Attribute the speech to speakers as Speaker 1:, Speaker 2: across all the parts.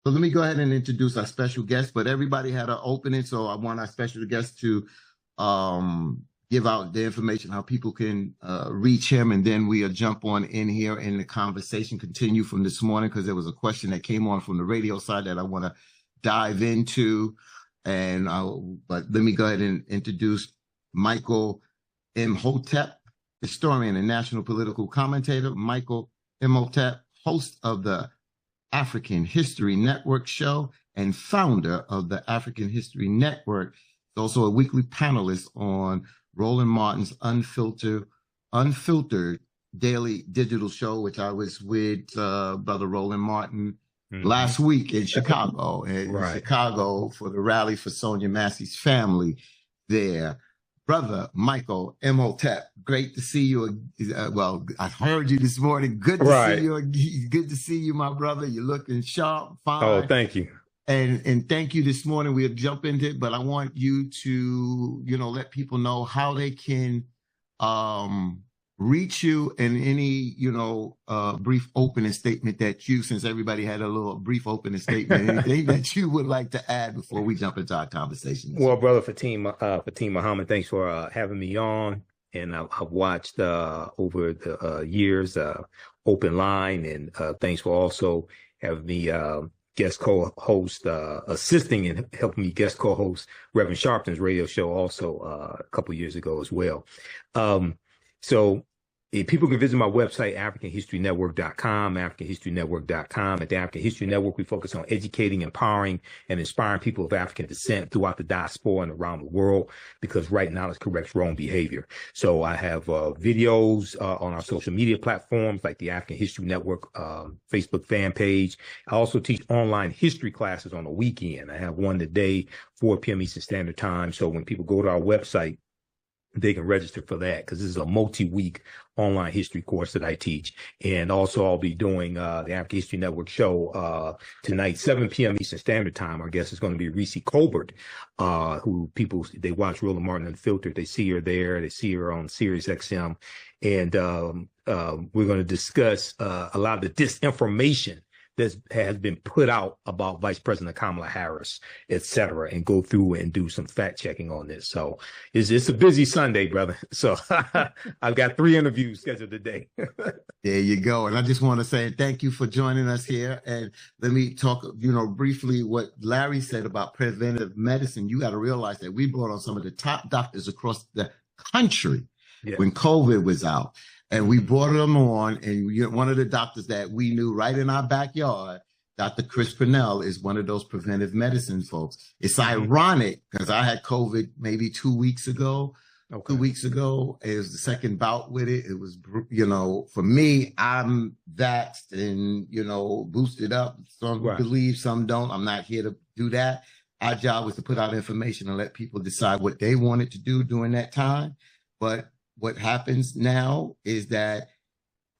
Speaker 1: So let me go ahead and introduce our special guest, but everybody had an opening, so I want our special guest to give out the information, how people can reach him, and then we'll jump on in here and the conversation continue from this morning, because there was a question that came on from the radio side that I want to dive into. But let me go ahead and introduce Michael Imhotep, historian and national political commentator. Michael Imhotep, host of the African History Network show and founder of the African History Network. He's also a weekly panelist on Roland Martin's Unfiltered daily digital show, which I was with Brother Roland Martin last week in Chicago, Chicago for the rally for Sonia Massey's family there. Brother Michael Imhotep, great to see you. Well, I heard you this morning. Good to see you. Good to see you, my brother. You're looking sharp, fine.
Speaker 2: Oh, thank you.
Speaker 1: And thank you this morning. We'll jump into it, but I want you to, let people know how they can reach you, and any, brief opening statement that you, since everybody had a little brief opening statement, anything that you would like to add before we jump into our conversation.
Speaker 2: Well, Brother Fatim Muhammad, thanks for having me on. And I've watched over the years Open Line, and thanks for also having me guest co-host, assisting and helping me guest co-host Reverend Sharpton's radio show also a couple years ago as well. So people can visit my website, AfricanHistoryNetwork.com, AfricanHistoryNetwork.com. At the African History Network, we focus on educating, empowering, and inspiring people of African descent throughout the diaspora and around the world, because right knowledge corrects wrong behavior. So I have videos on our social media platforms like the African History Network Facebook fan page. I also teach online history classes on the weekend. I have one today, 4 p.m. Eastern Standard Time. So when people go to our website, they can register for that, because this is a multi-week online history course that I teach. And also I'll be doing the African History Network show tonight, 7 p.m. Eastern Standard Time. Our guest is going to be Reese Colbert, who they watch Roland Martin Unfiltered. They see her there. They see her on Sirius XM. And we're going to discuss a lot of the disinformation that has been put out about Vice President Kamala Harris, et cetera, and go through and do some fact checking on this. So it's a busy Sunday, brother. So I've got 3 interviews scheduled today.
Speaker 1: There you go. And I just want to say thank you for joining us here. And let me talk, briefly what Larry said about preventive medicine. You got to realize that we brought on some of the top doctors across the country when COVID was out. And we brought them on, and one of the doctors that we knew right in our backyard, Dr. Chris Purnell, is one of those preventive medicine folks. It's ironic, because I had COVID maybe 2 weeks ago. 2 weeks ago, it was the second bout with it. It was, for me, I'm vaxxed and, boosted up. Some believe, some don't. I'm not here to do that. Our job was to put out information and let people decide what they wanted to do during that time. But what happens now is that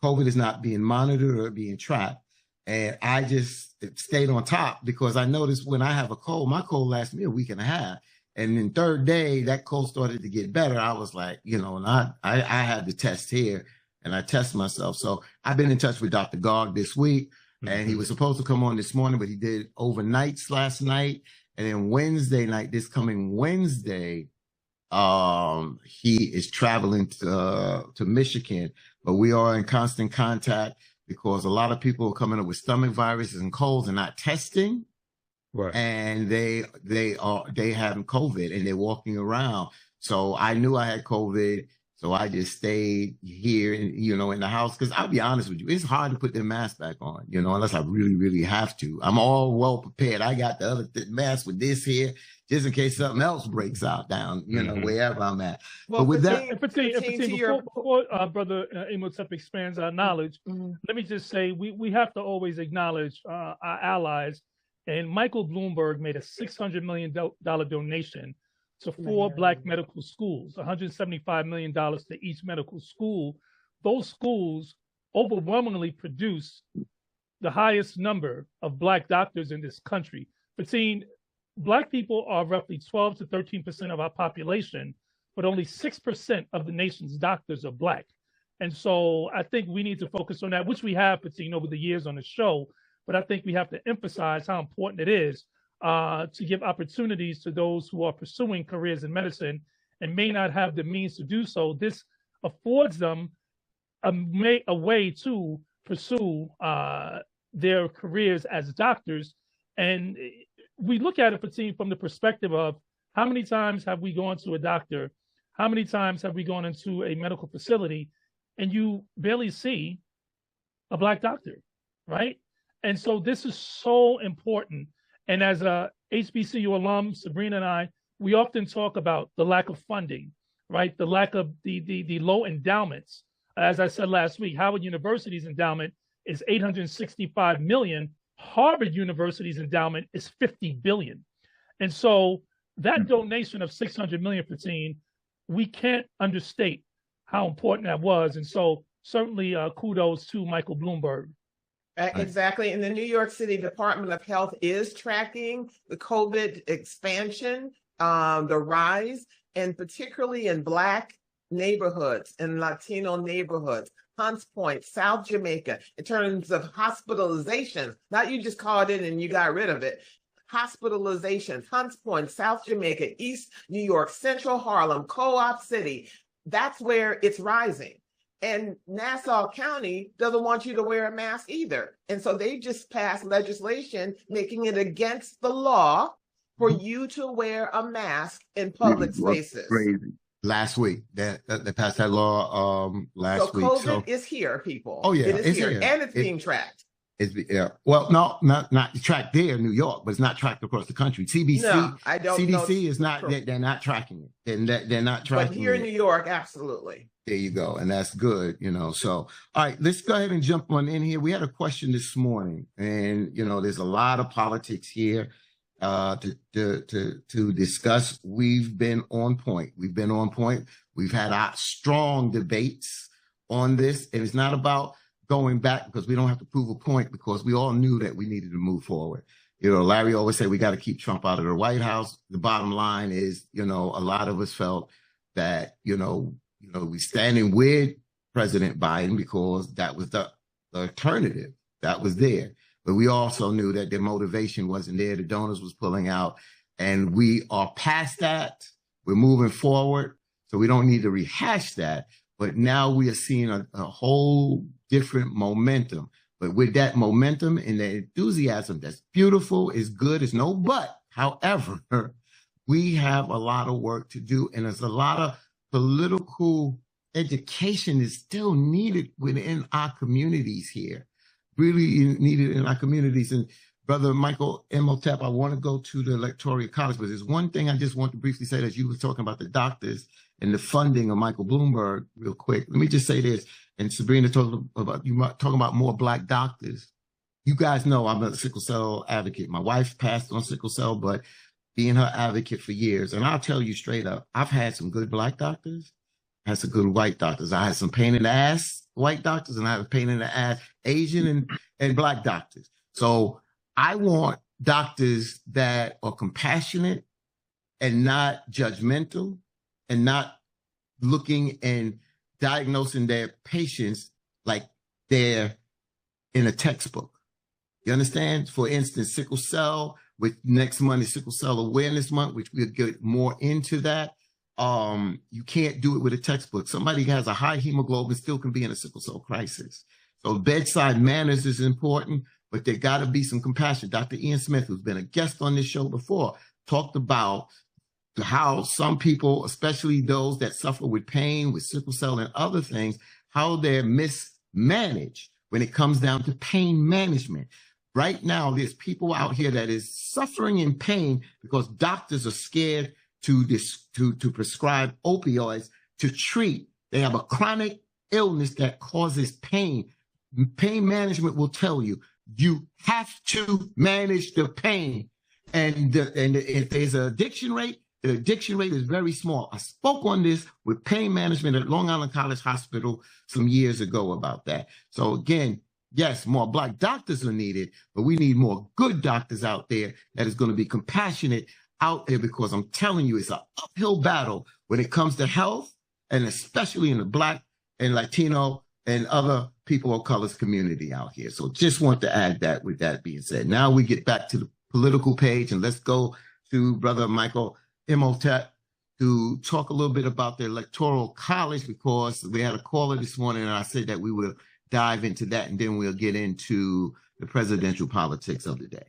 Speaker 1: COVID is not being monitored or being tracked. And I just stayed on top, because I noticed when I have a cold, my cold lasts me a week and a half. And then 3rd day, that cold started to get better. I was like, and I had the test here, and I test myself. So I've been in touch with Dr. Garg this week, and he was supposed to come on this morning, but he did overnights last night. And then Wednesday night, this coming Wednesday, he is traveling to Michigan, but we are in constant contact, because a lot of people are coming up with stomach viruses and colds and not testing. And they having COVID and they're walking around. So I knew I had COVID. So I just stayed here, in the house, because I'll be honest with you, it's hard to put the mask back on, unless I really, really have to. I'm all well prepared. I got the other mask with this here, just in case something else breaks out down, wherever I'm at.
Speaker 3: Well,
Speaker 1: but with
Speaker 3: before Brother Imhotep expands our knowledge, let me just say we have to always acknowledge our allies. And Michael Bloomberg made a $600 million donation to 4 Black medical schools, $175 million to each medical school. Those schools overwhelmingly produce the highest number of Black doctors in this country. Between Black people are roughly 12 to 13% of our population, but only 6% of the nation's doctors are Black. And so I think we need to focus on that, which we have, Patine, over the years on the show. but I think we have to emphasize how important it is to give opportunities to those who are pursuing careers in medicine and may not have the means to do so. This affords them a way to pursue their careers as doctors. And we look at it, Fatim, from the perspective of how many times have we gone to a doctor? How many times have we gone into a medical facility and you barely see a Black doctor, right? And so this is so important. And as a HBCU alum, Sabrina and I, we often talk about the lack of funding, right? The lack of the low endowments. As I said last week, Howard University's endowment is $865 million. Harvard University's endowment is $50 billion. And so that donation of $600 million, Fatim, we can't understate how important that was. And so certainly kudos to Michael Bloomberg.
Speaker 4: Exactly. And the New York City Department of Health is tracking the COVID expansion, the rise, and particularly in Black neighborhoods and Latino neighborhoods, Hunts Point, South Jamaica, in terms of hospitalizations. Not you just called in and you got rid of it. Hospitalizations, Hunts Point, South Jamaica, East New York, Central Harlem, Co-op City. That's where it's rising. And Nassau County doesn't want you to wear a mask either. And so they just passed legislation making it against the law for you to wear a mask in public spaces.
Speaker 1: Crazy. Last week, they passed that law last week.
Speaker 4: So COVID is here, people.
Speaker 1: Oh, yeah.
Speaker 4: It is here. And it's being tracked.
Speaker 1: Well, no, not tracked there in New York, but it's not tracked across the country. CDC,
Speaker 4: no, I don't know.
Speaker 1: CDC is not, they're not tracking it. They're not tracking it.
Speaker 4: But here in New York, absolutely.
Speaker 1: There you go. And that's good, So, all right, let's go ahead and jump on in here. We had a question this morning, and, there's a lot of politics here to discuss. We've been on point. We've had our strong debates on this, and it's not about going back because we don't have to prove a point, because we all knew that we needed to move forward. Larry always said we got to keep Trump out of the White House. The bottom line is, a lot of us felt that, we standing with President Biden because that was the alternative that was there. But we also knew that their motivation wasn't there. The donors was pulling out, and we are past that. We're moving forward. So we don't need to rehash that. But now we are seeing a whole different momentum. But with that momentum and the enthusiasm, that's beautiful, is good, is no but. However, we have a lot of work to do, and there's a lot of political education is still needed within our communities here. Really needed in our communities. And Brother Michael Imhotep, I want to go to the Electoral College, but there's one thing I just want to briefly say, that you were talking about the doctors and the funding of Michael Bloomberg real quick. Let me just say this, and Sabrina talking about more Black doctors. You guys know I'm a sickle cell advocate. My wife passed on sickle cell, but being her advocate for years. And I'll tell you straight up, I've had some good Black doctors, had some good white doctors. I had some pain in the ass white doctors, and I have a pain in the ass Asian and Black doctors. So I want doctors that are compassionate and not judgmental, and not looking and diagnosing their patients like they're in a textbook. You understand? For instance, sickle cell, with next month is Sickle Cell Awareness Month, which we'll get more into that. You can't do it with a textbook. Somebody who has a high hemoglobin still can be in a sickle cell crisis. So bedside manners is important, but there got to be some compassion. Dr. Ian Smith, who's been a guest on this show before, talked about how some people, especially those that suffer with pain, with sickle cell and other things, how they're mismanaged when it comes down to pain management. Right now, there's people out here that is suffering in pain because doctors are scared to prescribe opioids to treat. They have a chronic illness that causes pain. Pain management will tell you, you have to manage the pain. And if there's an addiction rate, the addiction rate is very small. I spoke on this with pain management at Long Island College Hospital some years ago about that. So again, yes, more Black doctors are needed, but we need more good doctors out there that is going to be compassionate out there, because I'm telling you, it's an uphill battle when it comes to health, and especially in the Black and Latino and other people of color's community out here. So just want to add that with that being said. Now we get back to the political page, and let's go to Brother Michael Imhotep to talk a little bit about the Electoral College, because we had a caller this morning and I said that we will dive into that and then we'll get into the presidential politics of the day.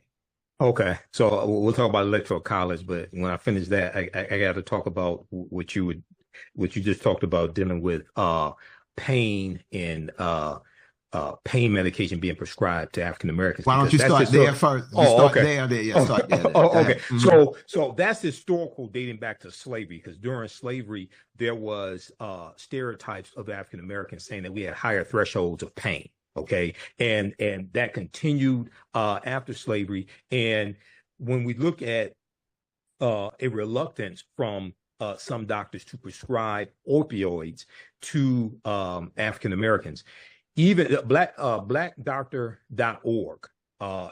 Speaker 2: Okay, so we'll talk about Electoral College, but when I finish that, I got to talk about what you just talked about, dealing with pain and pain medication being prescribed to African Americans.
Speaker 1: Why don't you start there first? Start there. Yeah, start there.
Speaker 2: Okay. Mm-hmm. So that's historical, dating back to slavery, because during slavery there was stereotypes of African Americans saying that we had higher thresholds of pain. Okay, and that continued after slavery. And when we look at a reluctance from some doctors to prescribe opioids to African Americans, even blackdoctor.org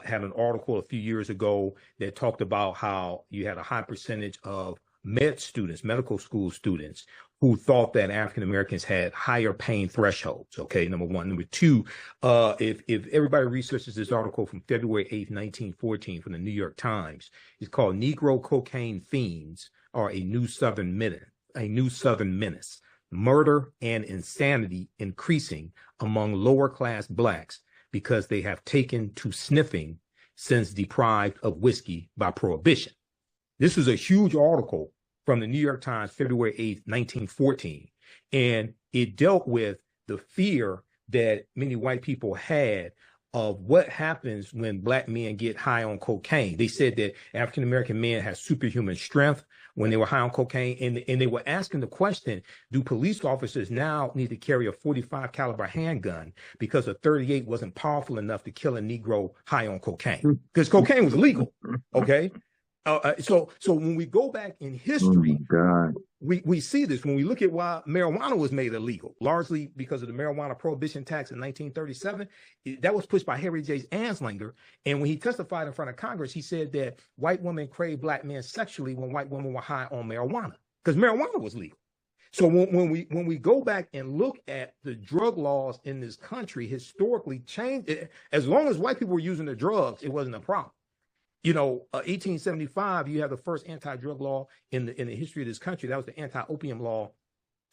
Speaker 2: had an article a few years ago that talked about how you had a high percentage of medical school students who thought that African Americans had higher pain thresholds. Okay, number one. Number two, if everybody researches this article from February 8th, 1914 from the New York Times, it's called "Negro Cocaine Fiends Are a New Southern Menace. Murder and insanity increasing among lower class blacks because they have taken to sniffing since deprived of whiskey by prohibition." This is a huge article from the New York Times, February 8th, 1914. And it dealt with the fear that many white people had of what happens when black men get high on cocaine. They said that African American men had superhuman strength when they were high on cocaine, and they were asking the question, do police officers now need to carry a .45 caliber handgun because a .38 wasn't powerful enough to kill a Negro high on cocaine? Because cocaine was illegal. Okay. So when we go back in history, we see this when we look at why marijuana was made illegal, largely because of the marijuana prohibition tax in 1937. That was pushed by Harry J. Anslinger. And when he testified in front of Congress, he said that white women craved black men sexually when white women were high on marijuana, because marijuana was legal. So when we go back and look at the drug laws in this country, historically changed. As long as white people were using the drugs, it wasn't a problem. 1875, you have the first anti-drug law in the history of this country. That was the anti-opium law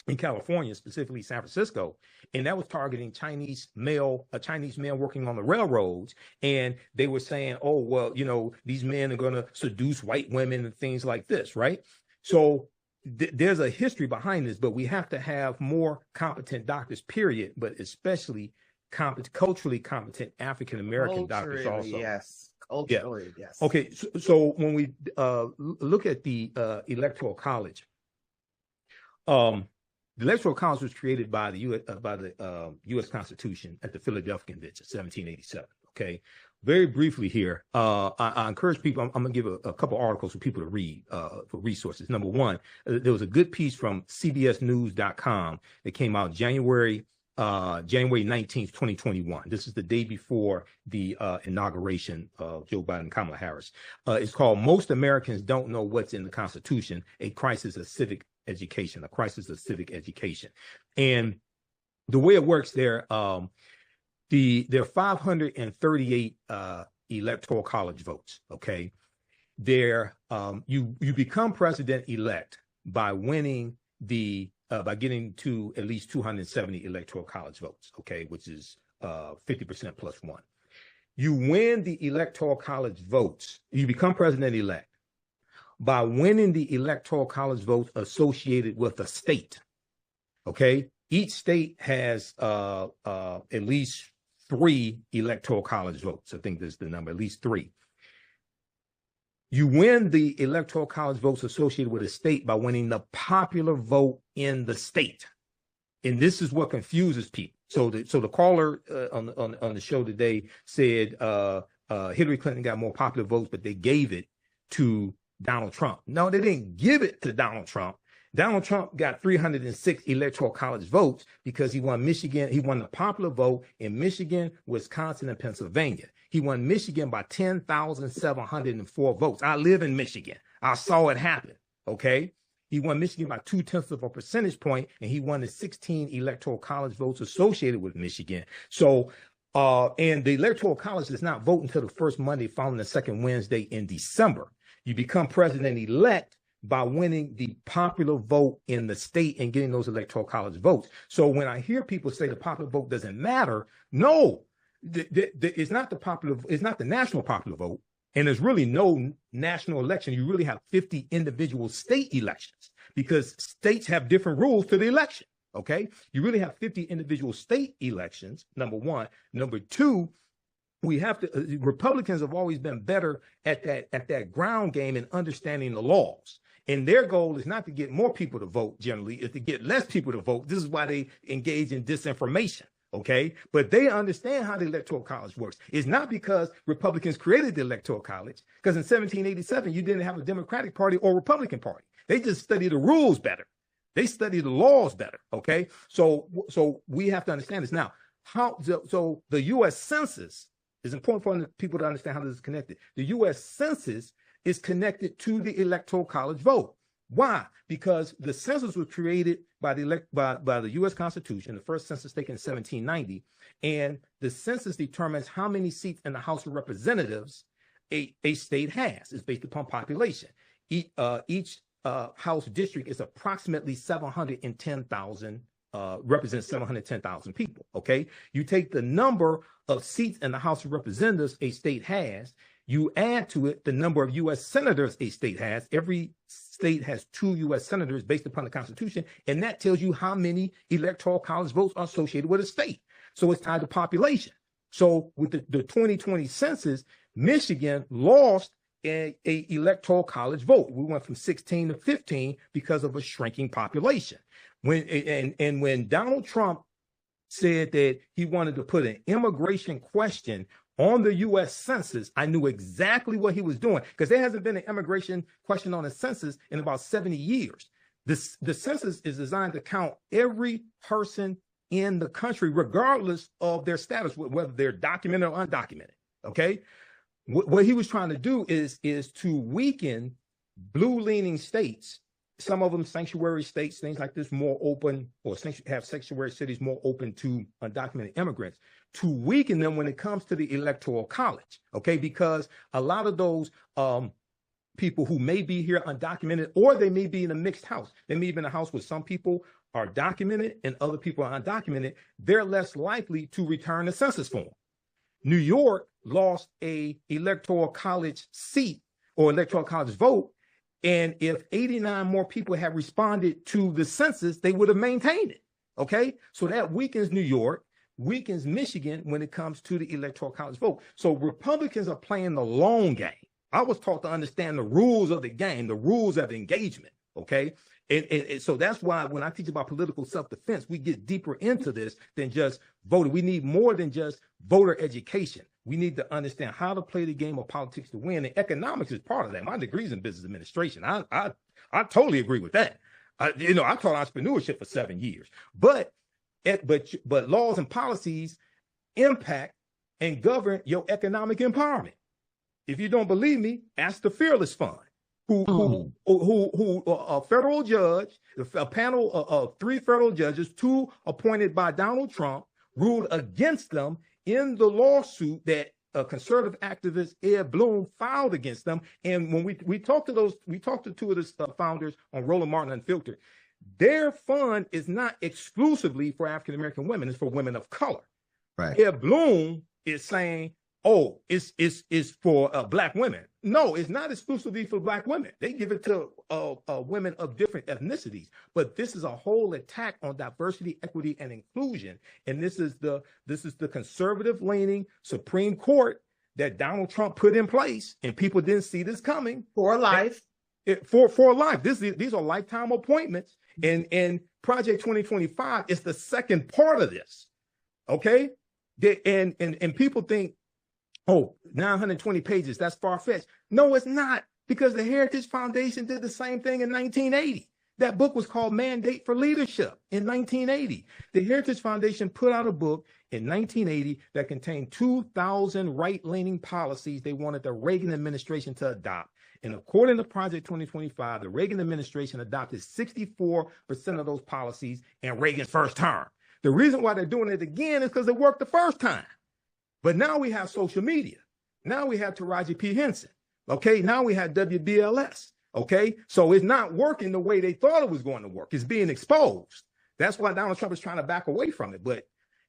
Speaker 2: in California, specifically San Francisco. And that was targeting Chinese male working on the railroads. And they were saying, oh, well, these men are going to seduce white women and things like this, right? So there's a history behind this, but we have to have more competent doctors, period, but especially culturally competent African-American doctors also.
Speaker 4: Yes. Culturally,
Speaker 2: yeah. Yes. Okay, so when we look at the Electoral College, the Electoral College was created by the U.S. Constitution at the Philadelphia Convention, 1787. Okay, very briefly here, I encourage people. I'm going to give a couple articles for people to read for resources. Number one, there was a good piece from CBSNews.com that came out January 19th, 2021. This is the day before the inauguration of Joe Biden and Kamala Harris. It's called "Most Americans Don't Know What's in the Constitution, a Crisis of Civic Education." And the way it works there, there are 538 Electoral College votes. Okay, you become president-elect by winning by getting to at least 270 Electoral College votes, okay, which is 50% plus one. You win the Electoral College votes. You become president-elect by winning the Electoral College votes associated with a state, okay? Each state has at least 3 Electoral College votes. I think that's the number, at least 3. You win the Electoral College votes associated with a state by winning the popular vote in the state. And this is what confuses people. So the caller on the show today said Hillary Clinton got more popular votes, but they gave it to Donald Trump. No, they didn't give it to Donald Trump. Donald Trump got 306 Electoral College votes because he won Michigan. He won the popular vote in Michigan, Wisconsin, and Pennsylvania. He won Michigan by 10,704 votes. I live in Michigan. I saw it happen. Okay. He won Michigan by 0.2 of a percentage point, and he won the 16 Electoral College votes associated with Michigan. So, and the Electoral College does not vote until the first Monday following the second Wednesday in December. You become president-elect by winning the popular vote in the state and getting those Electoral College votes. So when I hear people say the popular vote doesn't matter, no, it's not it's not the national popular vote. And there's really no national election. You really have 50 individual state elections because states have different rules to the election. Okay. You really have 50 individual state elections, number one. Number two, we have to, Republicans have always been better at that ground game and understanding the laws. And their goal is not to get more people to vote generally, it's to get less people to vote. This is why they engage in disinformation. Okay, but they understand how the Electoral College works. It's not because Republicans created the Electoral College, because in 1787, you didn't have a Democratic Party or Republican Party. They just study the rules better. They study the laws better. Okay, so we have to understand this now. So the U.S. Census is important for people to understand how this is connected. The U.S. Census is connected to the Electoral College vote. Why? Because the census was created by the U.S. Constitution, the first census taken in 1790, and the census determines how many seats in the House of Representatives a state has. It's based upon population. Each House district is approximately 710,000, represents 710,000 people. Okay, you take the number of seats in the House of Representatives a state has. You add to it the number of U.S. senators a state has. Every state has 2 U.S. senators based upon the Constitution, and that tells you how many Electoral College votes are associated with a state. So it's tied to population. So with the 2020 census, Michigan lost a Electoral College vote. We went from 16 to 15 because of a shrinking population. When Donald Trump said that he wanted to put an immigration question on the U.S. Census, I knew exactly what he was doing because there hasn't been an immigration question on a census in about 70 years. The census is designed to count every person in the country, regardless of their status, whether they're documented or undocumented. Okay, what he was trying to do is to weaken blue-leaning states. Some of them sanctuary states, things like this, more open, or have sanctuary cities more open to undocumented immigrants, to weaken them when it comes to the Electoral College, okay? Because a lot of those people who may be here undocumented, or they may be in a mixed house. They may be in a house where some people are documented and other people are undocumented. They're less likely to return the census form. New York lost a Electoral College seat or Electoral College vote. And if 89 more people had responded to the census, they would have maintained it. Okay. So that weakens New York, weakens Michigan when it comes to the Electoral College vote. So Republicans are playing the long game. I was taught to understand the rules of the game, the rules of engagement. Okay. And so that's why when I teach about political self-defense, we get deeper into this than just voting. We need more than just voter education. We need to understand how to play the game of politics to win. And economics is part of that. My degree's in business administration. I totally agree with that. I taught entrepreneurship for 7 years. But laws and policies impact and govern your economic empowerment. If you don't believe me, ask the Fearless Fund. Who a federal judge, a panel of 3 federal judges, 2 appointed by Donald Trump, ruled against them in the lawsuit that conservative activist Ed Bloom filed against them. And when we talked to 2 of the founders on Roland Martin Unfiltered, their fund is not exclusively for African-American women, it's for women of color. Right. Ed Bloom is saying, oh, it's for Black women. No, it's not exclusively for Black women. They give it to women of different ethnicities. But this is a whole attack on diversity, equity, and inclusion. And this is the conservative-leaning Supreme Court that Donald Trump put in place, and people didn't see this coming. For life. For life. These are lifetime appointments. And Project 2025 is the second part of this. Okay? And people think, oh, 920 pages, that's far-fetched. No, it's not, because the Heritage Foundation did the same thing in 1980. That book was called Mandate for Leadership in 1980. The Heritage Foundation put out a book in 1980 that contained 2,000 right-leaning policies they wanted the Reagan administration to adopt. And according to Project 2025, the Reagan administration adopted 64% of those policies in Reagan's first term. The reason why they're doing it again is because it worked the first time. But now we have social media. Now we have Taraji P. Henson. Okay, now we have WBLS. Okay, so it's not working the way they thought it was going to work. It's being exposed. That's why Donald Trump is trying to back away from it. But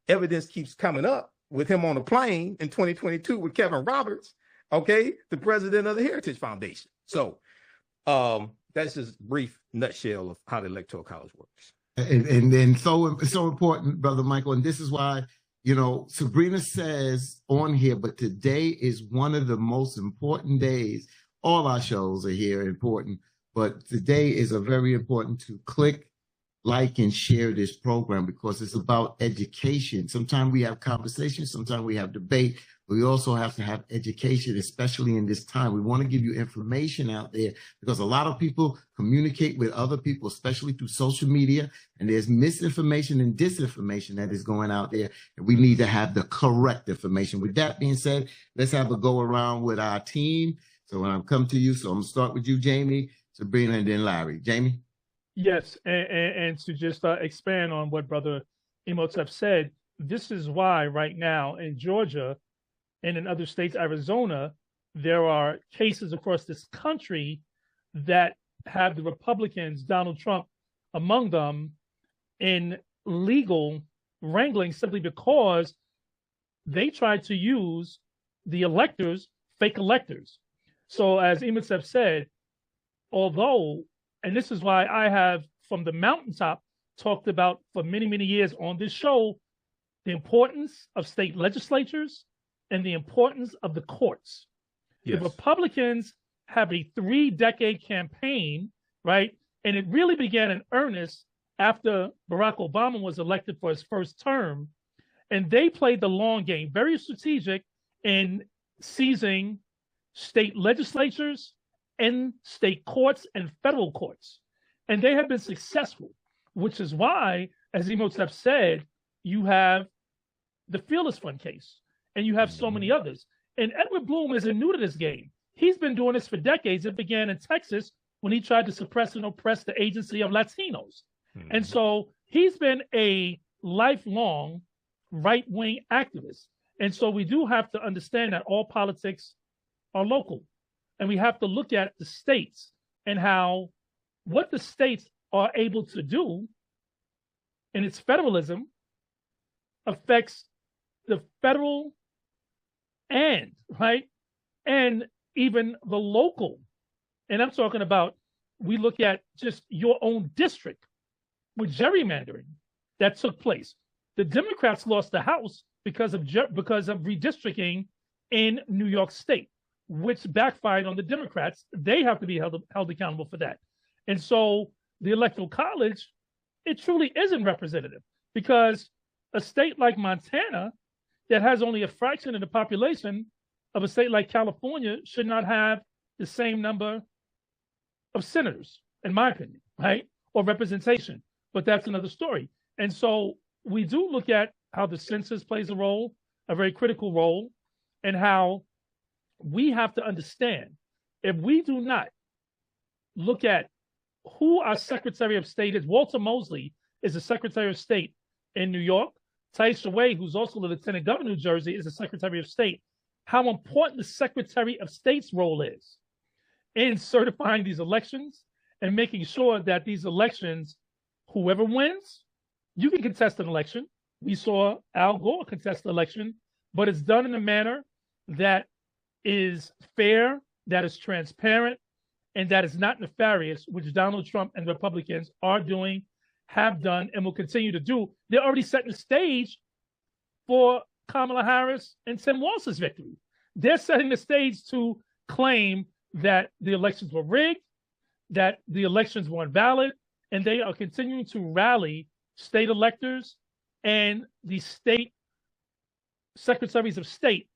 Speaker 2: evidence keeps coming up with him on a plane in 2022 with Kevin Roberts, okay, the president of the Heritage Foundation. So that's just a brief nutshell of how the Electoral College works.
Speaker 1: And so important, Brother Michael. And this is why, you know, Sabrina says on here, but today is one of the most important days. All our shows are here important, but today is a very important to click, like, and share this program because it's about education. Sometimes we have conversations, sometimes we have debate, but we also have to have education, especially in this time. We want to give you information out there because a lot of people communicate with other people, especially through social media, and there's misinformation and disinformation that is going out there, and we need to have the correct information. With that being said, let's have a go around with our team. So when I come to you, so I'm going to start with you, Jamie, Sabrina, and then Larry. Jamie?
Speaker 3: Yes, and to just expand on what Brother Imhotep said, this is why right now in Georgia and in other states, Arizona, there are cases across this country that have the Republicans, Donald Trump among them, in legal wrangling simply because they tried to use the electors, fake electors. So as Imhotep said, although, and this is why I have from the mountaintop talked about for many, many years on this show, the importance of state legislatures and the importance of the courts. Yes. The Republicans have a 3-decade campaign, right? And it really began in earnest after Barack Obama was elected for his first term. And they played the long game, very strategic in seizing state legislatures and state courts and federal courts. And they have been successful, which is why, as Imhotep said, you have the Fearless Fund case, and you have so many others. And Edward Bloom isn't new to this game. He's been doing this for decades. It began in Texas when he tried to suppress and oppress the Agency of Latinos. Mm-hmm. And so he's been a lifelong right-wing activist. And so we do have to understand that all politics are local. And we have to look at the states and how what the states are able to do in its federalism affects the federal and, right, and even the local. And I'm talking about, we look at just your own district with gerrymandering that took place. The Democrats lost the House because of redistricting in New York State, which backfired on the Democrats. They have to be held accountable for that. And so the Electoral College, it truly isn't representative because a state like Montana that has only a fraction of the population of a state like California should not have the same number of senators, in my opinion, right? Or representation, but that's another story. And so we do look at how the census plays a role, a very critical role, and how we have to understand if we do not look at who our Secretary of State is. Walter Mosley is the Secretary of State in New York. Taisha Way, who's also the Lieutenant Governor of New Jersey, is the Secretary of State. How important the Secretary of State's role is in certifying these elections and making sure that these elections, whoever wins, you can contest an election. We saw Al Gore contest the election, but it's done in a manner that is fair, that is transparent, and that is not nefarious, which Donald Trump and Republicans are doing, have done, and will continue to do. They're already setting the stage for Kamala Harris and Tim Walz's victory. They're setting the stage to claim that the elections were rigged, that the elections were invalid, and they are continuing to rally state electors and the state secretaries of state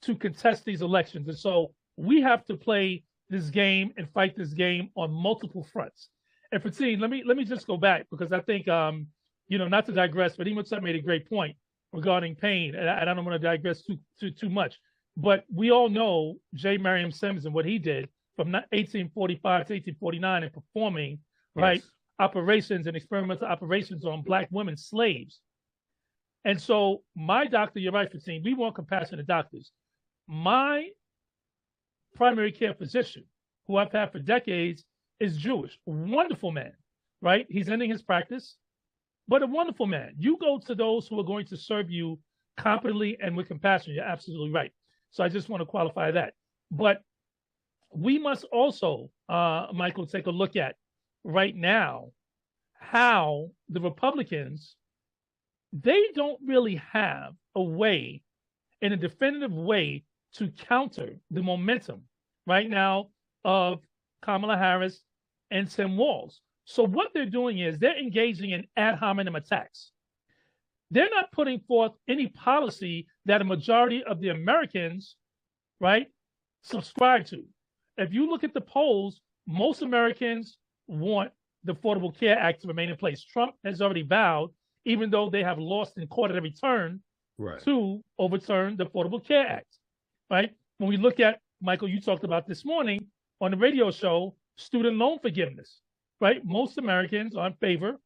Speaker 3: to contest these elections. And so we have to play this game and fight this game on multiple fronts. And Fatine, let me just go back because I think, not to digress, but Imhotep made a great point regarding pain, and I don't want to digress too much. But we all know J. Mariam Sims and what he did from 1845 to 1849 and performing, right, operations and experimental operations on Black women slaves. And so my doctor, you're right, Fatim, we want compassionate doctors. My primary care physician, who I've had for decades, is Jewish, a wonderful man, right? He's ending his practice, but a wonderful man. You go to those who are going to serve you competently and with compassion. You're absolutely right. So I just want to qualify that. But we must also, Michael, take a look at right now how the Republicans, they don't really have a way, in a definitive way, to counter the momentum right now of Kamala Harris and Tim Walz. So what they're doing is they're engaging in ad hominem attacks. They're not putting forth any policy that a majority of the Americans, right, subscribe to. If you look at the polls, most Americans want the Affordable Care Act to remain in place. Trump has already vowed, even though they have lost in court at every turn, to overturn the Affordable Care Act, right? When we look at, Michael, you talked about this morning on the radio show, student loan forgiveness, right? Most Americans are in favor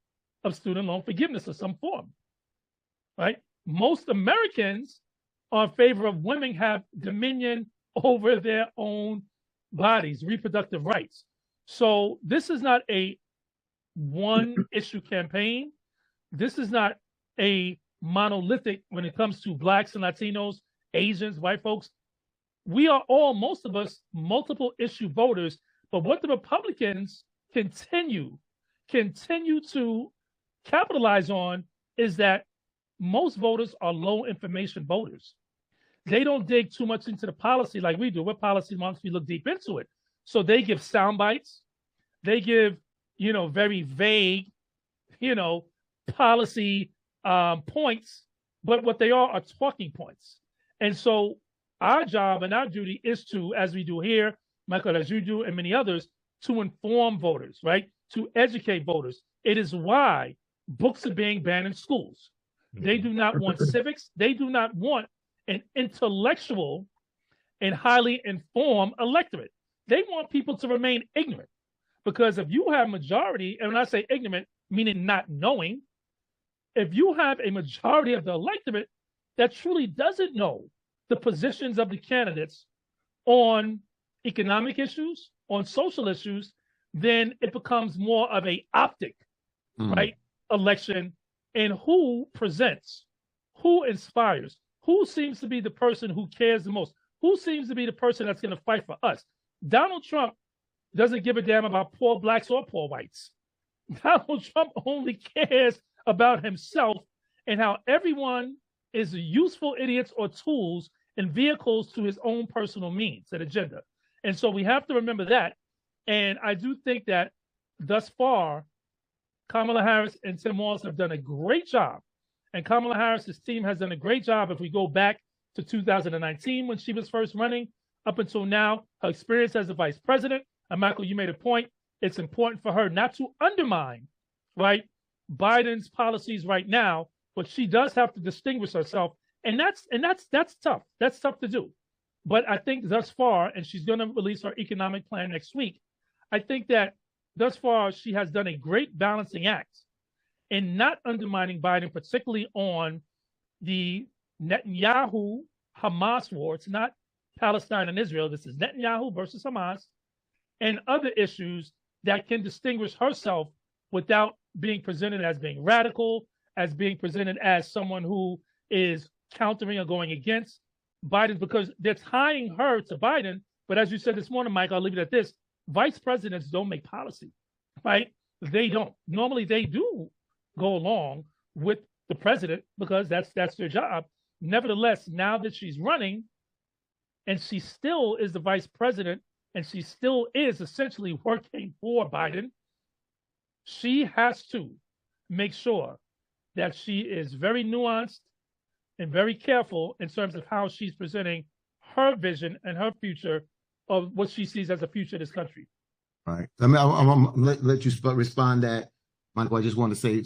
Speaker 3: of student loan forgiveness of some form, right? Most Americans are in favor of women have dominion over their own bodies, reproductive rights. So this is not a one issue campaign. This is not a monolithic when it comes to Blacks and Latinos, Asians, white folks. We are all, most of us, multiple issue voters. But what the Republicans continue to capitalize on is that most voters are low information voters. They don't dig too much into the policy like we do. We're policy monks, we look deep into it. So they give sound bites. They give, very vague, policy points, but what they are talking points. And so our job and our duty is to, as we do here, Michael, as you do, and many others, to inform voters, right? To educate voters. It is why books are being banned in schools. They do not want civics. They do not want an intellectual and highly informed electorate. They want people to remain ignorant. Because if you have majority, and when I say ignorant, meaning not knowing, if you have a majority of the electorate that truly doesn't know the positions of the candidates on economic issues, on social issues, then it becomes more of a optic, right, election, and who presents, who inspires, who seems to be the person who cares the most, who seems to be the person that's going to fight for us. Donald Trump doesn't give a damn about poor Blacks or poor whites. Donald Trump only cares about himself and how everyone is useful idiots or tools and vehicles to his own personal means and agenda. And so we have to remember that. And I do think that thus far, Kamala Harris and Tim Walz have done a great job. And Kamala Harris's team has done a great job. If we go back to 2019 when she was first running, up until now, her experience as a vice president, and Michael, you made a point, it's important for her not to undermine, right, Biden's policies right now, but she does have to distinguish herself. And that's tough. That's tough to do. But I think thus far, and she's going to release her economic plan next week, I think that thus far she has done a great balancing act in not undermining Biden, particularly on the Netanyahu-Hamas war. It's not Palestine and Israel. This is Netanyahu versus Hamas and other issues that can distinguish herself without being presented as being radical, as being presented as someone who is countering or going against Biden, because they're tying her to Biden. But as you said this morning, Mike, I'll leave it at this. Vice presidents don't make policy, right? They don't. Normally they do go along with the president because that's their job. Nevertheless, now that she's running and she still is the vice president and she still is essentially working for Biden, she has to make sure that she is very nuanced and very careful in terms of how she's presenting her vision and her future of what she sees as a future of this country.
Speaker 1: Right. I mean, I'm let you respond that, Michael. I just want to say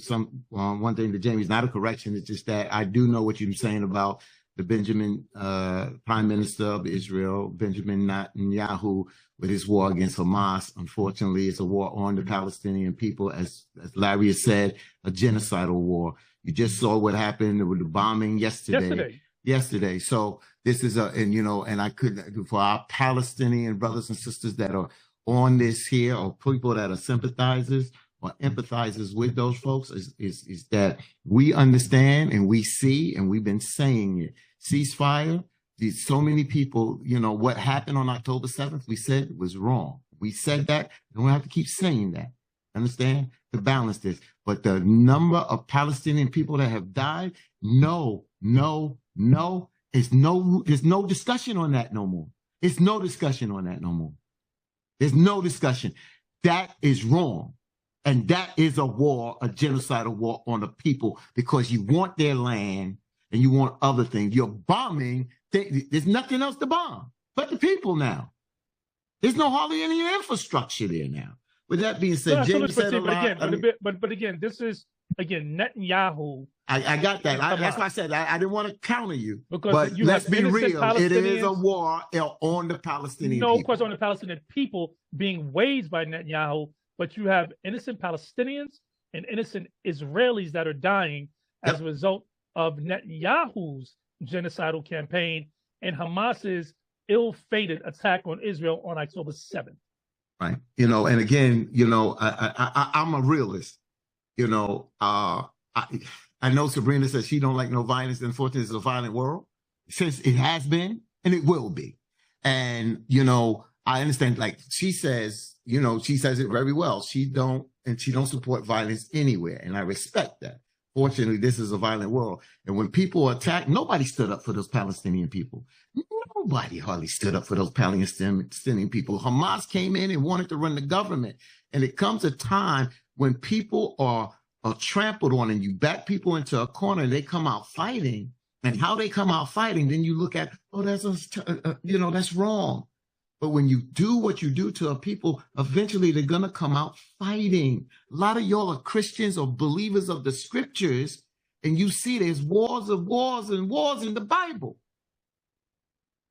Speaker 1: one thing to Jamie. It's not a correction. It's just that I do know what you're saying about the Prime Minister of Israel, Benjamin Netanyahu, with his war against Hamas. Unfortunately, it's a war on the Palestinian people, as Larry has said, a genocidal war. You just saw what happened with the bombing yesterday. So this is and I couldn't, for our Palestinian brothers and sisters that are on this here, or people that are sympathizers or empathizers with those folks, is that we understand and we see, and we've been saying it. Ceasefire. So many people, what happened on October 7th, we said was wrong. We said that. We don't have to keep saying that. Understand? To balance this. But the number of Palestinian people that have died, there's no discussion on that no more. There's no discussion on that no more. There's no discussion. That is wrong. And that is a war, a genocidal war on the people, because you want their land and you want other things. You're bombing. There's nothing else to bomb but the people now. There's hardly any infrastructure there now. With that being said, James said a lot.
Speaker 3: But again, this is Netanyahu.
Speaker 1: I got that. That's why I said I didn't want to counter you. But let's be real. It is a war on the Palestinian people.
Speaker 3: No, of course, on the Palestinian people being waged by Netanyahu, but you have innocent Palestinians and innocent Israelis that are dying as a result of Netanyahu's genocidal campaign and Hamas's ill-fated attack on Israel on October 7th.
Speaker 1: Right. And again, I'm a realist. I know Sabrina says she don't like no violence. Unfortunately, it's a violent world. Since it has been, and it will be. And, I understand, like she says, she says it very well. She don't support violence anywhere. And I respect that. Fortunately, this is a violent world. And when people attack, nobody stood up for those Palestinian people. Nobody hardly stood up for those Palestinian people. Hamas came in and wanted to run the government. And it comes a time when people are trampled on and you back people into a corner and they come out fighting. And how they come out fighting, then you look at, that's wrong. But when you do what you do to a people, eventually they're going to come out fighting. A lot of y'all are Christians or believers of the scriptures, and you see there's wars and wars in the Bible.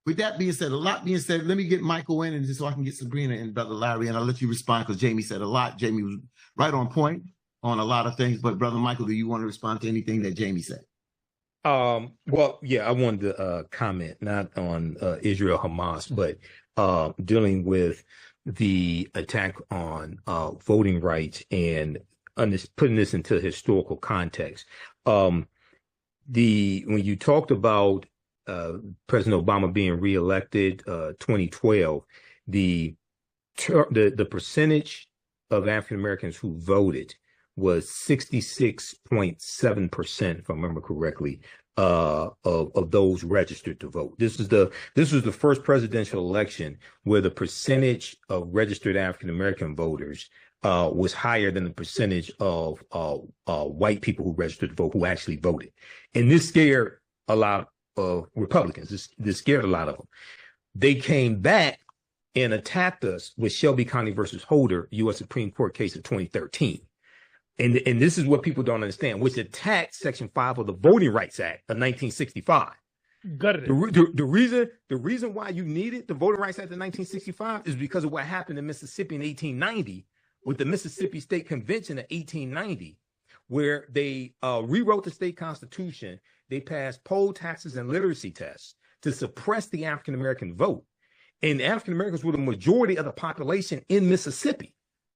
Speaker 1: With that being said, let me get Michael in, and just so I can get Sabrina and Brother Larry, and I'll let you respond because Jamie said a lot. Jamie was right on point on a lot of things. But Brother Michael, do you want to respond to anything that Jamie said?
Speaker 2: Well, yeah, I wanted to comment not on Israel Hamas, but dealing with the attack on voting rights and putting this into historical context. When you talked about President Obama being reelected 2012, the percentage of African Americans who voted was 66.7%, if I remember correctly, of those registered to vote. This was the first presidential election where the percentage of registered African American voters was higher than the percentage of white people who registered to vote who actually voted, and this scared a lot of Republicans. This scared a lot of them. They came back and attacked us with Shelby County versus Holder, U.S. Supreme Court case of 2013. And this is what people don't understand, which attacked Section 5 of the Voting Rights Act of 1965. The reason why you needed the Voting Rights Act of 1965 is because of what happened in Mississippi in 1890 with the Mississippi State Convention of 1890, where they rewrote the state constitution. They passed poll taxes and literacy tests to suppress the African American vote. And African Americans were the majority of the population in Mississippi.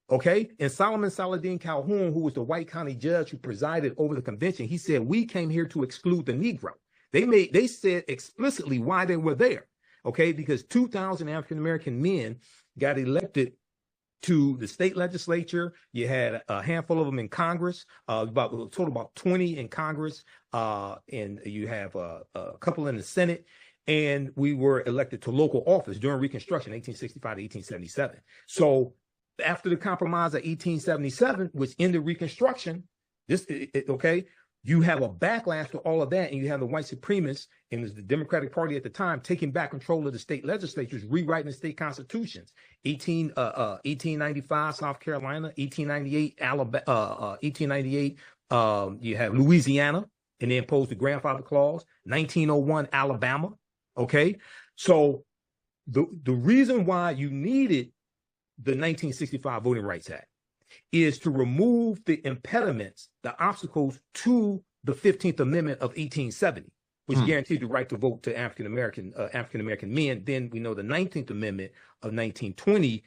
Speaker 2: Okay. And Solomon Saladin Calhoun, who was the white county judge who presided over the convention, he said, we came here to exclude the Negro. They said explicitly why they were there. Okay. Because 2,000 African American men got elected to the state legislature. You had a handful of them in Congress, about 20 in Congress. And you have a couple in the Senate. And we were elected to local office during Reconstruction, 1865 to 1877. So after the Compromise of 1877, which ended Reconstruction, you have a backlash to all of that, and you have the white supremacists and the Democratic Party at the time taking back control of the state legislatures, rewriting the state constitutions. 1895 South Carolina, 1898 Alabama, 1898 you have Louisiana, and they imposed the grandfather clause. 1901 Alabama. Okay, so the reason why you needed the 1965 Voting Rights Act is to remove the impediments, the obstacles to the 15th Amendment of 1870, which guaranteed the right to vote to African American men. Then we know the 19th Amendment of 1920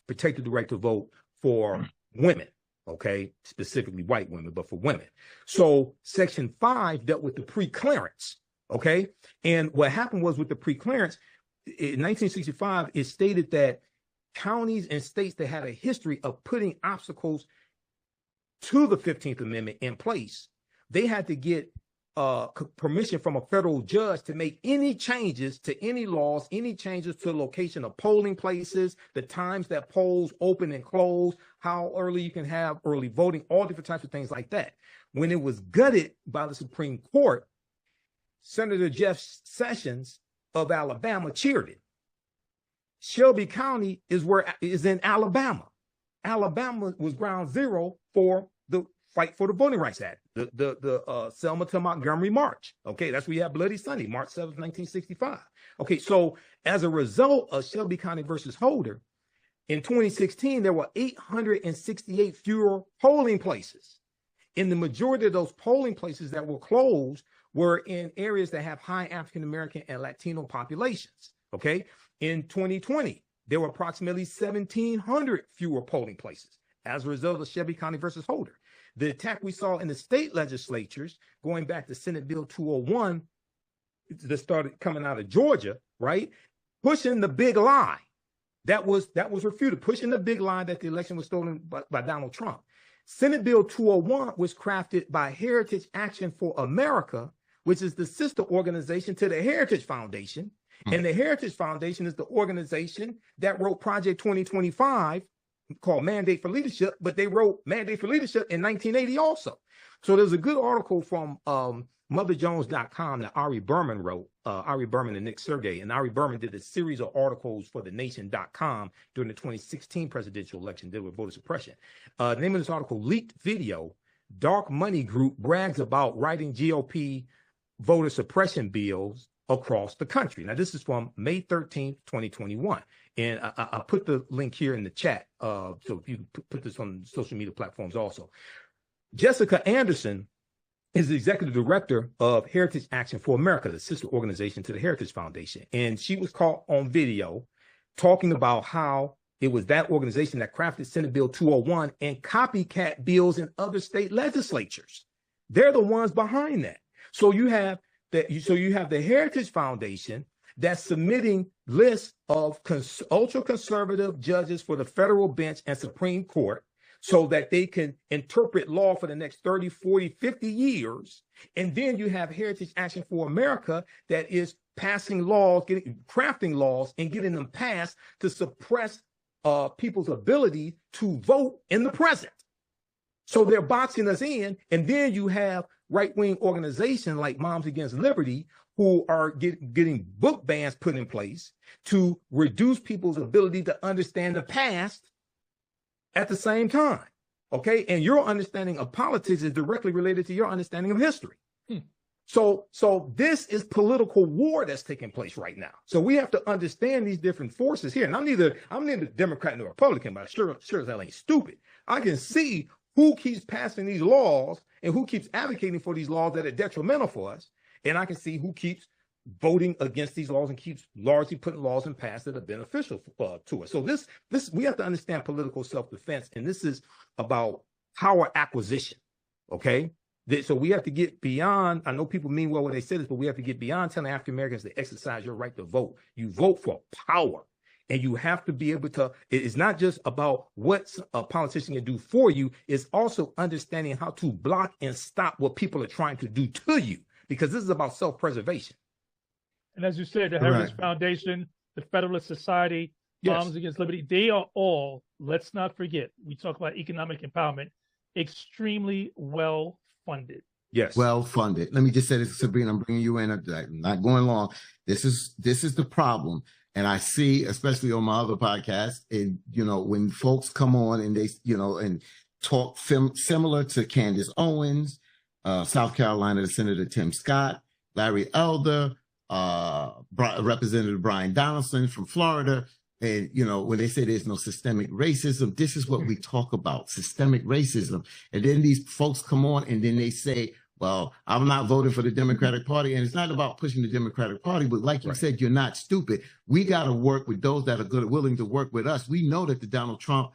Speaker 2: protected the right to vote for women. Okay, specifically white women, but for women. So Section 5 dealt with the pre-clearance. Okay, and what happened was with the pre-clearance in 1965, it stated that counties and states that had a history of putting obstacles to the 15th Amendment in place, they had to get permission from a federal judge to make any changes to any laws, any changes to the location of polling places, the times that polls open and close, how early you can have early voting, all different types of things like that. When it was gutted by the Supreme Court, Senator Jeff Sessions of Alabama cheered it. Shelby County is in Alabama. Alabama was ground zero for the fight for the Voting Rights Act, the Selma to Montgomery March. Okay, that's where you have Bloody Sunday, March 7th, 1965. Okay, so as a result of Shelby County versus Holder, in 2016, there were 868 fewer polling places. And the majority of those polling places that were closed were in areas that have high African-American and Latino populations. Okay, in 2020, there were approximately 1,700 fewer polling places as a result of Shelby County versus Holder. The attack we saw in the state legislatures, going back to Senate Bill 201, that started coming out of Georgia, right? Pushing the big lie. That was refuted, pushing the big lie that the election was stolen by Donald Trump. Senate Bill 201 was crafted by Heritage Action for America, which is the sister organization to the Heritage Foundation. And the Heritage Foundation is the organization that wrote Project 2025, called Mandate for Leadership, but they wrote Mandate for Leadership in 1980 also. So there's a good article from motherjones.com that Ari Berman wrote, Ari Berman and Nick Sergey. And Ari Berman did a series of articles for thenation.com during the 2016 presidential election dealing with voter suppression. The name of this article, Leaked Video, Dark Money Group brags about writing GOP voter suppression bills across the country. Now, this is from May 13th, 2021. And I put the link here in the chat. So if you put this on social media platforms also. Jessica Anderson is the executive director of Heritage Action for America, the sister organization to the Heritage Foundation. And she was caught on video talking about how it was that organization that crafted Senate Bill 201 and copycat bills in other state legislatures. They're the ones behind that. So you have the Heritage Foundation that's submitting lists of ultra-conservative judges for the federal bench and Supreme Court so that they can interpret law for the next 30, 40, 50 years. And then you have Heritage Action for America that is passing laws, crafting laws and getting them passed to suppress people's ability to vote in the present. So they're boxing us in. And then you have right-wing organizations like Moms Against Liberty who are getting book bans put in place to reduce people's ability to understand the past at the same time. Okay. And your understanding of politics is directly related to your understanding of history. So this is political war that's taking place right now. So we have to understand these different forces here. And I'm neither Democrat nor Republican, but sure as hell ain't stupid. I can see who keeps passing these laws and who keeps advocating for these laws that are detrimental for us. And I can see who keeps voting against these laws and keeps largely putting laws in pass that are beneficial to us. So this we have to understand political self-defense, and this is about power acquisition. Okay, so we have to get beyond. I know people mean well when they say this, but we have to get beyond telling African Americans to exercise your right to vote. You vote for power, and you have to be able to. It's not just about what a politician can do for you. It's also understanding how to block and stop what people are trying to do to you, because this is about self-preservation.
Speaker 3: And as you said, the Heritage Foundation, the Federalist Society, Moms Against Liberty, they are all, let's not forget, we talk about economic empowerment, extremely well funded.
Speaker 1: Yes. Well funded. Let me just say this, Sabrina, I'm bringing you in. I'm not going long. This is the problem. And I see, especially on my other podcast, and, when folks come on and they, and talk similar to Candace Owens, South Carolina, the Senator Tim Scott, Larry Elder, Representative Brian Donaldson from Florida. And, you know, when they say there's no systemic racism, this is what we talk about, systemic racism. And then these folks come on and then they say, well, I'm not voting for the Democratic Party. And it's not about pushing the Democratic Party, but like you said, you're not stupid. We got to work with those that are good, willing to work with us. We know that the Donald Trump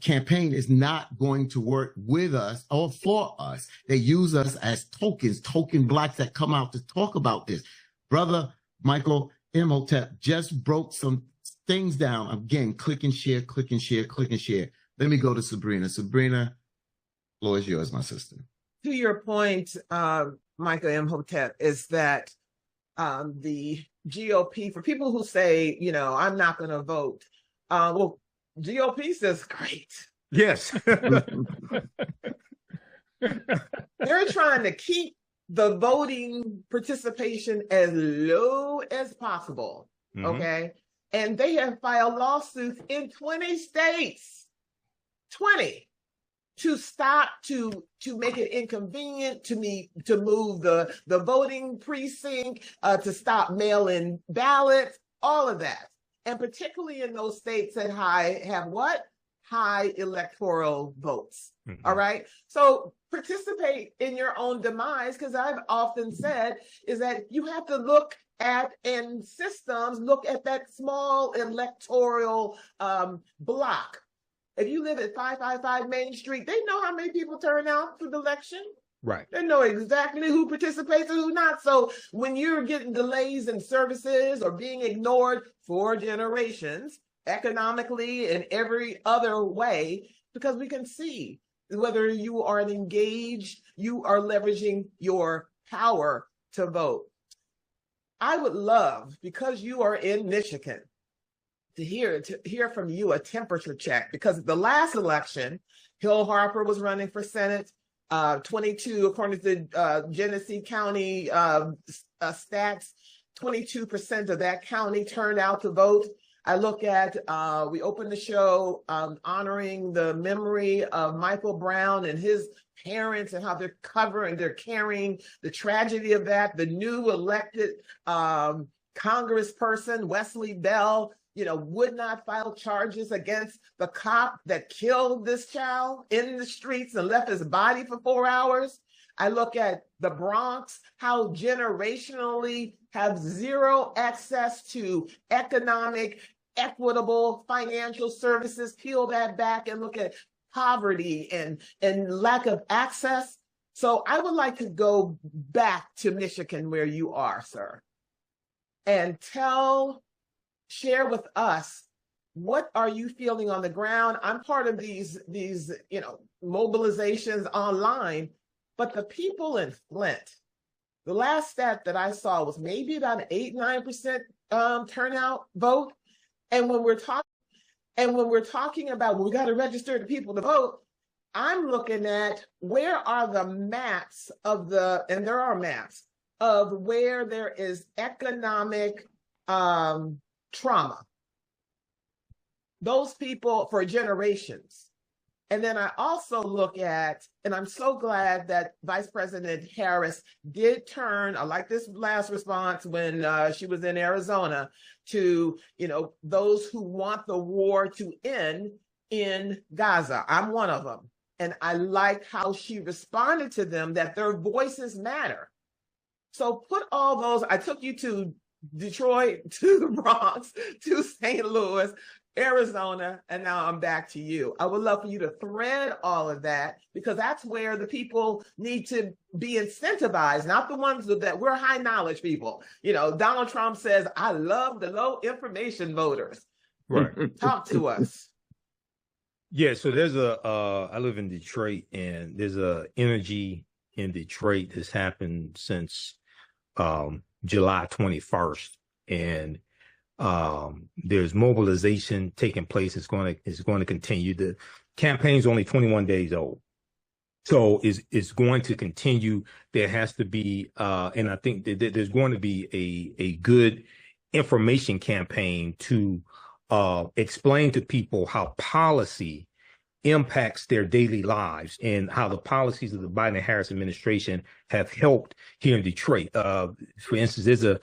Speaker 1: campaign is not going to work with us or for us. They use us as tokens, token blacks that come out to talk about this. Brother Michael Imhotep just broke some things down. Again, click and share, click and share, click and share. Let me go to Sabrina. Sabrina, floor is yours, my sister.
Speaker 4: To your point, Michael Imhotep, is that the GOP, for people who say, you know, I'm not going to vote, well, GOP says, great.
Speaker 2: Yes.
Speaker 4: They're trying to keep the voting participation as low as possible, okay? And they have filed lawsuits in 20 states, 20, to stop, to make it inconvenient to move the voting precinct, to stop mail-in ballots, all of that. And particularly in those states that have what? High electoral votes. All right. So participate in your own demise, because I've often said is that you have to look at, and systems look at that small electoral block. If you live at 555 Main Street, they know how many people turn out for the election.
Speaker 2: Right.
Speaker 4: They know exactly who participates and who not. So when you're getting delays in services or being ignored for generations, economically and every other way, because we can see whether you are engaged, you are leveraging your power to vote. I would love, because you are in Michigan, to hear from you a temperature check, because the last election, Hill Harper was running for Senate. 22, according to Genesee County stats, 22% of that county turned out to vote. I look at, we opened the show honoring the memory of Michael Brown and his parents and how they're carrying the tragedy of that. The new elected congressperson, Wesley Bell, you know, would not file charges against the cop that killed this child in the streets and left his body for 4 hours. I look at the Bronx, how generationally have zero access to economic, equitable financial services, peel that back and look at poverty and lack of access. So I would like to go back to Michigan, where you are, sir, and share with us, what are you feeling on the ground? I'm part of these you know, mobilizations online, but the people in Flint, the last stat that I saw was maybe about an 8-9% turnout vote. And when we're talking about, well, we got to register the people to vote, I'm looking at where are the maps and there are maps of where there is economic trauma. Those people for generations. And then I also look at, and I'm so glad that Vice President Harris did turn, I like this last response when she was in Arizona, to, you know, those who want the war to end in Gaza. I'm one of them. And I like how she responded to them, that their voices matter. So put all those, I took you to Detroit, to the Bronx, to St. Louis, Arizona, and now I'm back to you. I would love for you to thread all of that, because that's where the people need to be incentivized, not the ones that we're high knowledge people. You know, Donald Trump says, I love the low information voters.
Speaker 2: Right.
Speaker 4: Talk to us.
Speaker 2: Yeah, so there's I live in Detroit, and there's a energy in Detroit that's happened since July 21st, and there's mobilization taking place. It's going to continue. The campaign's only 21 days old, so it's going to continue. There has to be, and I think that there's going to be a good information campaign to explain to people how policy impacts their daily lives and how the policies of the Biden and Harris administration have helped here in Detroit. For instance, there's a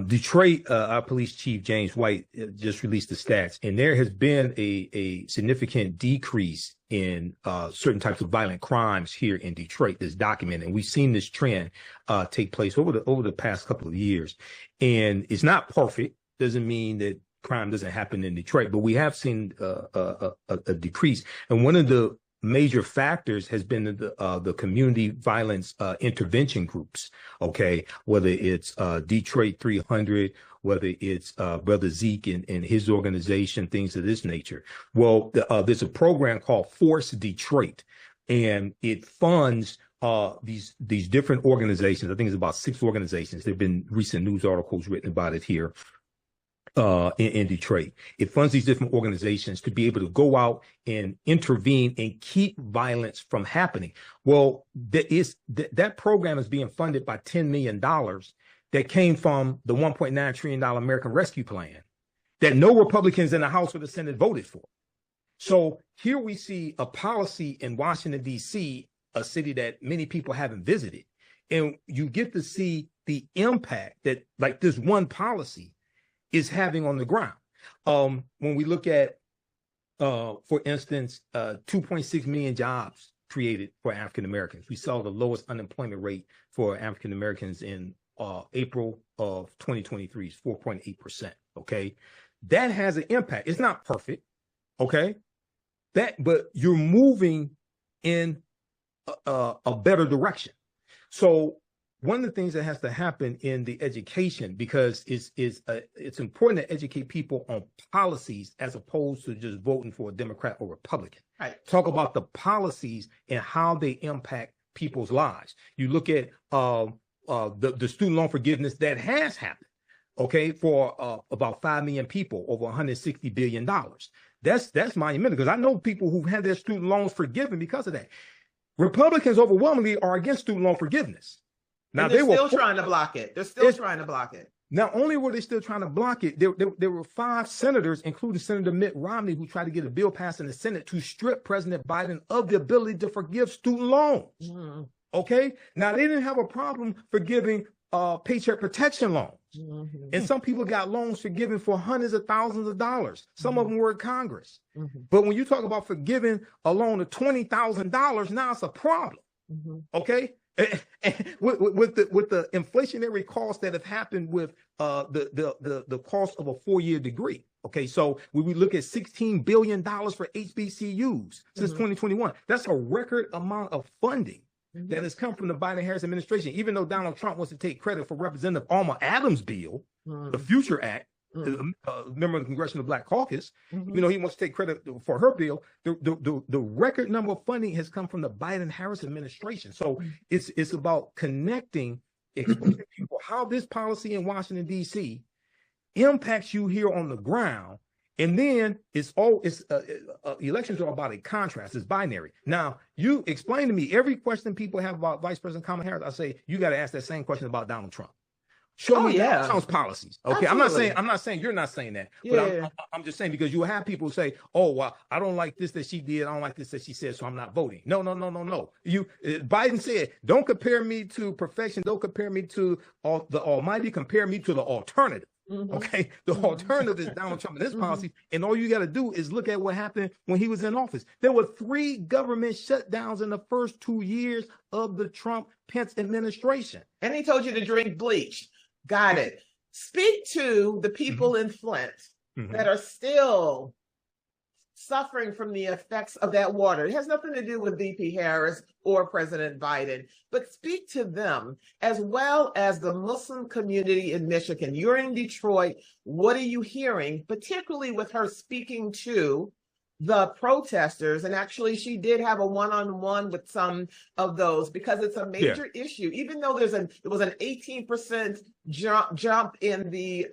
Speaker 2: Detroit, our police chief, James White, just released the stats, and there has been a significant decrease in certain types of violent crimes here in Detroit that's documented. And we've seen this trend take place over the past couple of years. And it's not perfect. Doesn't mean that crime doesn't happen in Detroit, but we have seen a decrease. And one of the major factors has been the community violence intervention groups. Okay, whether it's Detroit 300, whether it's Brother Zeke and his organization, things of this nature. Well, there's a program called Force Detroit, and it funds these different organizations. I think it's about 6 organizations. There have been recent news articles written about it here. In Detroit. It funds these different organizations to be able to go out and intervene and keep violence from happening. Well, that program is being funded by $10 million that came from the $1.9 trillion American Rescue Plan that no Republicans in the House or the Senate voted for. So here we see a policy in Washington, D.C., a city that many people haven't visited. And you get to see the impact that, like, this one policy is having on the ground. When we look at, for instance, 2.6 million jobs created for African Americans. We saw the lowest unemployment rate for African Americans in April of 2023, is 4.8%. Okay, that has an impact. It's not perfect. Okay, but you're moving in a better direction. So one of the things that has to happen in the education, because it's important to educate people on policies as opposed to just voting for a Democrat or Republican.
Speaker 4: Right.
Speaker 2: Talk about the policies and how they impact people's lives. You look at the student loan forgiveness that has happened, okay, for about 5 million people, over $160 billion. That's monumental, because I know people who've had their student loans forgiven because of that. Republicans overwhelmingly are against student loan forgiveness.
Speaker 4: Now, they're still trying to block it. They're still trying to block it.
Speaker 2: Not only were they still trying to block it, there were 5 senators, including Senator Mitt Romney, who tried to get a bill passed in the Senate to strip President Biden of the ability to forgive student loans. Mm-hmm. Okay? Now, they didn't have a problem forgiving paycheck protection loans. Mm-hmm. And some people got loans forgiven for hundreds of thousands of dollars. Some mm-hmm. of them were in Congress. Mm-hmm. But when you talk about forgiving a loan of $20,000, now it's a problem. Mm-hmm. Okay? With the inflationary costs that have happened with the cost of a 4-year degree. Okay, so when we look at $16 billion for HBCUs since 2021, that's a record amount of funding that has come from the Biden-Harris administration. Even though Donald Trump wants to take credit for Representative Alma Adams' bill, the Future Act, member of the Congressional Black Caucus, you know, he wants to take credit for her bill. The record number of funding has come from the Biden-Harris administration. So it's about connecting, explaining to people how this policy in Washington, D.C. impacts you here on the ground. And then elections are about a contrast. It's binary. Now, you explain to me every question people have about Vice President Kamala Harris. I say, you got to ask that same question about Donald Trump. Show me Donald Trump's policies. Okay, absolutely. I'm not saying you're not saying that, but I'm just saying, because you have people say, "Oh, well, I don't like this that she did. I don't like this that she said, so I'm not voting." No. Biden said, "Don't compare me to perfection. Don't compare me to the Almighty. Compare me to the alternative." Mm-hmm. Okay, the alternative is Donald Trump and his policies, and all you got to do is look at what happened when he was in office. There were 3 government shutdowns in the first 2 years of the Trump-Pence administration,
Speaker 4: and he told you to drink bleach. Got it. Speak to the people in Flint that are still suffering from the effects of that water. It has nothing to do with VP Harris or President Biden, but speak to them, as well as the Muslim community in Michigan. You're in Detroit. What are you hearing, particularly with her speaking to the protesters? And actually, she did have a one-on-one with some of those, because it's a major issue. Even though it was an 18% jump in the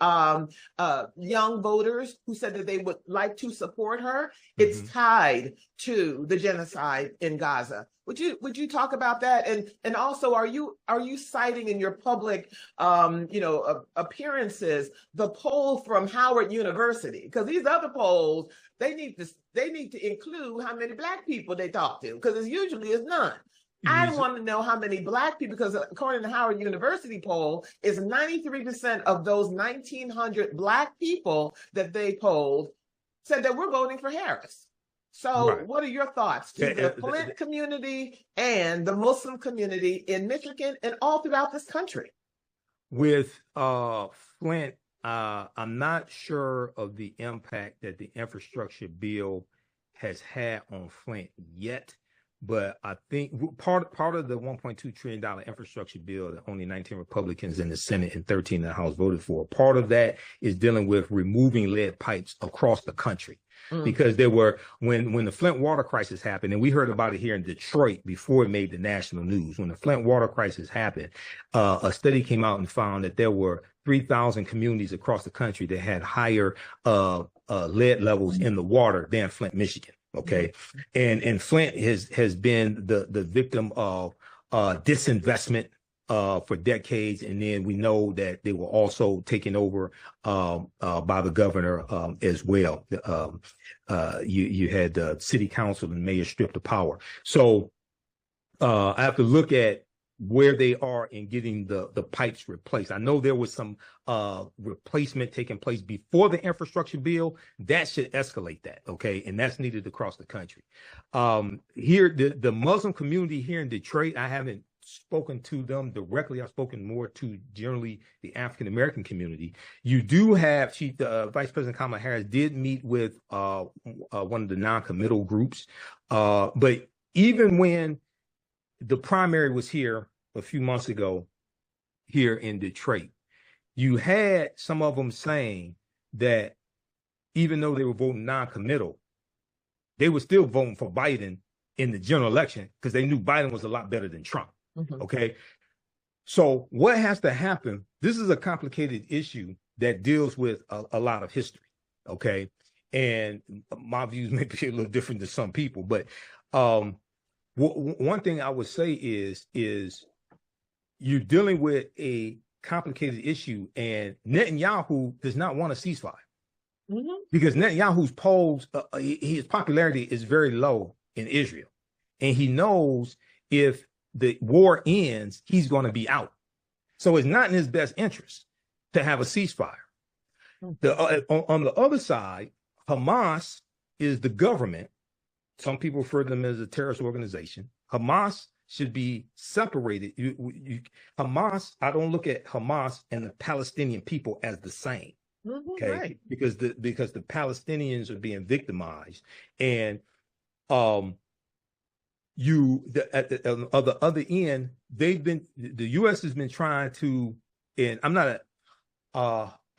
Speaker 4: young voters who said that they would like to support her, it's tied to the genocide in Gaza. Would you talk about that? And also, are you citing in your public appearances the poll from Howard University? Because these other polls, they need to include how many Black people they talk to, because usually it's none. I want to know how many Black people, because according to Howard University poll, is 93% of those 1,900 Black people that they polled said that we're voting for Harris. So what are your thoughts to the Flint community and the Muslim community in Michigan and all throughout this country?
Speaker 2: With Flint, I'm not sure of the impact that the infrastructure bill has had on Flint yet. But I think part of the $1.2 trillion infrastructure bill that only 19 Republicans in the Senate and 13 in the House voted for, part of that is dealing with removing lead pipes across the country. Because there were, when the Flint water crisis happened, and we heard about it here in Detroit before it made the national news, when the Flint water crisis happened, a study came out and found that there were 3,000 communities across the country that had higher lead levels in the water than Flint, Michigan. Okay. And Flint has been the victim of disinvestment for decades. And then we know that they were also taken over by the governor as well. You had the city council and mayor stripped of power. So I have to look at where they are in getting the pipes replaced. I know there was some replacement taking place before the infrastructure bill. That should escalate that, okay? And that's needed across the country. Here, the Muslim community here in Detroit, I haven't spoken to them directly. I've spoken more to generally the African-American community. You do have, Vice President Kamala Harris did meet with one of the non-committal groups. But even when the primary was here a few months ago here in Detroit, you had some of them saying that even though they were voting non-committal, they were still voting for Biden in the general election because they knew Biden was a lot better than Trump. Okay. So what has to happen? This is a complicated issue that deals with a lot of history. Okay. And my views may be a little different than some people, but one thing I would say is you're dealing with a complicated issue, and Netanyahu does not want a ceasefire because Netanyahu's polls, his popularity is very low in Israel, and he knows if the war ends, he's going to be out. So it's not in his best interest to have a ceasefire. On the other side, Hamas is the government. Some people refer to them as a terrorist organization. Hamas should be separated. Hamas, I don't look at Hamas and the Palestinian people as the same. Okay, right. Because the Palestinians are being victimized, and on the other end, the U.S. has been trying to, and I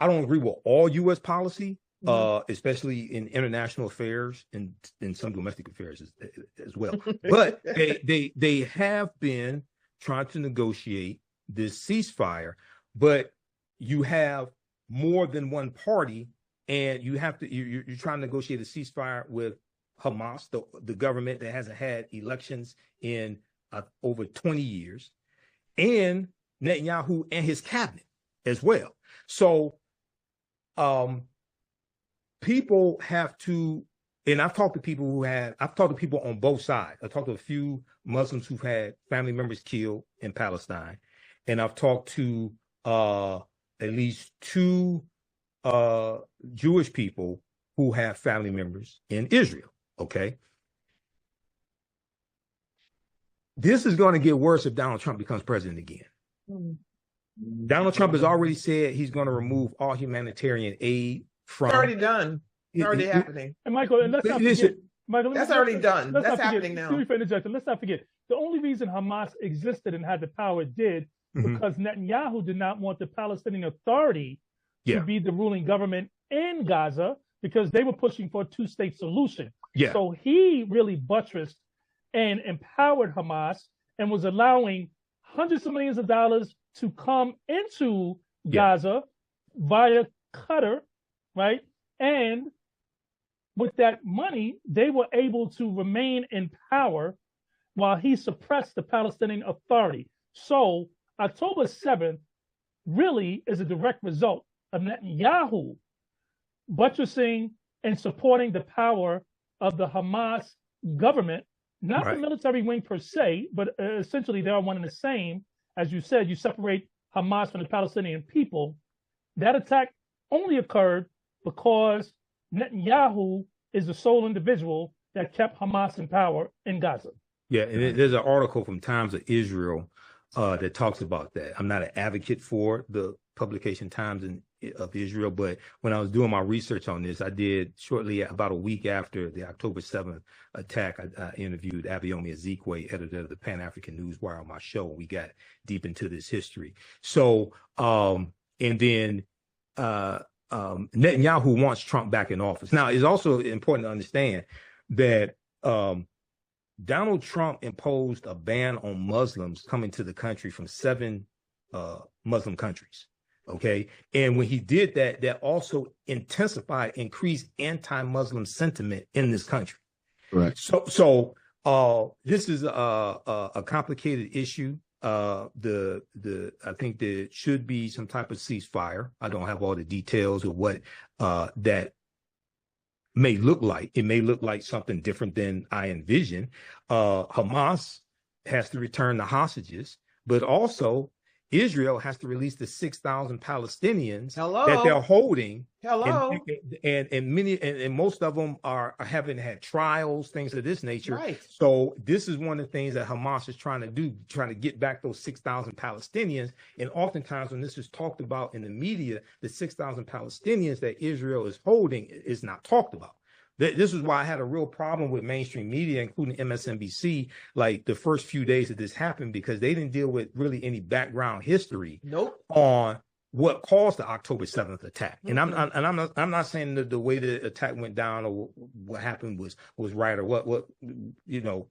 Speaker 2: don't agree with all U.S. policy, especially in international affairs and in some domestic affairs as well. But they have been trying to negotiate this ceasefire, but you have more than one party, and you're trying to negotiate a ceasefire with Hamas, the government that hasn't had elections in over 20 years, and Netanyahu and his cabinet as well. So people have to, and I've talked to people on both sides. I've talked to a few Muslims who've had family members killed in Palestine, and I've talked to at least two Jewish people who have family members in Israel. Okay. This is going to get worse if Donald Trump becomes president again. Donald Trump has already said he's going to remove all humanitarian aid from.
Speaker 4: It's already done. It's already happening.
Speaker 3: And Michael, let's not forget. Michael,
Speaker 4: that's already done. That's happening now.
Speaker 3: Let's not forget. The only reason Hamas existed and had the power it did because Netanyahu did not want the Palestinian Authority to be the ruling government in Gaza because they were pushing for a two-state solution. Yeah. So he really buttressed and empowered Hamas and was allowing hundreds of millions of dollars to come into Gaza via Qatar, right? And with that money, they were able to remain in power while he suppressed the Palestinian Authority. So October 7th really is a direct result of Netanyahu buttressing and supporting the power of the Hamas government, not the military wing per se, but essentially they are one and the same. As you said, you separate Hamas from the Palestinian people. That attack only occurred because Netanyahu is the sole individual that kept Hamas in power in Gaza.
Speaker 2: Yeah, and there's an article from Times of Israel that talks about that. I'm not an advocate for the publication Times of Israel, but when I was doing my research on this, I did shortly about a week after the October 7th attack, I interviewed Abayomi Ezekwe, editor of the Pan-African Newswire, on my show. We got deep into this history. So, and then Netanyahu wants Trump back in office. Now, it's also important to understand that Donald Trump imposed a ban on Muslims coming to the country from 7 Muslim countries. Okay. And when he did that, that also increased anti-Muslim sentiment in this country.
Speaker 1: Right.
Speaker 2: So this is a complicated issue. I think there should be some type of ceasefire. I don't have all the details of what that may look like. It may look like something different than I envision. Hamas has to return the hostages, but also Israel has to release the 6,000 Palestinians that they're holding. And most of them haven't had trials, things of this nature.
Speaker 4: Right.
Speaker 2: So this is one of the things that Hamas is trying to do, trying to get back those 6,000 Palestinians. And oftentimes when this is talked about in the media, the 6,000 Palestinians that Israel is holding is not talked about. This is why I had a real problem with mainstream media, including MSNBC, like the first few days that this happened, because they didn't deal with really any background history on what caused the October 7th attack. And I'm not saying that the way the attack went down or what happened was right or what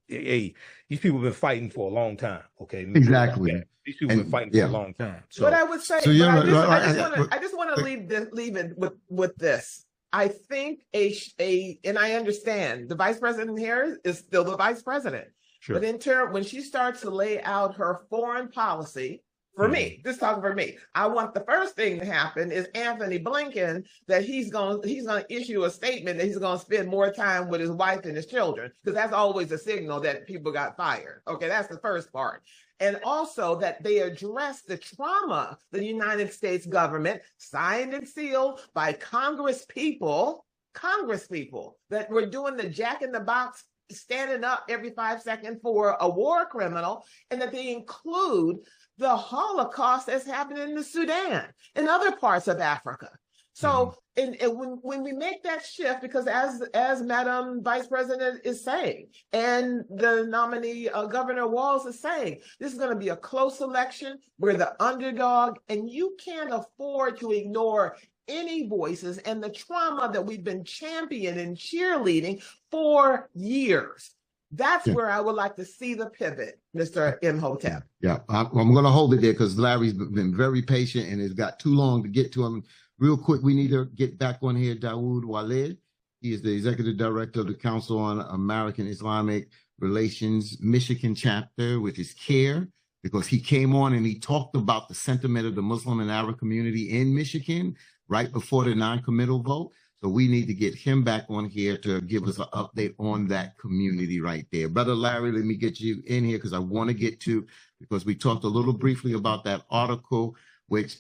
Speaker 2: hey, these people have been fighting for a long time. Okay.
Speaker 1: Exactly.
Speaker 2: These people have been fighting for a long time. So
Speaker 4: but I would say, I just want to leave it with this. I think and I understand the vice president here is still the vice president. Sure. But when she starts to lay out her foreign policy, for me, just talking for me, I want the first thing to happen is Anthony Blinken, that he's going to issue a statement that he's going to spend more time with his wife and his children, because that's always a signal that people got fired. Okay, that's the first part. And also that they address the trauma the United States government signed and sealed by Congress people, that were doing the jack in the box, standing up every 5 seconds for a war criminal, and that they include the Holocaust that's happening in the Sudan and other parts of Africa. So and when we make that shift, because as Madam Vice President is saying, and the nominee Governor Walz is saying, this is going to be a close election. We're the underdog, and you can't afford to ignore any voices and the trauma that we've been championing and cheerleading for years. That's where I would like to see the pivot, Mr. Imhotep.
Speaker 1: Yeah, I'm going to hold it there because Larry's been very patient and it's got too long to get to him. Real quick, we need to get back on here. Dawood Walid, he is the executive director of the Council on American Islamic Relations Michigan chapter, which is CARE, because he came on and he talked about the sentiment of the Muslim and Arab community in Michigan right before the non-committal vote. So we need to get him back on here to give us an update on that community right there. Brother Larry, let me get you in here because I want to get to, because we talked a little briefly about that article, which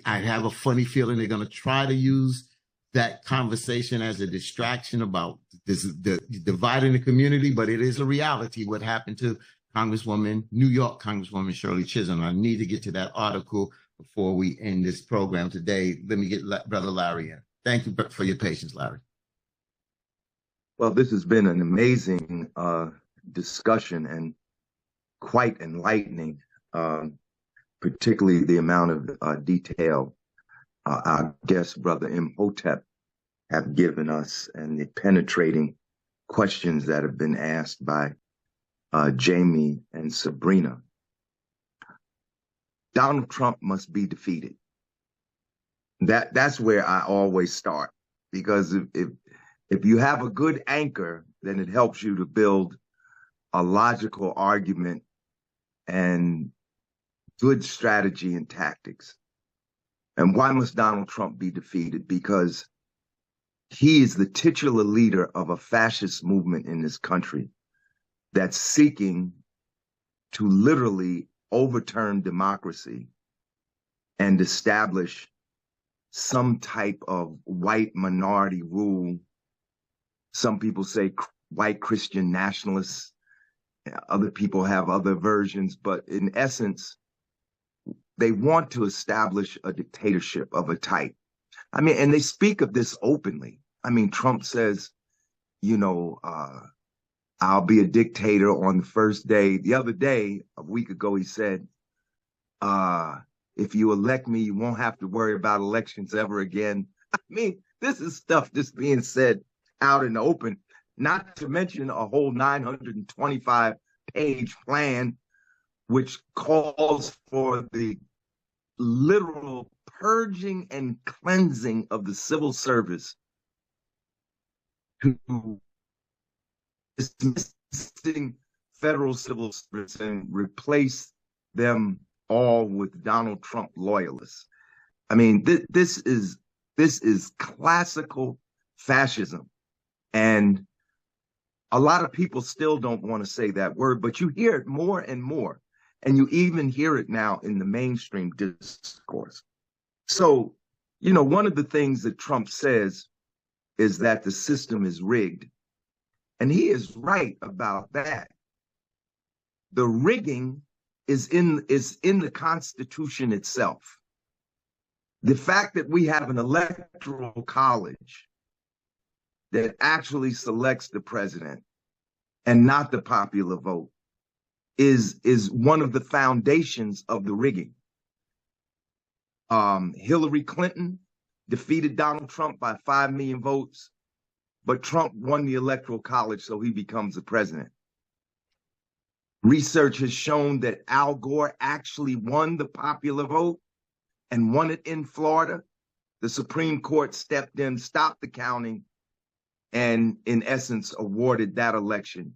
Speaker 1: I have a funny feeling they're going to try to use that conversation as a distraction about dividing the community, but it is a reality what happened to New York Congresswoman Shirley Chisholm. I need to get to that article before we end this program today. Let me get Brother Larry in. Thank you for your patience, Larry.
Speaker 5: Well, this has been an amazing discussion and quite enlightening, particularly the amount of detail our guest, Brother Imhotep, have given us, and the penetrating questions that have been asked by Jamie and Sabrina. Donald Trump must be defeated. That's where I always start, because if you have a good anchor, then it helps you to build a logical argument and good strategy and tactics. And why must Donald Trump be defeated? Because he is the titular leader of a fascist movement in this country that's seeking to literally overturn democracy and establish some type of white minority rule. Some people say white Christian nationalists. Other people have other versions, but in essence, they want to establish a dictatorship of a type. I mean, and they speak of this openly. I mean, Trump says, you know, I'll be a dictator on the first day. The other day, a week ago, he said, if you elect me, you won't have to worry about elections ever again. I mean, this is stuff just being said out in the open, not to mention a whole 925-page plan, which calls for the literal purging and cleansing of the civil service, to dismissing federal civil service and replace them all with Donald Trump loyalists. I mean, this is classical fascism. And a lot of people still don't want to say that word, but you hear it more and more. And you even hear it now in the mainstream discourse. So, you know, one of the things that Trump says is that the system is rigged. And he is right about that. The rigging is in the Constitution itself. The fact that we have an electoral college that actually selects the president and not the popular vote is one of the foundations of the rigging. Hillary Clinton defeated Donald Trump by 5 million votes, but Trump won the Electoral College, so he becomes the president. Research has shown that Al Gore actually won the popular vote and won it in Florida. The Supreme Court stepped in, stopped the counting, and in essence awarded that election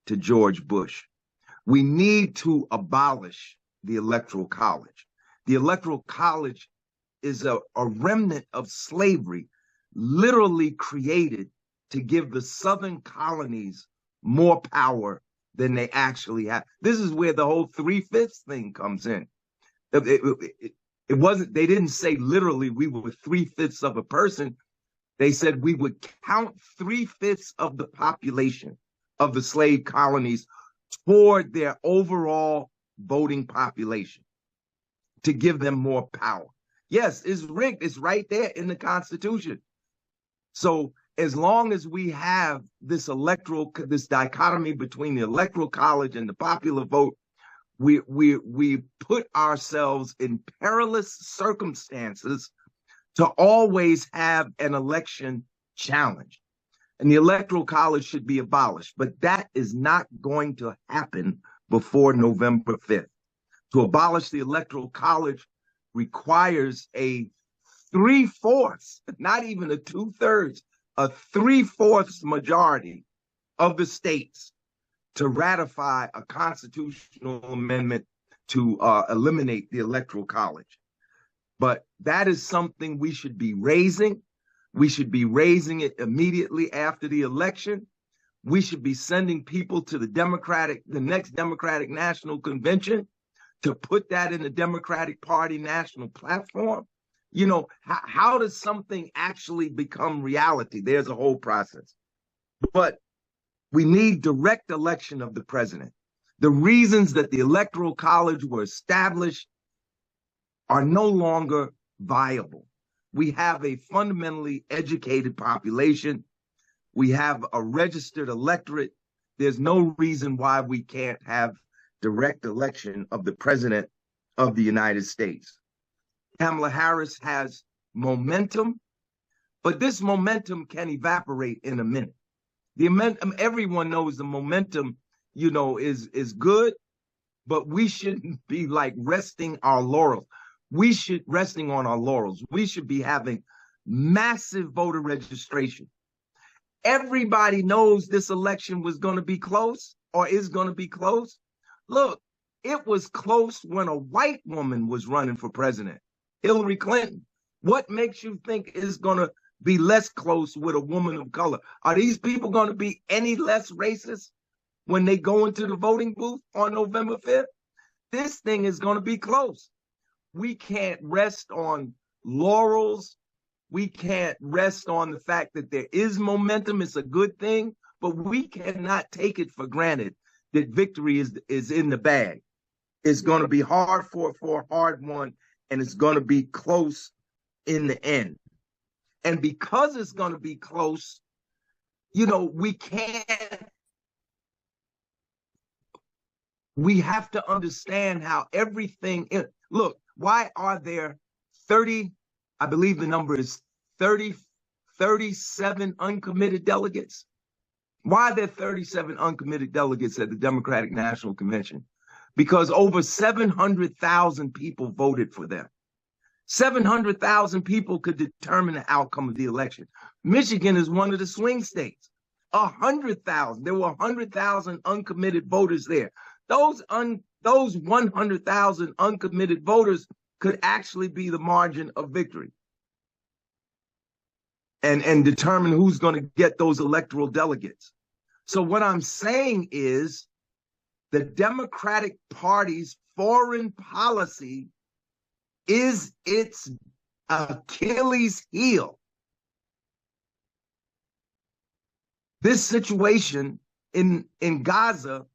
Speaker 5: to George Bush. We need to abolish the Electoral College. The Electoral College is a remnant of slavery, literally created to give the Southern colonies more power than they actually have. This is where the whole 3/5 thing comes in. It wasn't, they didn't say literally we were 3/5 of a person. They said we would count 3/5 of the population of the slave colonies toward their overall voting population to give them more power. Yes, it's rigged. It's right there in the Constitution. So as long as we have this dichotomy between the Electoral College and the popular vote, we put ourselves in perilous circumstances to always have an election challenge. And the Electoral College should be abolished, but that is not going to happen before November 5th. To abolish the Electoral College requires a 3/4, not even a 2/3, a 3/4 majority of the states to ratify a constitutional amendment to eliminate the Electoral College. But that is something we should be raising. We should be raising it immediately after the election. We should be sending people to the next Democratic National Convention to put that in the Democratic Party national platform. You know, how does something actually become reality? There's a whole process. But we need direct election of the president. The reasons that the Electoral College were established are no longer viable. We have a fundamentally educated population. We have a registered electorate. There's no reason why we can't have direct election of the president of the United States. Kamala Harris has momentum, but this momentum can evaporate in a minute. The momentum, everyone knows the momentum, you know, is good, but we shouldn't be like resting our laurels. We should resting on our laurels. We should be having massive voter registration. Everybody knows this election was going to be close. or is going to be close? Look, it was close when a white woman was running for president, Hillary Clinton. What makes you think it's going to be less close with a woman of color? Are these people going to be any less racist when they go into the voting booth on November 5th? This thing is going to be close. We can't rest on laurels. We can't rest on the fact that there is momentum. It's a good thing, but we cannot take it for granted that victory is in the bag. It's going to be hard for a hard one, and it's going to be close in the end. And because it's going to be close, we have to understand how everything is. Look, why are there 30, I believe the number is 37 uncommitted delegates? Why are there 37 uncommitted delegates at the Democratic National Convention? Because over 700,000 people voted for them. 700,000 people could determine the outcome of the election. Michigan is one of the swing states. 100,000. There were 100,000 uncommitted voters there. Those 100,000 uncommitted voters could actually be the margin of victory and determine who's going to get those electoral delegates. So what I'm saying is the Democratic Party's foreign policy is its Achilles heel. This situation in Gaza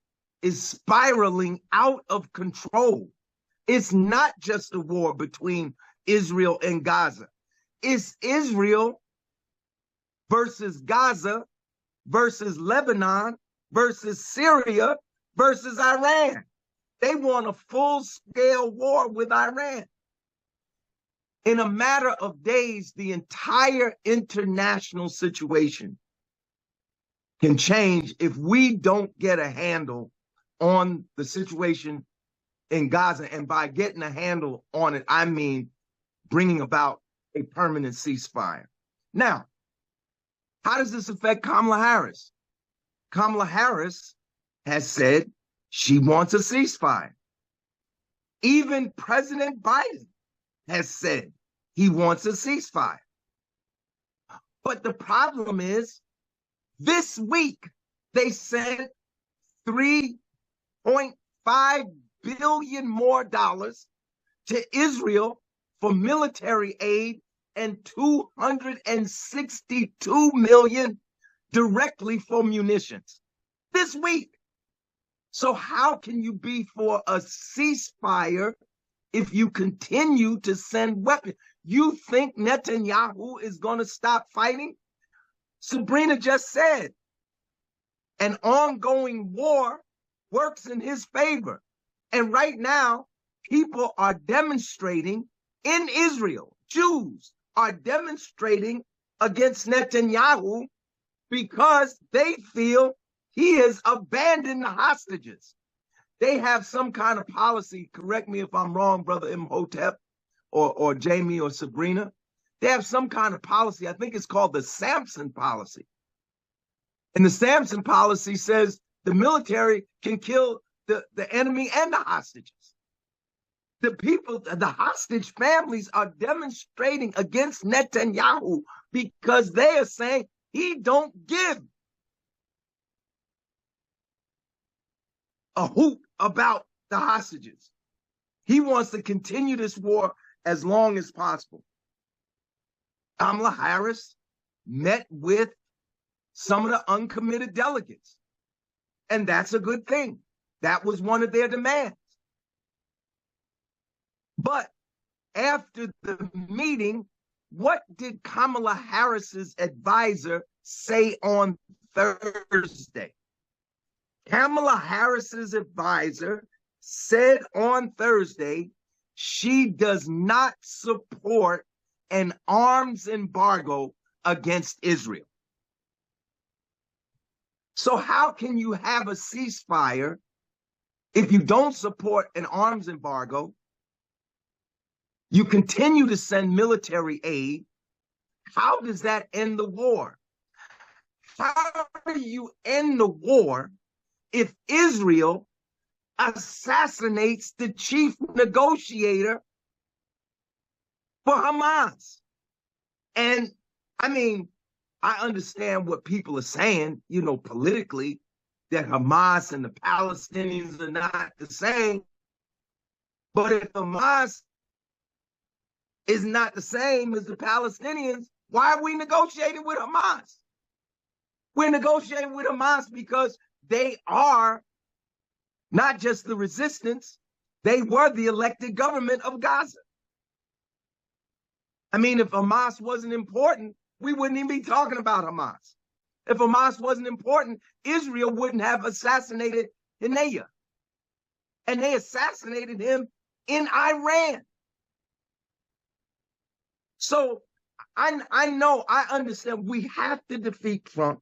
Speaker 5: is spiraling out of control. It's not just a war between Israel and Gaza. It's Israel versus Gaza versus Lebanon versus Syria versus Iran. They want a full-scale war with Iran. In a matter of days, the entire international situation can change if we don't get a handle on the situation in Gaza. And by getting a handle on it, I mean bringing about a permanent ceasefire. Now, how does this affect Kamala Harris? Kamala Harris has said she wants a ceasefire. Even President Biden has said he wants a ceasefire. But the problem is, this week they sent $3.5 billion more dollars to Israel for military aid and $262 million directly for munitions this week. So how can you be for a ceasefire if you continue to send weapons? You think Netanyahu is going to stop fighting? Sabrina just said an ongoing war works in his favor. And right now, people are demonstrating in Israel. Jews are demonstrating against Netanyahu because they feel he has abandoned the hostages. They have some kind of policy, correct me if I'm wrong, Brother Imhotep or Jamie or Sabrina. They have some kind of policy, I think it's called the Samson policy. And the Samson policy says the military can kill the enemy and the hostages. The people, the hostage families are demonstrating against Netanyahu because they are saying he don't give a hoot about the hostages. He wants to continue this war as long as possible. Kamala Harris met with some of the uncommitted delegates, and that's a good thing. That was one of their demands. But after the meeting, what did Kamala Harris's advisor say on Thursday? Kamala Harris's advisor said on Thursday she does not support an arms embargo against Israel. So how can you have a ceasefire if you don't support an arms embargo? You continue to send military aid. How does that end the war? How do you end the war
Speaker 6: if Israel assassinates the chief negotiator for Hamas. And I mean, I understand what people are saying, you know, politically, that Hamas and the Palestinians are not the same. But if Hamas is not the same as the Palestinians, why are we negotiating with Hamas? We're negotiating with Hamas because they are not just the resistance, they were the elected government of Gaza. I mean, if Hamas wasn't important, we wouldn't even be talking about Hamas. If Hamas wasn't important, Israel wouldn't have assassinated Haniyeh. And they assassinated him in Iran. So I know, I understand we have to defeat Trump.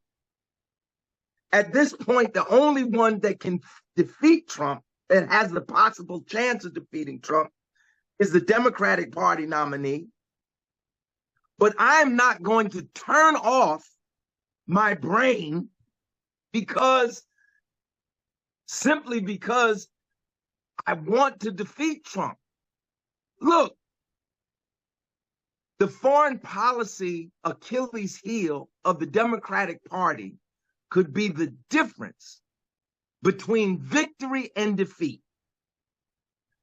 Speaker 6: At this point, the only one that can defeat Trump, that has the possible chance of defeating Trump, is the Democratic Party nominee. But I'm not going to turn off my brain simply because I want to defeat Trump. Look, the foreign policy Achilles heel of the Democratic Party could be the difference between victory and defeat.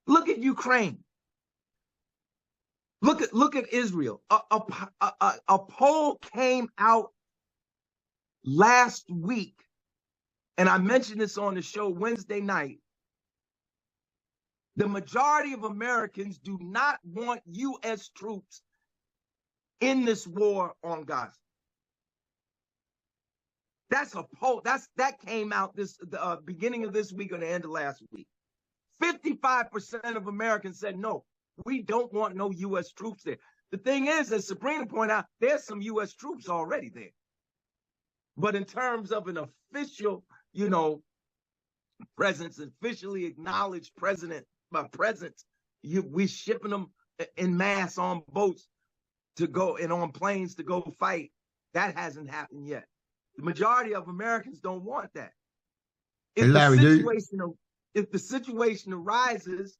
Speaker 6: Look at Ukraine. Look at Israel. A poll came out last week, and I mentioned this on the show Wednesday night. The majority of Americans do not want U.S. troops in this war on Gaza. That's a poll. That came out the beginning of this week or the end of last week. 55% of Americans said no. We don't want no U.S. troops there. The thing is, as Sabrina pointed out, there's some U.S. troops already there. But in terms of an official, you know, presence, officially acknowledged presence, we're shipping them in mass on boats to go and on planes to go fight. That hasn't happened yet. The majority of Americans don't want that. If the situation arises,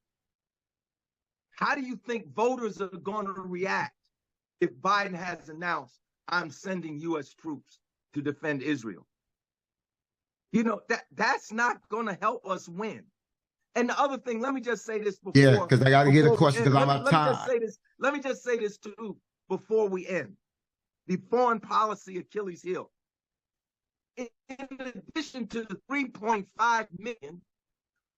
Speaker 6: how do you think voters are going to react if Biden has announced, I'm sending U.S. troops to defend Israel? You know, that's not going to help us win. And the other thing, let me just say this before.
Speaker 1: Yeah, because I got to get a question because I'm out of time.
Speaker 6: Let me just say this too before we end. The foreign policy Achilles heel. In addition to the 3.5 million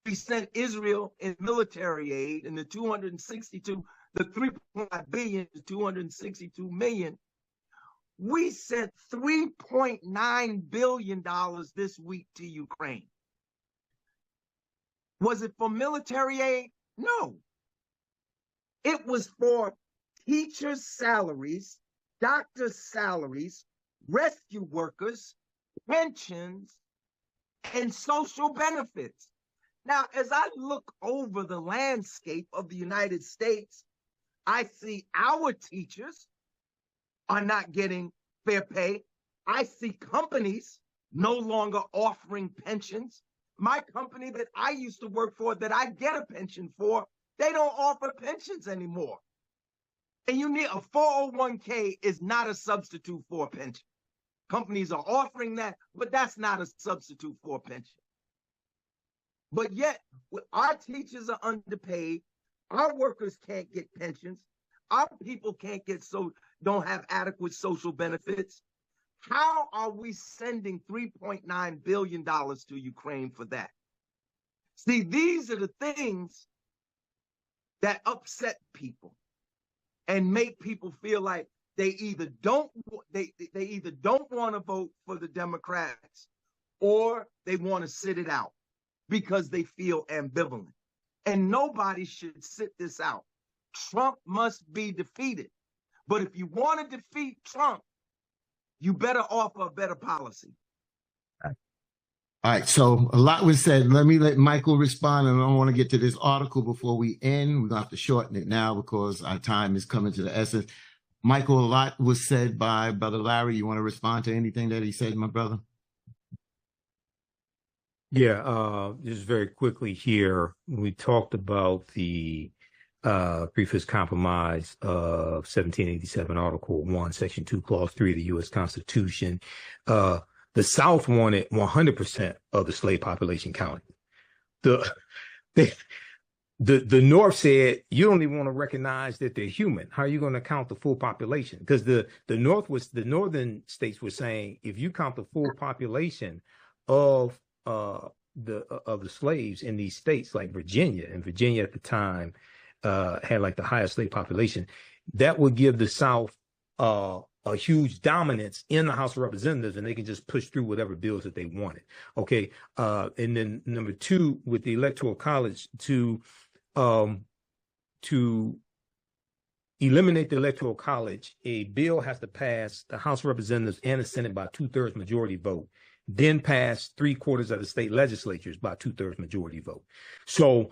Speaker 6: we sent Israel in military aid, and the 3.5 billion to 262 million, we sent $3.9 billion this week to Ukraine. Was it for military aid? No. It was for teachers' salaries, doctors' salaries, rescue workers, pensions, and social benefits. Now, as I look over the landscape of the United States, I see our teachers are not getting fair pay. I see companies no longer offering pensions. My company that I used to work for, that I get a pension for, they don't offer pensions anymore. And you need a 401k is not a substitute for a pension. Companies are offering that, but that's not a substitute for a pension. But yet, our teachers are underpaid. Our workers can't get pensions. Our people don't have adequate social benefits. How are we sending $3.9 billion to Ukraine for that? See, these are the things that upset people and make people feel like they either don't want to vote for the Democrats or they want to sit it out because they feel ambivalent. And nobody should sit this out. Trump must be defeated. But if you want to defeat Trump, you better offer a better policy.
Speaker 1: All right, so a lot was said. Let me let Michael respond, and I don't want to get to this article before we end. We're going to have to shorten it now because our time is coming to the essence. Michael, a lot was said by Brother Larry. You want to respond to anything that he said, my brother?
Speaker 2: Yeah, just very quickly here, we talked about the Three-Fifths Compromise of 1787, Article 1, Section 2, Clause 3 of the U.S. Constitution. The South wanted 100% of the slave population counted. The North said, you don't even want to recognize that they're human. How are you going to count the full population? Because the northern states were saying, if you count the full population of the slaves in these states like Virginia, and Virginia at the time had like the highest slave population, that would give the South a huge dominance in the House of Representatives, and they can just push through whatever bills that they wanted. Okay, and then number two, with the Electoral College, to eliminate the Electoral College, a bill has to pass the House of Representatives and the Senate by 2/3 majority vote, then pass 3/4 of the state legislatures by 2/3 majority vote. So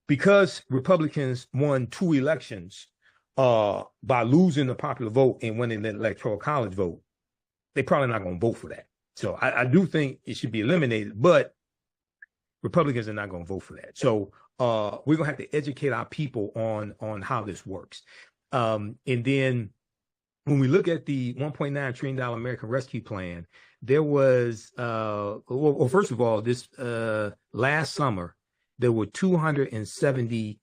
Speaker 2: because Republicans won 2 elections by losing the popular vote and winning the Electoral College vote, they probably not going to vote for that. So I do think it should be eliminated, but Republicans are not going to vote for that. So we're going to have to educate our people on how this works. And then when we look at the $1.9 trillion American Rescue Plan, there was, well, first of all, this last summer, there were 270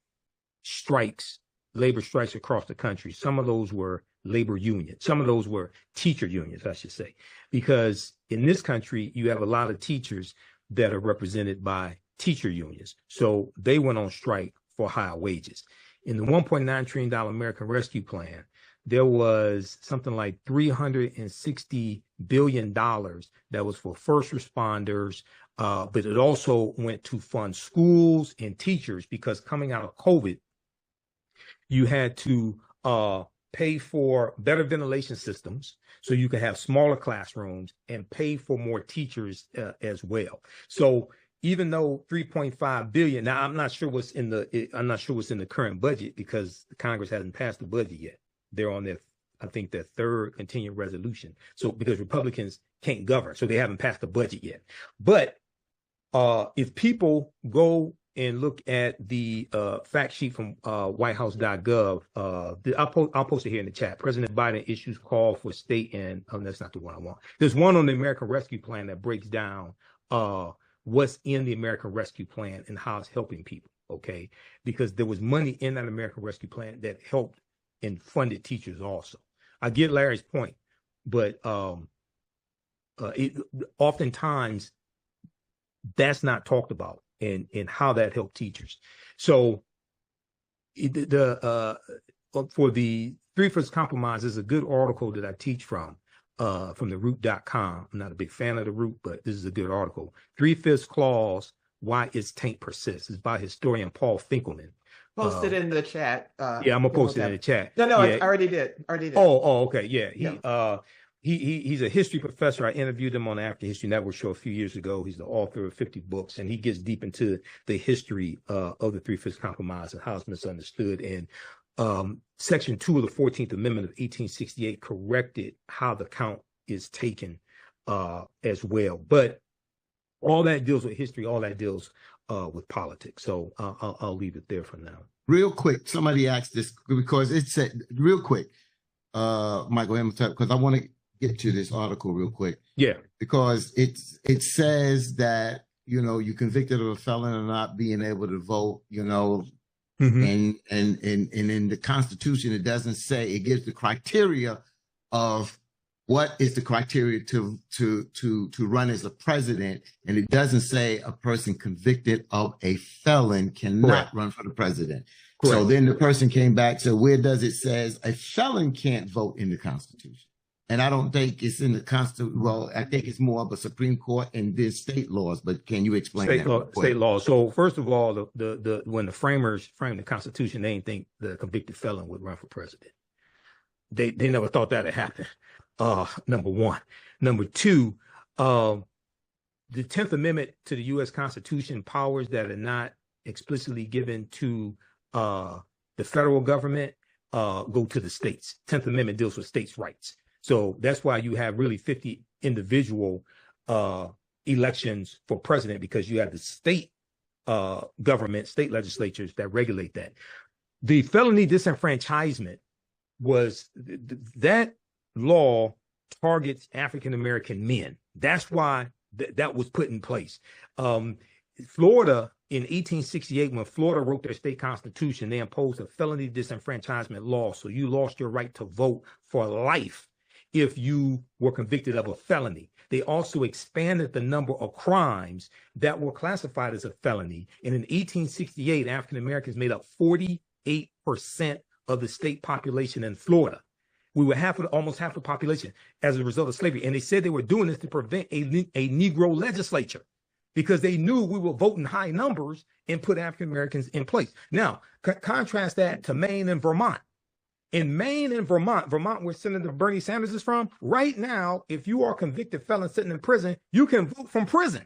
Speaker 2: strikes, labor strikes across the country. Some of those were labor unions. Some of those were teacher unions, I should say, because in this country, you have a lot of teachers that are represented by teacher unions. So they went on strike for higher wages. In the $1.9 trillion American Rescue Plan, there was something like $360 billion that was for first responders, but it also went to fund schools and teachers, because coming out of COVID, you had to pay for better ventilation systems so you can have smaller classrooms, and pay for more teachers as well. So even though 3.5 billion, now I'm not sure what's in the current budget, because the Congress hasn't passed the budget yet. They're on I think their third continuing resolution. So because Republicans can't govern, so they haven't passed the budget yet. But if people go and look at the fact sheet from whitehouse.gov, I'll post it here in the chat. President Biden issues call for state and, that's not the one I want. There's one on the American Rescue Plan that breaks down what's in the American Rescue Plan and how it's helping people, okay? Because there was money in that American Rescue Plan that helped and funded teachers also. I get Larry's point, but oftentimes that's not talked about, and how that helped teachers. So for the Three-Fifths Compromise, is a good article that I teach from theroot.com. I'm not a big fan of the Root, but this is a good article. Three-Fifths Clause, Why Its Taint Persists. It's by historian Paul Finkelman.
Speaker 4: Post it in the chat.
Speaker 2: Yeah, I'm gonna post it in the chat.
Speaker 4: No,
Speaker 2: yeah.
Speaker 4: I already did.
Speaker 2: Oh, okay. Yeah. He's a history professor. I interviewed him on the African History Network show a few years ago. He's the author of 50 books, and he gets deep into the history of the Three-Fifths Compromise and how it's misunderstood. And Section 2 of the 14th Amendment of 1868 corrected how the count is taken as well. But all that deals with history. All that deals with politics. So I'll leave it there for now.
Speaker 1: Real quick, somebody asked this because it said, real quick, Michael Imhotep, because I want to get to this article real quick.
Speaker 2: Yeah. Because
Speaker 1: it says that, you convicted of a felon or not being able to vote, and in the Constitution, it doesn't say, it gives the criteria of what is the criteria to run as a president, and it doesn't say a person convicted of a felon cannot run for the president. Correct. So then the person came back, so where does it says a felon can't vote in the Constitution? And I don't think it's in the Constitution. Well, I think it's more of a Supreme Court and then state laws. But can you explain that?
Speaker 2: State law. So first of all, when the framers framed the Constitution, they didn't think the convicted felon would run for president. They never thought that would happen. Number one. Number two, the 10th Amendment to the U.S. Constitution, powers that are not explicitly given to the federal government go to the states. 10th Amendment deals with states' rights. So that's why you have really 50 individual elections for president because you have the state government, state legislatures that regulate that. The felony disenfranchisement was that law targets African-American men. That's why that was put in place. Florida in 1868, when Florida wrote their state constitution, they imposed a felony disenfranchisement law. So you lost your right to vote for life if you were convicted of a felony. They also expanded the number of crimes that were classified as a felony. And in 1868, African-Americans made up 48% of the state population in Florida. We were almost half the population as a result of slavery. And they said they were doing this to prevent a Negro legislature because they knew we were voting high numbers and put African-Americans in place. Now, contrast that to Maine and Vermont. In Maine and Vermont, where Senator Bernie Sanders is from, right now, if you are a convicted felon sitting in prison, you can vote from prison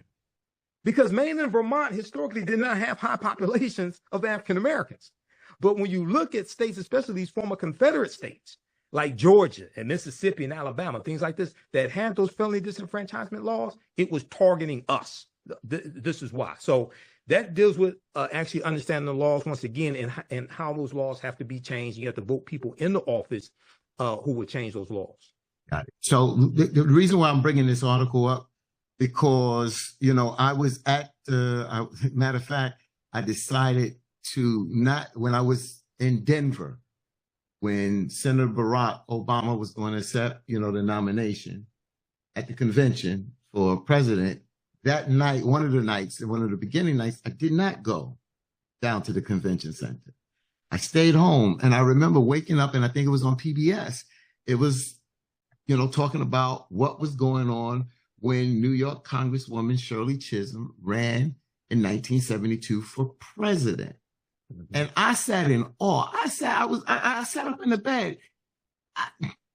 Speaker 2: because Maine and Vermont historically did not have high populations of African-Americans. But when you look at states, especially these former Confederate states, like Georgia and Mississippi and Alabama, things like this, that had those felony disenfranchisement laws, it was targeting us. This is why. So that deals with actually understanding the laws once again and how those laws have to be changed. You have to vote people into office who would change those laws.
Speaker 1: Got it. So the reason why I'm bringing this article up, because, you know, I was at, matter of fact, I decided to not, when I was in Denver, when Senator Barack Obama was going to accept, you know, the nomination at the convention for president, that night, one of the beginning nights, I did not go down to the convention center. I stayed home, and I remember waking up, and I think it was on PBS. It was, you know, talking about what was going on when New York Congresswoman Shirley Chisholm ran in 1972 for president. And I sat in awe. I sat up in the bed.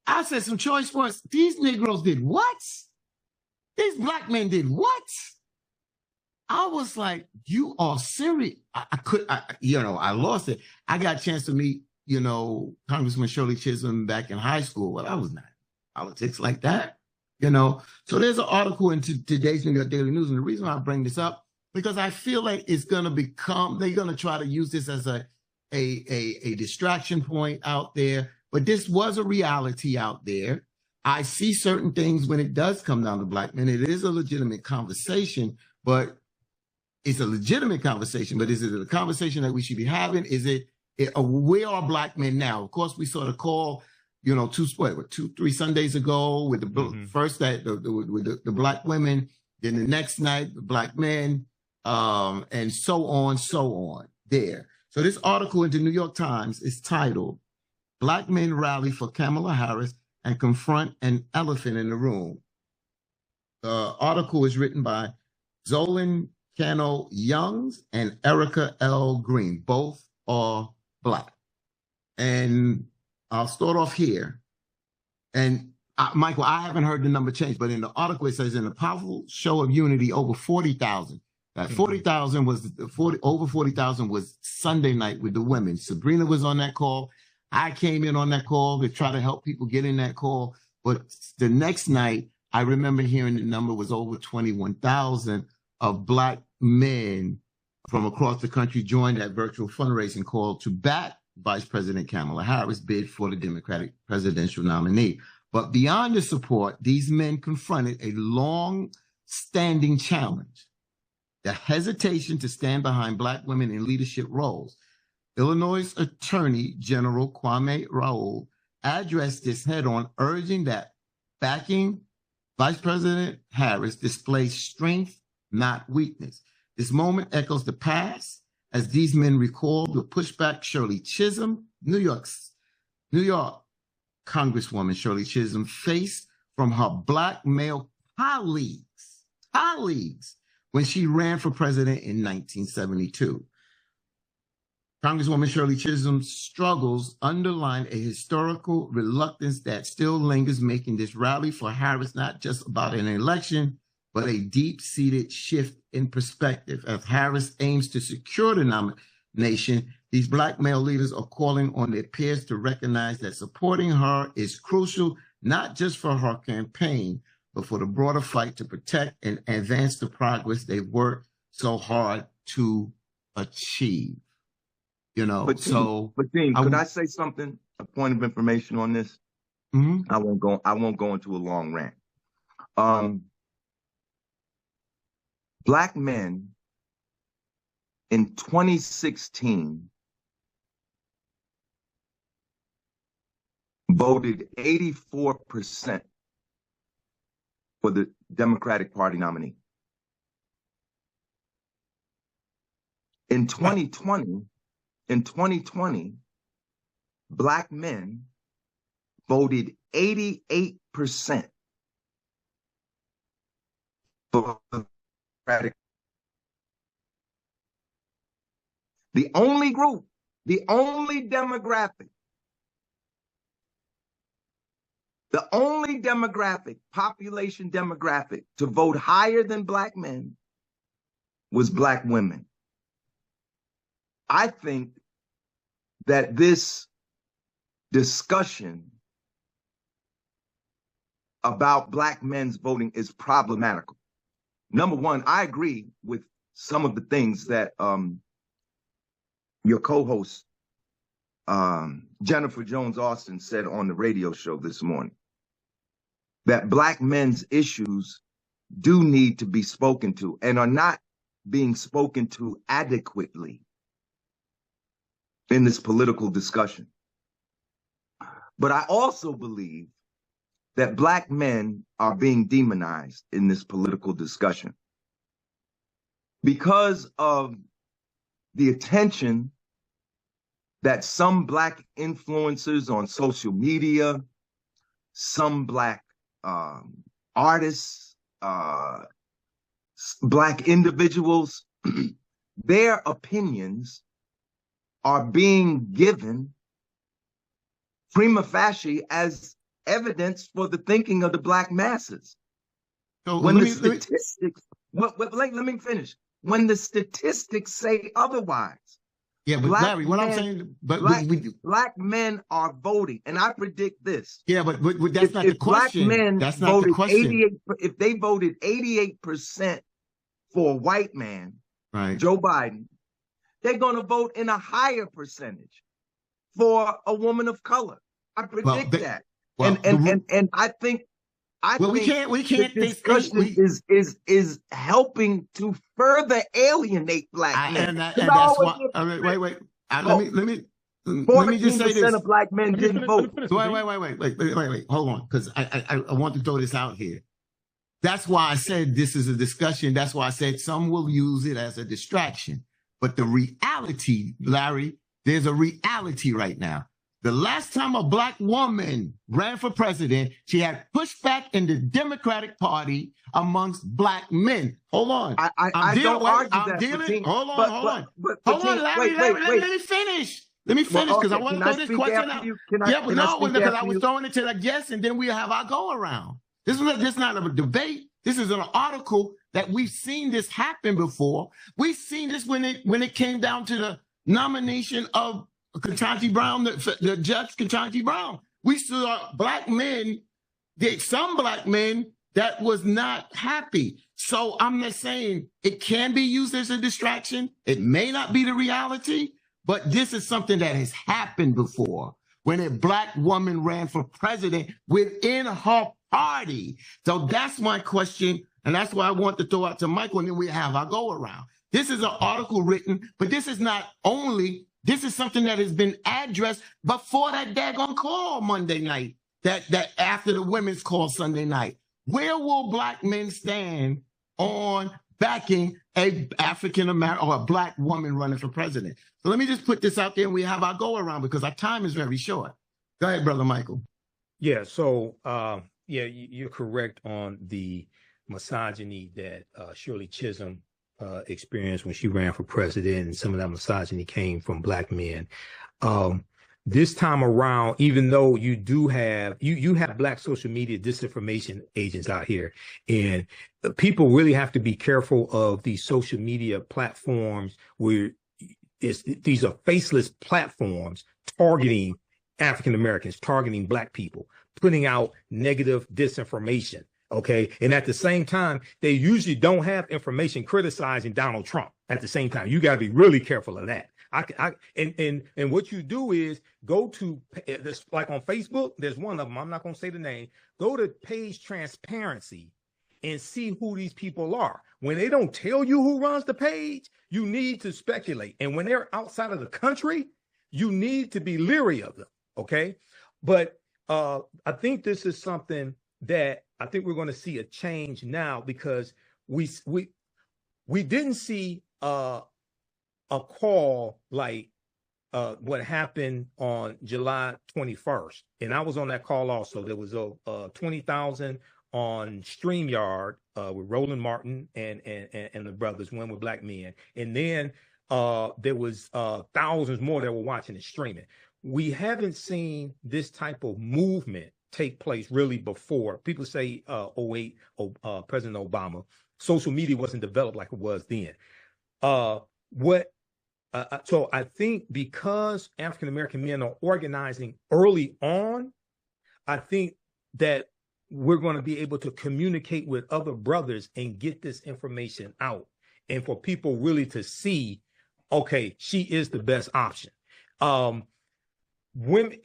Speaker 1: I said some choice words. These Negroes did what? These black men did what? I was like, you are serious. I lost it. I got a chance to meet, you know, Congressman Shirley Chisholm back in high school. Well, I was not politics like that, you know. So there's an article in today's New York Daily News. And the reason why I bring this up, because I feel like it's going to become, they're going to try to use this as a distraction point out there. But this was a reality out there. I see certain things when it does come down to black men. It is a legitimate conversation, but it's a legitimate conversation. But is it a conversation that we should be having? Is it where are black men now? Of course, we saw the call, you know, 2-3 Sundays ago with the first night with the black women, then the next night the black men, and so on there. So this article in the New York Times is titled "Black Men Rally for Kamala Harris and Confront an Elephant in the Room." The article is written by Zolan Cano Youngs and Erica L. Green. Both are black. And I'll start off here. And Michael, I haven't heard the number change, but in the article it says, in a powerful show of unity, over 40,000. That 40,000 was over 40,000 was Sunday night with the women. Sabrina was on that call. I came in on that call to try to help people get in that call. But the next night, I remember hearing the number was over 21,000 of black men from across the country joined that virtual fundraising call to back Vice President Kamala Harris' bid for the Democratic presidential nominee. But beyond the support, these men confronted a long-standing challenge: the hesitation to stand behind black women in leadership roles. Illinois Attorney General Kwame Raoul addressed this head-on, urging that backing Vice President Harris displays strength, not weakness. This moment echoes the past as these men recall the pushback Shirley Chisholm, New York Congresswoman Shirley Chisholm, faced from her black male colleagues when she ran for president in 1972. Congresswoman Shirley Chisholm's struggles underline a historical reluctance that still lingers, making this rally for Harris not just about an election, but a deep-seated shift in perspective. As Harris aims to secure the nomination, these black male leaders are calling on their peers to recognize that supporting her is crucial, not just for her campaign, but for the broader fight to protect and advance the progress they've worked so hard to achieve. You know,
Speaker 5: but Dean, could I say something? A point of information on this.
Speaker 1: Mm-hmm.
Speaker 5: I won't go into a long rant. Black men in 2016 voted 84% for the Democratic Party nominee. In 2020, Black men voted 88% for the Democratic. The only group, the only demographic, population demographic to vote higher than Black men was Black women. I think that this discussion about Black men's voting is problematical. Number one, I agree with some of the things that your co-host, Jennifer Jones-Austin, said on the radio show this morning, that Black men's issues do need to be spoken to and are not being spoken to adequately in this political discussion. But I also believe that Black men are being demonized in this political discussion because of the attention that some Black influencers on social media, some Black artists, Black individuals, their opinions are being given prima facie as evidence for the thinking of the Black masses. So when the statistics, let me finish. When the statistics say otherwise.
Speaker 1: Yeah, but Larry, what I'm saying, but
Speaker 5: Black men are voting, and I predict this.
Speaker 1: Yeah, but that's not the question.
Speaker 5: Black men
Speaker 1: that's not the question.
Speaker 5: If they voted 88% for a white man,
Speaker 1: right,
Speaker 5: Joe Biden, they're going to vote in a higher percentage for a woman of color. I predict that. And I think
Speaker 1: we can't
Speaker 5: the discussion is helping to further alienate Black men.
Speaker 1: And that's why. Wait. Let me just say this.
Speaker 5: 14% of Black men didn't vote.
Speaker 1: Wait. Hold on, because I want to throw this out here. That's why I said this is a discussion. That's why I said some will use it as a distraction. But the reality, Larry, there's a reality right now. The last time a Black woman ran for president, she had pushback in the Democratic Party amongst Black men. Hold on.
Speaker 5: I don't argue that.
Speaker 1: Hold on, Larry. Let me finish. Let me finish because I want to throw this question out. Because I was throwing it to the guests, and then we have our go around. This is not a debate. This is an article that we've seen this happen before. We've seen this when it came down to the nomination of Ketanji Brown, the judge Ketanji Brown. We saw Black men, some Black men that was not happy. So I'm not saying it can be used as a distraction. It may not be the reality, but this is something that has happened before when a Black woman ran for president within her party. So that's my question. And that's why I want to throw out to Michael, and then we have our go around. This is an article written, but this is not only, this is something that has been addressed before that daggone call Monday night, that after the women's call Sunday night. Where will Black men stand on backing a African American or a Black woman running for president? So let me just put this out there and we have our go around because our time is very short. Go ahead, Brother Michael.
Speaker 2: Yeah, so you're correct on the misogyny that Shirley Chisholm experienced when she ran for president, and some of that misogyny came from Black men. This time around, even though you do have, you have Black social media disinformation agents out here, and people really have to be careful of these social media platforms where these are faceless platforms targeting African Americans, targeting Black people, putting out negative disinformation. Okay. And at the same time, they usually don't have information criticizing Donald Trump at the same time. You got to be really careful of that. And what you do is go to this, like on Facebook, there's one of them. I'm not going to say the name. Go to page transparency and see who these people are. When they don't tell you who runs the page, you need to speculate. And when they're outside of the country, you need to be leery of them. Okay. But I think this is something that I think we're going to see a change now, because we didn't see a call like what happened on July 21st. And I was on that call also. There was 20,000 on StreamYard with Roland Martin and the brothers, one with black men. And then there was thousands more that were watching and streaming. We haven't seen this type of movement take place really before. People say 08, President Obama, social media wasn't developed like it was then. So I think because African-American men are organizing early on, I think that we're going to be able to communicate with other brothers and get this information out, and for people really to see, okay, she is the best option. Women,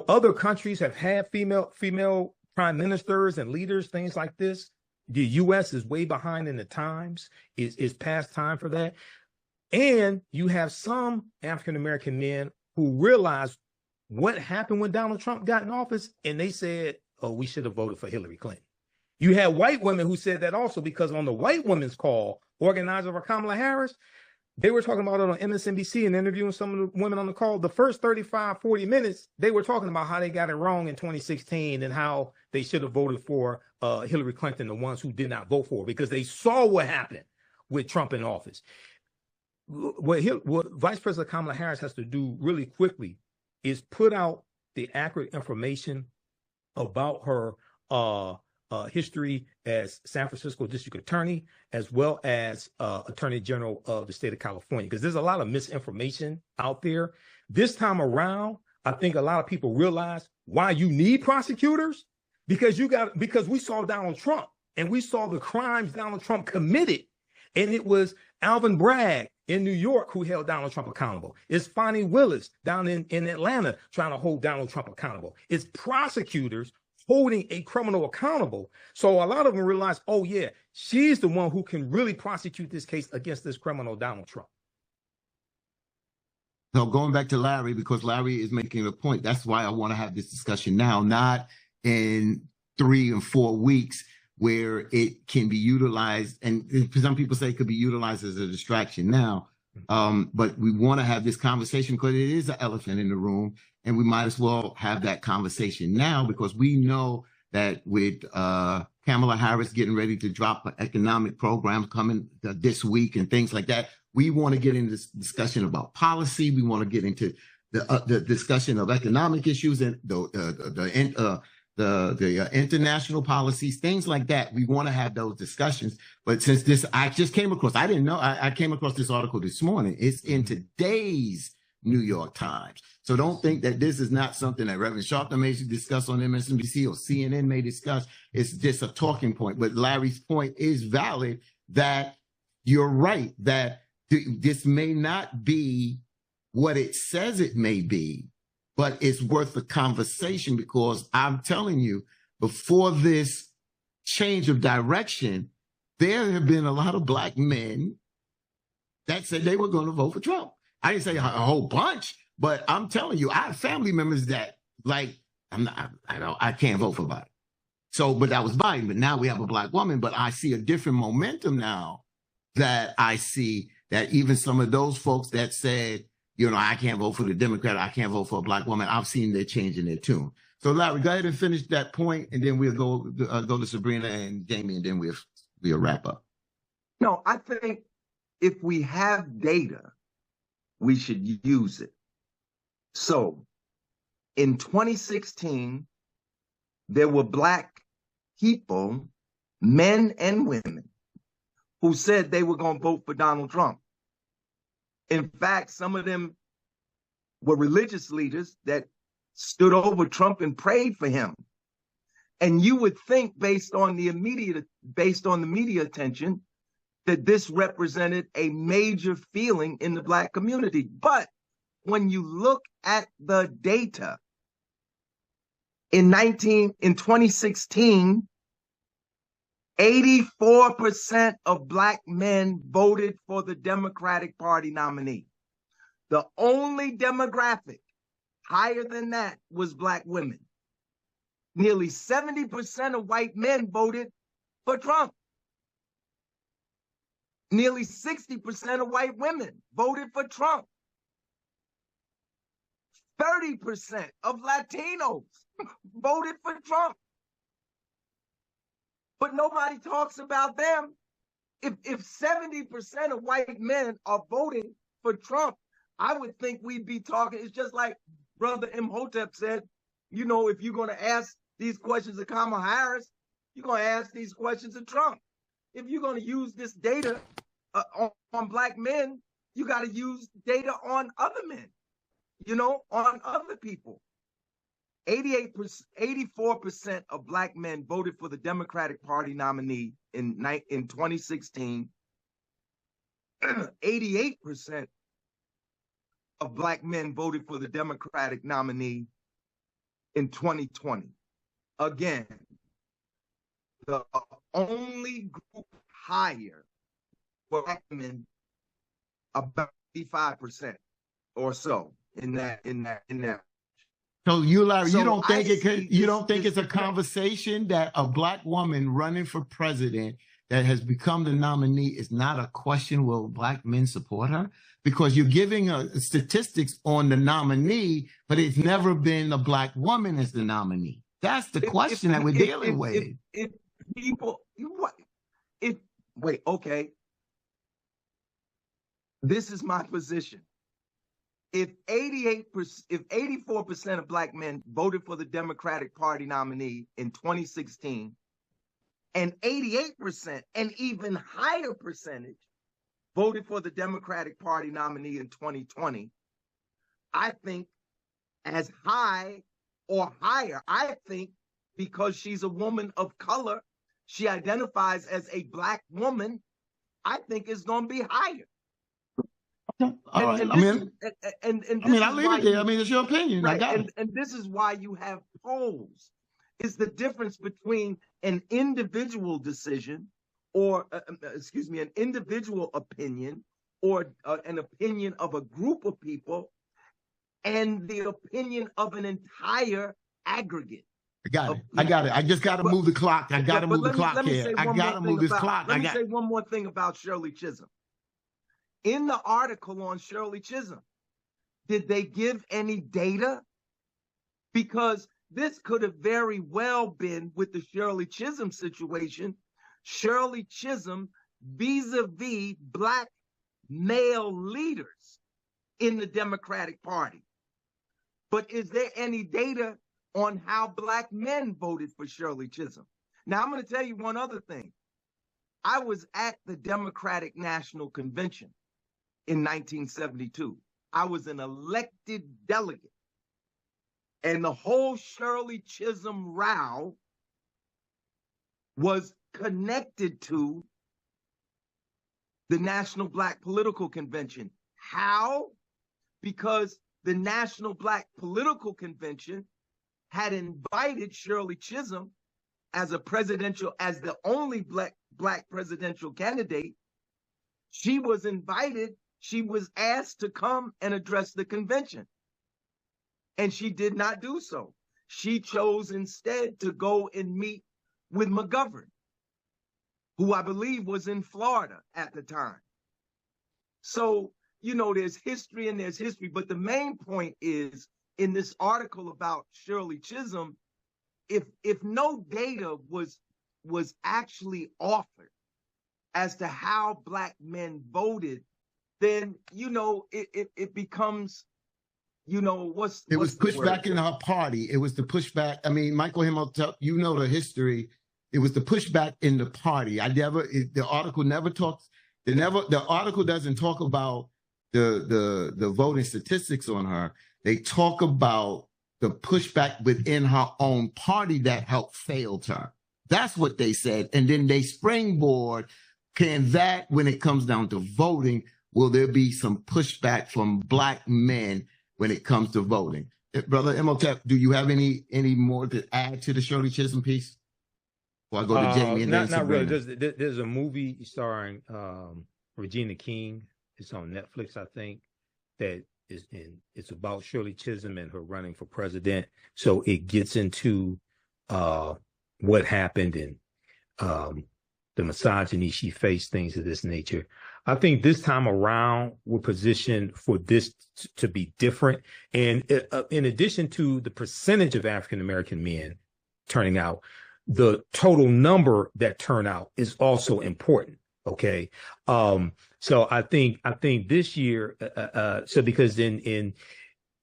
Speaker 2: other countries have had female prime ministers and leaders, things like this. The U.S. is way behind in the times. It's past time for that. And you have some African-American men who realized what happened when Donald Trump got in office, and they said, oh, we should have voted for Hillary Clinton. You had white women who said that also, because on the white women's call, organizer for Kamala Harris, they were talking about it on MSNBC and interviewing some of the women on the call. The first 35, 40 minutes, they were talking about how they got it wrong in 2016 and how they should have voted for Hillary Clinton, the ones who did not vote for her, because they saw what happened with Trump in office. What Vice President Kamala Harris has to do really quickly is put out the accurate information about her history as San Francisco District Attorney, as well as Attorney General of the state of California, because there's a lot of misinformation out there. This time around, I think a lot of people realize why you need prosecutors, because we saw Donald Trump and we saw the crimes Donald Trump committed. And it was Alvin Bragg in New York who held Donald Trump accountable. It's Fani Willis down in Atlanta trying to hold Donald Trump accountable. It's prosecutors holding a criminal accountable. So a lot of them realize, oh yeah, she's the one who can really prosecute this case against this criminal Donald Trump.
Speaker 1: So going back to Larry, because Larry is making a point, that's why I want to have this discussion now, not in 3 and 4 weeks, where it can be utilized, and some people say it could be utilized as a distraction now. But we want to have this conversation because it is an elephant in the room, and we might as well have that conversation now, because we know that with Kamala Harris getting ready to drop an economic program coming this week and things like that, we want to get into this discussion about policy. We want to get into the discussion of economic issues and the international policies, things like that. We want to have those discussions. But since this, I just came across, I didn't know, I came across this article this morning. It's in today's New York Times. So don't think that this is not something that Reverend Sharpton may discuss on MSNBC or CNN may discuss. It's just a talking point. But Larry's point is valid, that you're right, that this may not be what it says it may be, but it's worth the conversation, because I'm telling you, before this change of direction, there have been a lot of black men that said they were going to vote for Trump. I didn't say a whole bunch, but I'm telling you, I have family members that I can't vote for Biden. So, but that was Biden. But now we have a black woman. But I see a different momentum now, that I see that even some of those folks that said, I can't vote for the Democrat, I can't vote for a black woman, I've seen they're changing their tune. So Larry, go ahead and finish that point, and then we'll go to Sabrina and Jamie, and then we'll wrap up.
Speaker 6: No, I think if we have data, we should use it. So in 2016, there were black people, men and women, who said they were going to vote for Donald Trump. In fact, some of them were religious leaders that stood over Trump and prayed for him. And you would think, based on the media attention, that this represented a major feeling in the Black community. But when you look at the data, in 2016, 84% of Black men voted for the Democratic Party nominee. The only demographic higher than that was Black women. Nearly 70% of white men voted for Trump. Nearly 60% of white women voted for Trump. 30% of Latinos voted for Trump. But nobody talks about them. If 70% of white men are voting for Trump, I would think we'd be talking. It's just like Brother Imhotep said, you know, if you're going to ask these questions of Kamala Harris, you're going to ask these questions of Trump. If you're going to use this data on Black men, you got to use data on other men, you know, on other people. 84% of Black men voted for the Democratic Party nominee in 2016. 88% of Black men voted for the Democratic nominee in 2020. Again, the only group higher for Black men, about 55% or so in that.
Speaker 1: So you, Larry, so you don't think it's a conversation that a Black woman running for president that has become the nominee is not a question, will Black men support her? Because you're giving statistics on the nominee, but it's never been a Black woman as the nominee. That's the question that we're dealing with. Okay. This is my position. If 84% of Black men voted for the Democratic Party nominee in 2016, and 88%, an even higher percentage, voted for the Democratic Party nominee in 2020, I think as high or higher, I think because she's a woman of color, she identifies as a Black woman, I think it's going to be higher. All right. I leave it there. I mean, it's your opinion.
Speaker 6: Right.
Speaker 1: I got it.
Speaker 6: And this is why you have polls. Is the difference between an individual decision or, an individual opinion or an opinion of a group of people and the opinion of an entire aggregate.
Speaker 1: I got it. I just got to move the clock. I got to move the clock here. I got to move this clock.
Speaker 6: Let me say one more thing about Shirley Chisholm. In the article on Shirley Chisholm, did they give any data? Because this could have very well been, with the Shirley Chisholm situation, Shirley Chisholm vis-a-vis Black male leaders in the Democratic Party. But is there any data on how Black men voted for Shirley Chisholm? Now, I'm going to tell you one other thing. I was at the Democratic National Convention in 1972. I was an elected delegate. And the whole Shirley Chisholm row was connected to the National Black Political Convention. How? Because the National Black Political Convention had invited Shirley Chisholm as the only Black presidential candidate. She was invited. She was asked to come and address the convention. And she did not do so. She chose instead to go and meet with McGovern, who I believe was in Florida at the time. So, you know, there's history and there's history. But the main point is, in this article about Shirley Chisholm, if no data was actually offered as to how Black men voted, then, you know, it becomes, you know,
Speaker 1: it was pushed back in our party. It was the pushback. I mean, Michael Imhotep, you know the history. It was the pushback in the party. The article never talks. The article doesn't talk about the voting statistics on her. They talk about the pushback within her own party that helped failed her. That's what they said. And then they springboard, can that, when it comes down to voting, will there be some pushback from Black men when it comes to voting? Brother Imhotep, do you have any more to add to the Shirley Chisholm piece? Before I go to Jamie and then
Speaker 2: not really.
Speaker 1: Sabrina.
Speaker 2: There's a movie starring Regina King. It's on Netflix, I think, that is in. It's about Shirley Chisholm and her running for president. So it gets into what happened and the misogyny she faced, things of this nature. I think this time around, we're positioned for this to be different. And in addition to the percentage of African-American men turning out, the total number that turn out is also important. Okay. So I think this year, so because in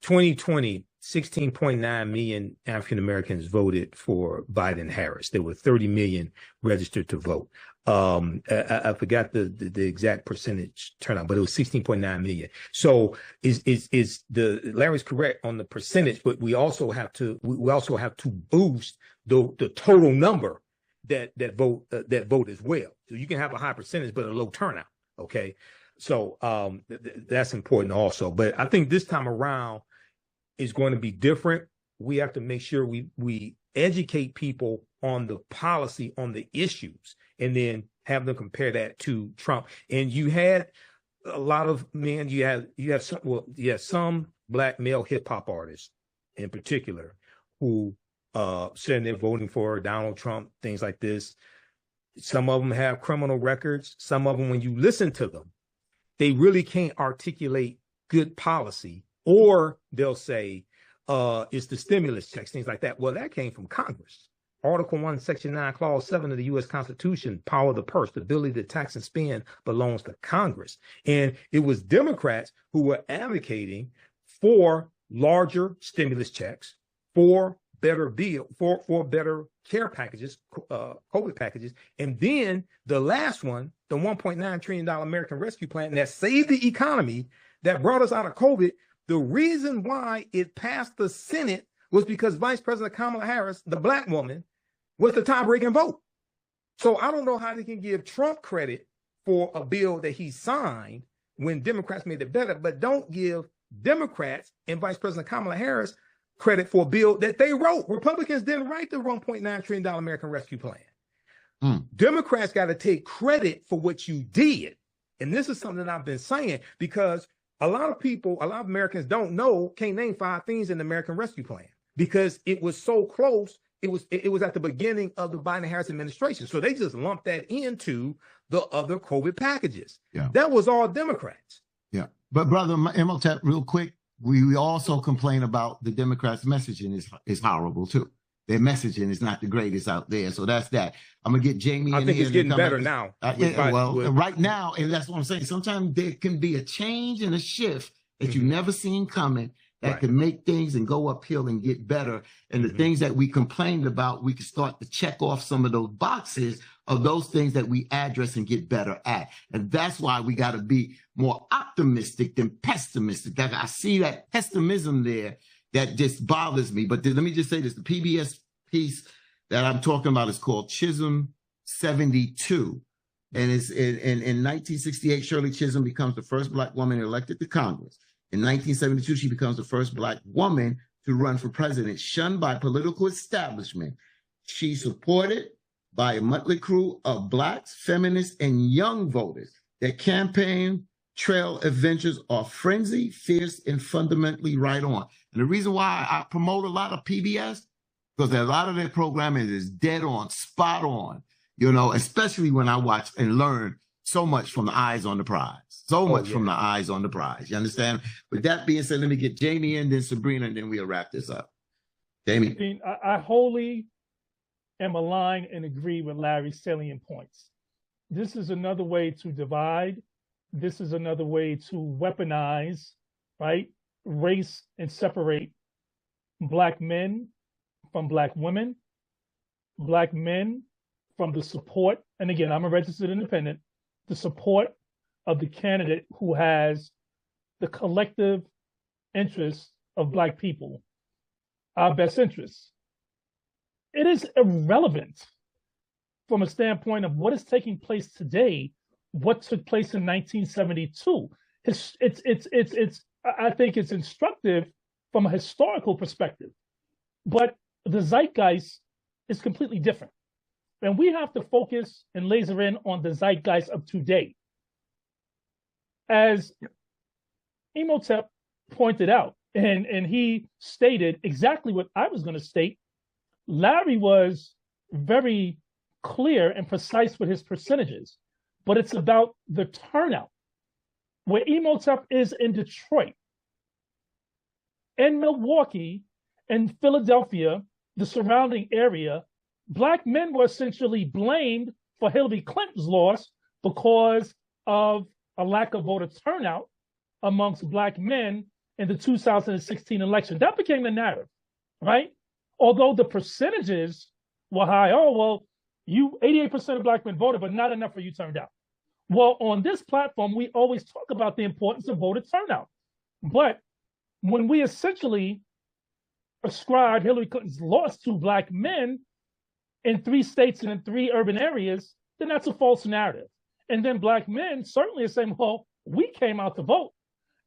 Speaker 2: 2020, 16.9 million African Americans voted for Biden Harris. There were 30 million registered to vote. I forgot the exact percentage turnout, but it was 16.9 million. So Larry's correct on the percentage, but we also have to boost the total number that vote as well. So you can have a high percentage, but a low turnout. Okay. So that's important also. But I think this time around is going to be different. We have to make sure we educate people on the policy, on the issues, and then have them compare that to Trump. And you had a lot of men, you have some Black male hip hop artists in particular who said they're voting for Donald Trump, things like this. Some of them have criminal records. Some of them, when you listen to them, they really can't articulate good policy, or they'll say it's the stimulus checks, things like that. Well, that came from Congress. Article 1, Section 9, Clause 7 of the U.S. Constitution, power of the purse, the ability to tax and spend belongs to Congress. And it was Democrats who were advocating for larger stimulus checks, for better for better care packages, COVID packages. And then the last one, the $1.9 trillion American Rescue Plan that saved the economy, that brought us out of COVID. The reason why it passed the Senate was because Vice President Kamala Harris, the Black woman, was the tie-breaking vote. So I don't know how they can give Trump credit for a bill that he signed when Democrats made it better, but don't give Democrats and Vice President Kamala Harris credit for a bill that they wrote. Republicans didn't write the $1.9 trillion American Rescue Plan. Democrats got to take credit for what you did. And this is something I've been saying, because a lot of Americans can't name 5 things in the American Rescue Plan, because it was so close. It was at the beginning of the Biden-Harris administration. So they just lumped that into the other COVID packages. Yeah. That was all Democrats.
Speaker 1: Yeah. But Brother Imhotep, real quick, we also complain about the Democrats' messaging is horrible too. Their messaging is not the greatest out there. So that's that. I'm going to get Jamie in here.
Speaker 2: I think it's getting better now.
Speaker 1: Right now, and that's what I'm saying. Sometimes there can be a change and a shift that you never seen coming that can make things and go uphill and get better. And the things that we complained about, we can start to check off some of those boxes of those things that we address and get better at. And that's why we got to be more optimistic than pessimistic. That I see that pessimism there that just bothers me. But let me just say this, the PBS piece that I'm talking about is called Chisholm 72. And it's in 1968, Shirley Chisholm becomes the first Black woman elected to Congress. In 1972, she becomes the first Black woman to run for president, shunned by political establishment. She's supported by a motley crew of Blacks, feminists, and young voters. Their campaign trail adventures are frenzied, fierce, and fundamentally right on. And the reason why I promote a lot of PBS, because a lot of their programming is dead on, spot on, especially when I watch and learn so much from the eyes on the prize. From the eyes on the prize. You understand? With that being said, let me get Jamie in, then Sabrina, and then we'll wrap this up. Jamie.
Speaker 3: I wholly am aligned and agree with Larry's salient points. This is another way to divide. This is another way to weaponize, race and separate Black men from Black women, Black men from the support. And again, I'm a registered independent. The support of the candidate who has the collective interests of Black people. our best interests. It is irrelevant from a standpoint of what is taking place today, what took place in 1972. I think it's instructive from a historical perspective, but the zeitgeist is completely different. And we have to focus and laser in on the zeitgeist of today. As Imhotep pointed out, and he stated exactly what I was going to state, Larry was very clear and precise with his percentages, but it's about the turnout. Where Imhotep is in Detroit, in Milwaukee, in Philadelphia, the surrounding area, Black men were essentially blamed for Hillary Clinton's loss because of a lack of voter turnout amongst Black men in the 2016 election. That became the narrative, right? Although the percentages were high. Oh, well, 88% of Black men voted, but not enough for you turned out. Well, on this platform, we always talk about the importance of voter turnout. But when we essentially ascribe Hillary Clinton's loss to Black men in 3 states and in 3 urban areas, then that's a false narrative. And then Black men certainly are saying, well, we came out to vote.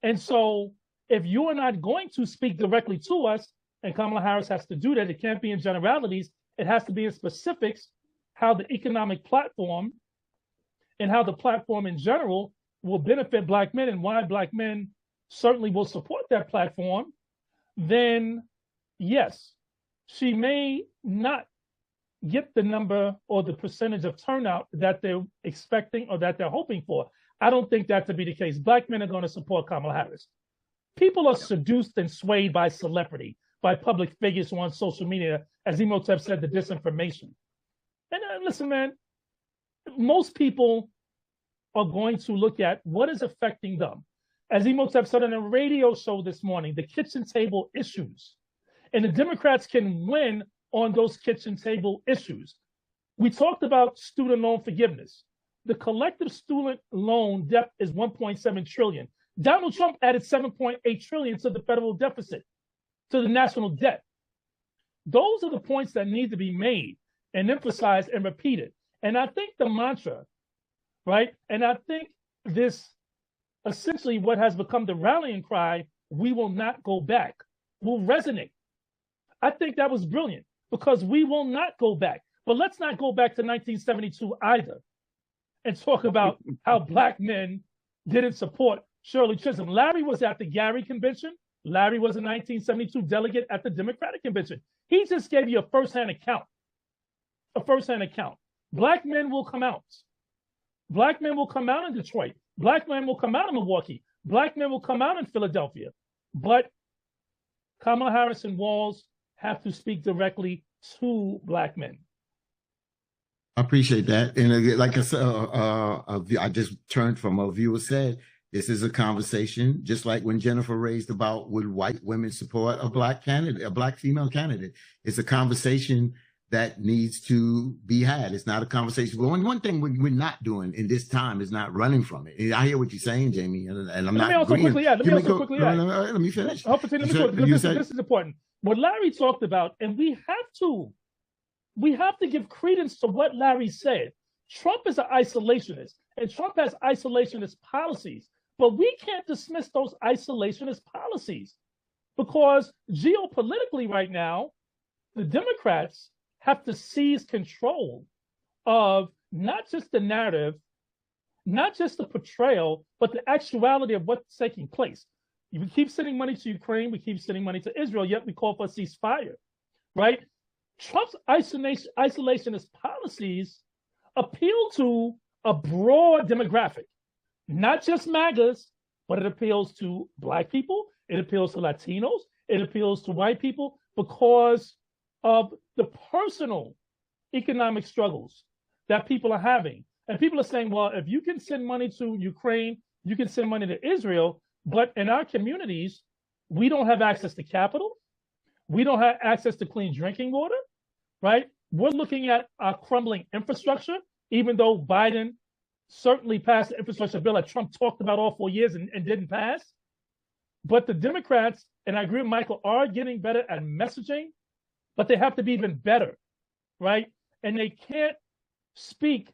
Speaker 3: And so if you are not going to speak directly to us, and Kamala Harris has to do that, it can't be in generalities, it has to be in specifics, how the economic platform and how the platform in general will benefit Black men and why Black men certainly will support that platform, then yes, she may not get the number or the percentage of turnout that they're expecting or that they're hoping for. I don't think that to be the case. Black men are going to support Kamala Harris. People are seduced and swayed by celebrity, by public figures on social media, as Imhotep said, the disinformation. And listen, man, most people are going to look at what is affecting them. As Imhotep said on a radio show this morning, the kitchen table issues. And the Democrats can win on those kitchen table issues. We talked about student loan forgiveness. The collective student loan debt is 1.7 trillion. Donald Trump added 7.8 trillion to the federal deficit, to the national debt. Those are the points that need to be made and emphasized and repeated. And I think the mantra, right? And I think this essentially what has become the rallying cry, we will not go back, will resonate. I think that was brilliant because we will not go back. But let's not go back to 1972 either and talk about how Black men didn't support Shirley Chisholm. Larry was at the Gary Convention. Larry was a 1972 delegate at the Democratic Convention. He just gave you a firsthand account. A firsthand account. Black men will come out. Black men will come out in Detroit. Black men will come out in Milwaukee. Black men will come out in Philadelphia. But Kamala Harris and Walz have to speak directly to Black men.
Speaker 1: I appreciate that. And like I said, I just turned from a viewer said, this is a conversation, just like when Jennifer raised about would white women support a Black candidate, a Black female candidate. It's a conversation that needs to be had. It's not a conversation. Well, one thing we're not doing in this time is not running from it. I hear what you're saying, Jamie, and I'm not agreeing.
Speaker 3: Let me
Speaker 1: finish.
Speaker 3: This is important. What Larry talked about, and we have to give credence to what Larry said. Trump is an isolationist, and Trump has isolationist policies. But we can't dismiss those isolationist policies because geopolitically right now, the Democrats have to seize control of not just the narrative, not just the portrayal, but the actuality of what's taking place. We keep sending money to Ukraine, we keep sending money to Israel, yet we call for a ceasefire, right? Trump's isolationist policies appeal to a broad demographic, not just MAGAs, but it appeals to Black people, it appeals to Latinos, it appeals to white people because of the personal economic struggles that people are having. And people are saying, well, if you can send money to Ukraine, you can send money to Israel, but in our communities, we don't have access to capital. We don't have access to clean drinking water, right? We're looking at our crumbling infrastructure, even though Biden certainly passed the infrastructure bill that Trump talked about all 4 years and didn't pass. But the Democrats, and I agree with Michael, are getting better at messaging, but they have to be even better, right? And they can't speak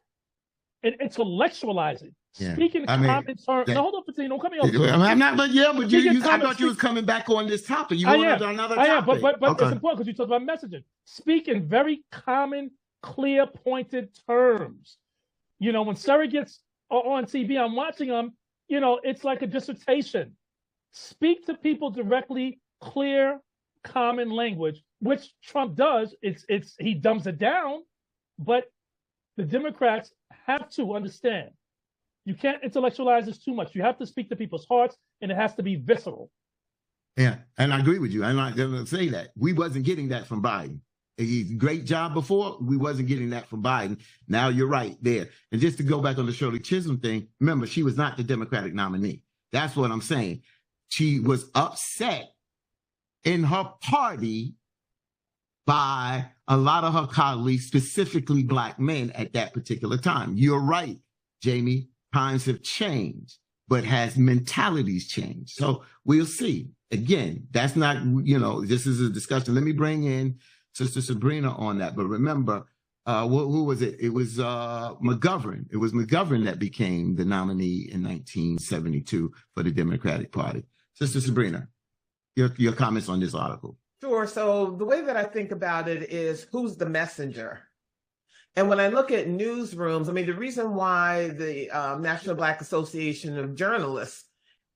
Speaker 3: and intellectualize it.
Speaker 1: Yeah.
Speaker 3: Speak in common terms. No, hold on, Patino, don't cut me off.
Speaker 1: I'm not, but yeah, but I thought you was coming back on this topic. You wanted another topic.
Speaker 3: I am, but okay. It's important because you talked about messaging. Speak in very common, clear, pointed terms. You know, when Sarah gets on TV, I'm watching them, you know, it's like a dissertation. Speak to people directly, clear, common language, which Trump does. He dumbs it down, but the Democrats have to understand. You can't intellectualize this too much. You have to speak to people's hearts, and it has to be visceral.
Speaker 1: Yeah, and I agree with you. I'm not going to say that. We wasn't getting that from Biden. He's a great job before. We wasn't getting that from Biden. Now you're right there. And just to go back on the Shirley Chisholm thing, remember, she was not the Democratic nominee. That's what I'm saying. She was upset in her party by a lot of her colleagues, specifically Black men at that particular time. You're right, Jamie. Times have changed, but has mentalities changed? So we'll see. Again, that's not, you know, this is a discussion. Let me bring in Sister Sabrina on that. But remember, who was it? It was McGovern. It was McGovern that became the nominee in 1972 for the Democratic Party. Sister Sabrina, your comments on this article.
Speaker 4: Sure. So the way that I think about it is, who's the messenger? And when I look at newsrooms, I mean, the reason why the National Black Association of Journalists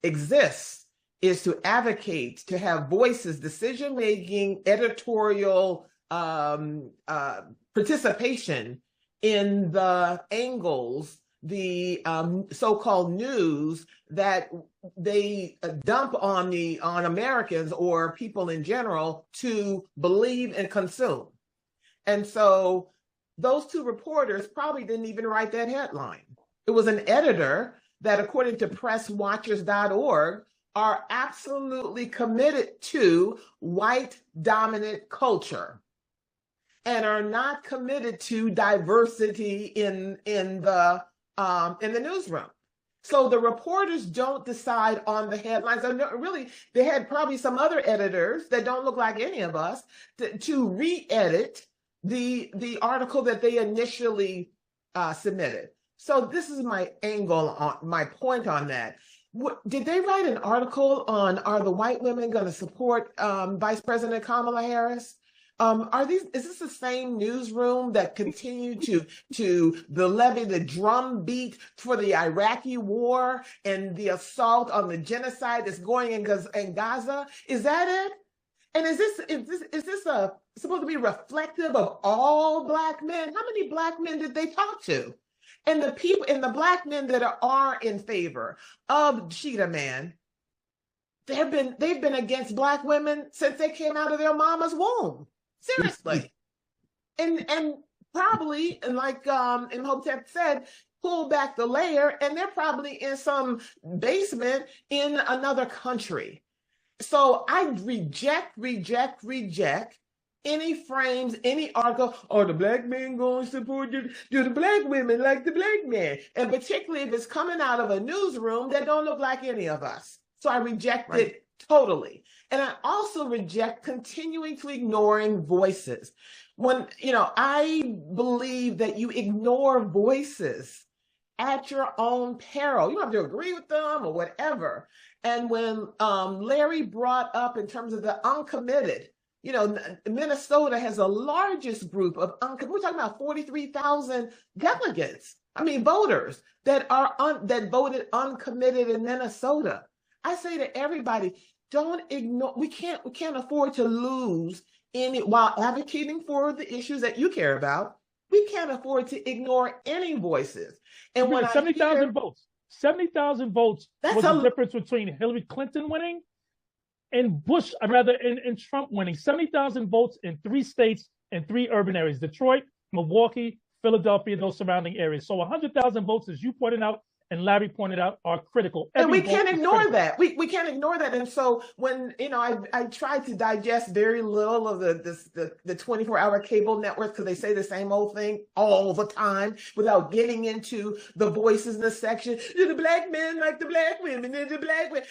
Speaker 4: exists is to advocate, to have voices, decision-making, editorial participation in the angles, the so-called news that they dump on Americans or people in general to believe and consume. And so those two reporters probably didn't even write that headline. It was an editor that, according to presswatchers.org, are absolutely committed to white dominant culture and are not committed to diversity in the newsroom. So the reporters don't decide on the headlines. Really, they had probably some other editors that don't look like any of us to re-edit the article that they initially submitted. So this is my angle on my point on that. Did they write an article on, are the white women going to support Vice President Kamala Harris? Is this the same newsroom that continued to levy the drum beat for the Iraqi war and the assault on the genocide that's going in Gaza? Is that it? And is this supposed to be reflective of all Black men? How many Black men did they talk to? And the people, and the Black men that are in favor of Cheetah Man, they've been against Black women since they came out of their mama's womb. Seriously. And probably, like Imhotep said, pull back the layer, and they're probably in some basement in another country. So I reject any frames, any article, or the Black men going to support the Black women like the Black men. And particularly if it's coming out of a newsroom that don't look like any of us. So I reject it totally. And I also reject continuing to ignoring voices. When, I believe that you ignore voices at your own peril. You don't have to agree with them or whatever. And when Larry brought up in terms of the uncommitted, Minnesota has the largest group of uncommitted. We're talking about 43,000 delegates. Voters that voted uncommitted in Minnesota. I say to everybody, don't ignore. We can't afford to lose any while advocating for the issues that you care about. We can't afford to ignore any voices. And when
Speaker 3: 70,000 votes. 70,000 votes was the difference between Hillary Clinton winning and and Trump winning. 70,000 votes in 3 states and 3 urban areas: Detroit, Milwaukee, Philadelphia, those surrounding areas. So 100,000 votes, as you pointed out and Larry pointed out, are critical.
Speaker 4: And we can't ignore that. We can't ignore that. And so when, I tried to digest very little of the 24-hour cable networks, because they say the same old thing all the time without getting into the voices in the section. The Black men like the Black women, and the Black women.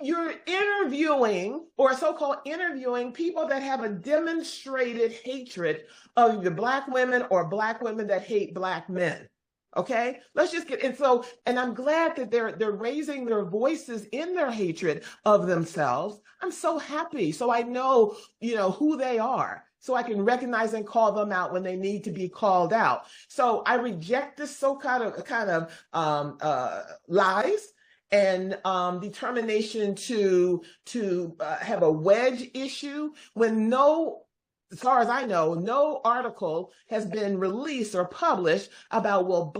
Speaker 4: you're interviewing or so-called interviewing people that have a demonstrated hatred of either Black women or Black women that hate Black men. Okay, let's just get, and I'm glad that they're raising their voices in their hatred of themselves. I'm so happy. So I know, who they are. So I can recognize and call them out when they need to be called out. So I reject this kind of lies and determination to have a wedge issue when as far as I know, no article has been released or published about will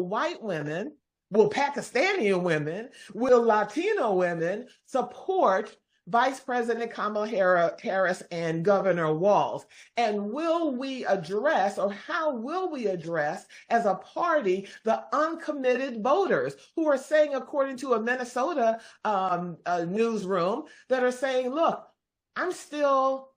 Speaker 4: white women, will Pakistani women, will Latino women support Vice President Kamala Harris and Governor Walz? And will we address, or how will we address as a party, the uncommitted voters who are saying, according to a Minnesota newsroom, that are saying, look, I'm still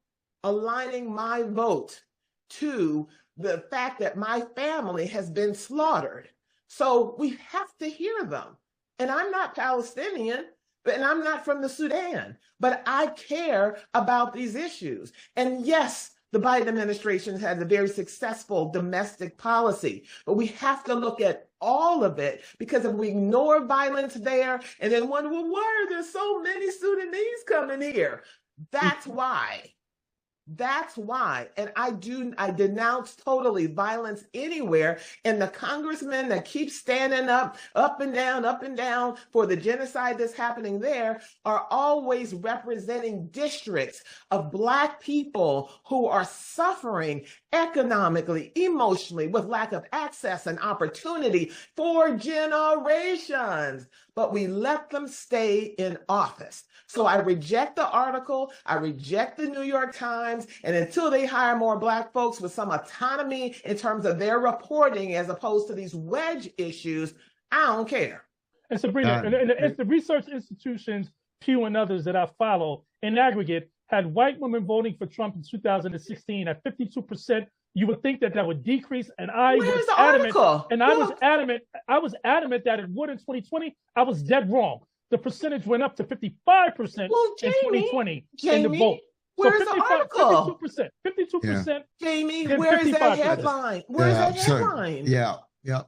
Speaker 4: aligning my vote to the fact that my family has been slaughtered. So we have to hear them. And I'm not Palestinian, and I'm not from the Sudan, but I care about these issues. And yes, the Biden administration has a very successful domestic policy, but we have to look at all of it, because if we ignore violence there and then wonder, well, why are there so many Sudanese coming here? That's why. That's why. And I denounce totally violence anywhere. And the congressmen that keep standing up and down for the genocide that's happening there are always representing districts of Black people who are suffering economically, emotionally, with lack of access and opportunity for generations. But we let them stay in office. So I reject the article. I reject the New York Times. And until they hire more Black folks with some autonomy in terms of their reporting, as opposed to these wedge issues, I don't care.
Speaker 3: And Sabrina, and the research institutions, Pew and others that I follow, in aggregate, had white women voting for Trump in 2016 at 52%. You would think that would decrease, and I was adamant. And I was adamant that it would in 2020. I was dead wrong. The percentage went up to 55% in 2020 in the vote.
Speaker 4: Where's the article?
Speaker 3: 52%.
Speaker 4: Yeah. Jamie, where is that headline? Where's that headline?
Speaker 1: Yeah.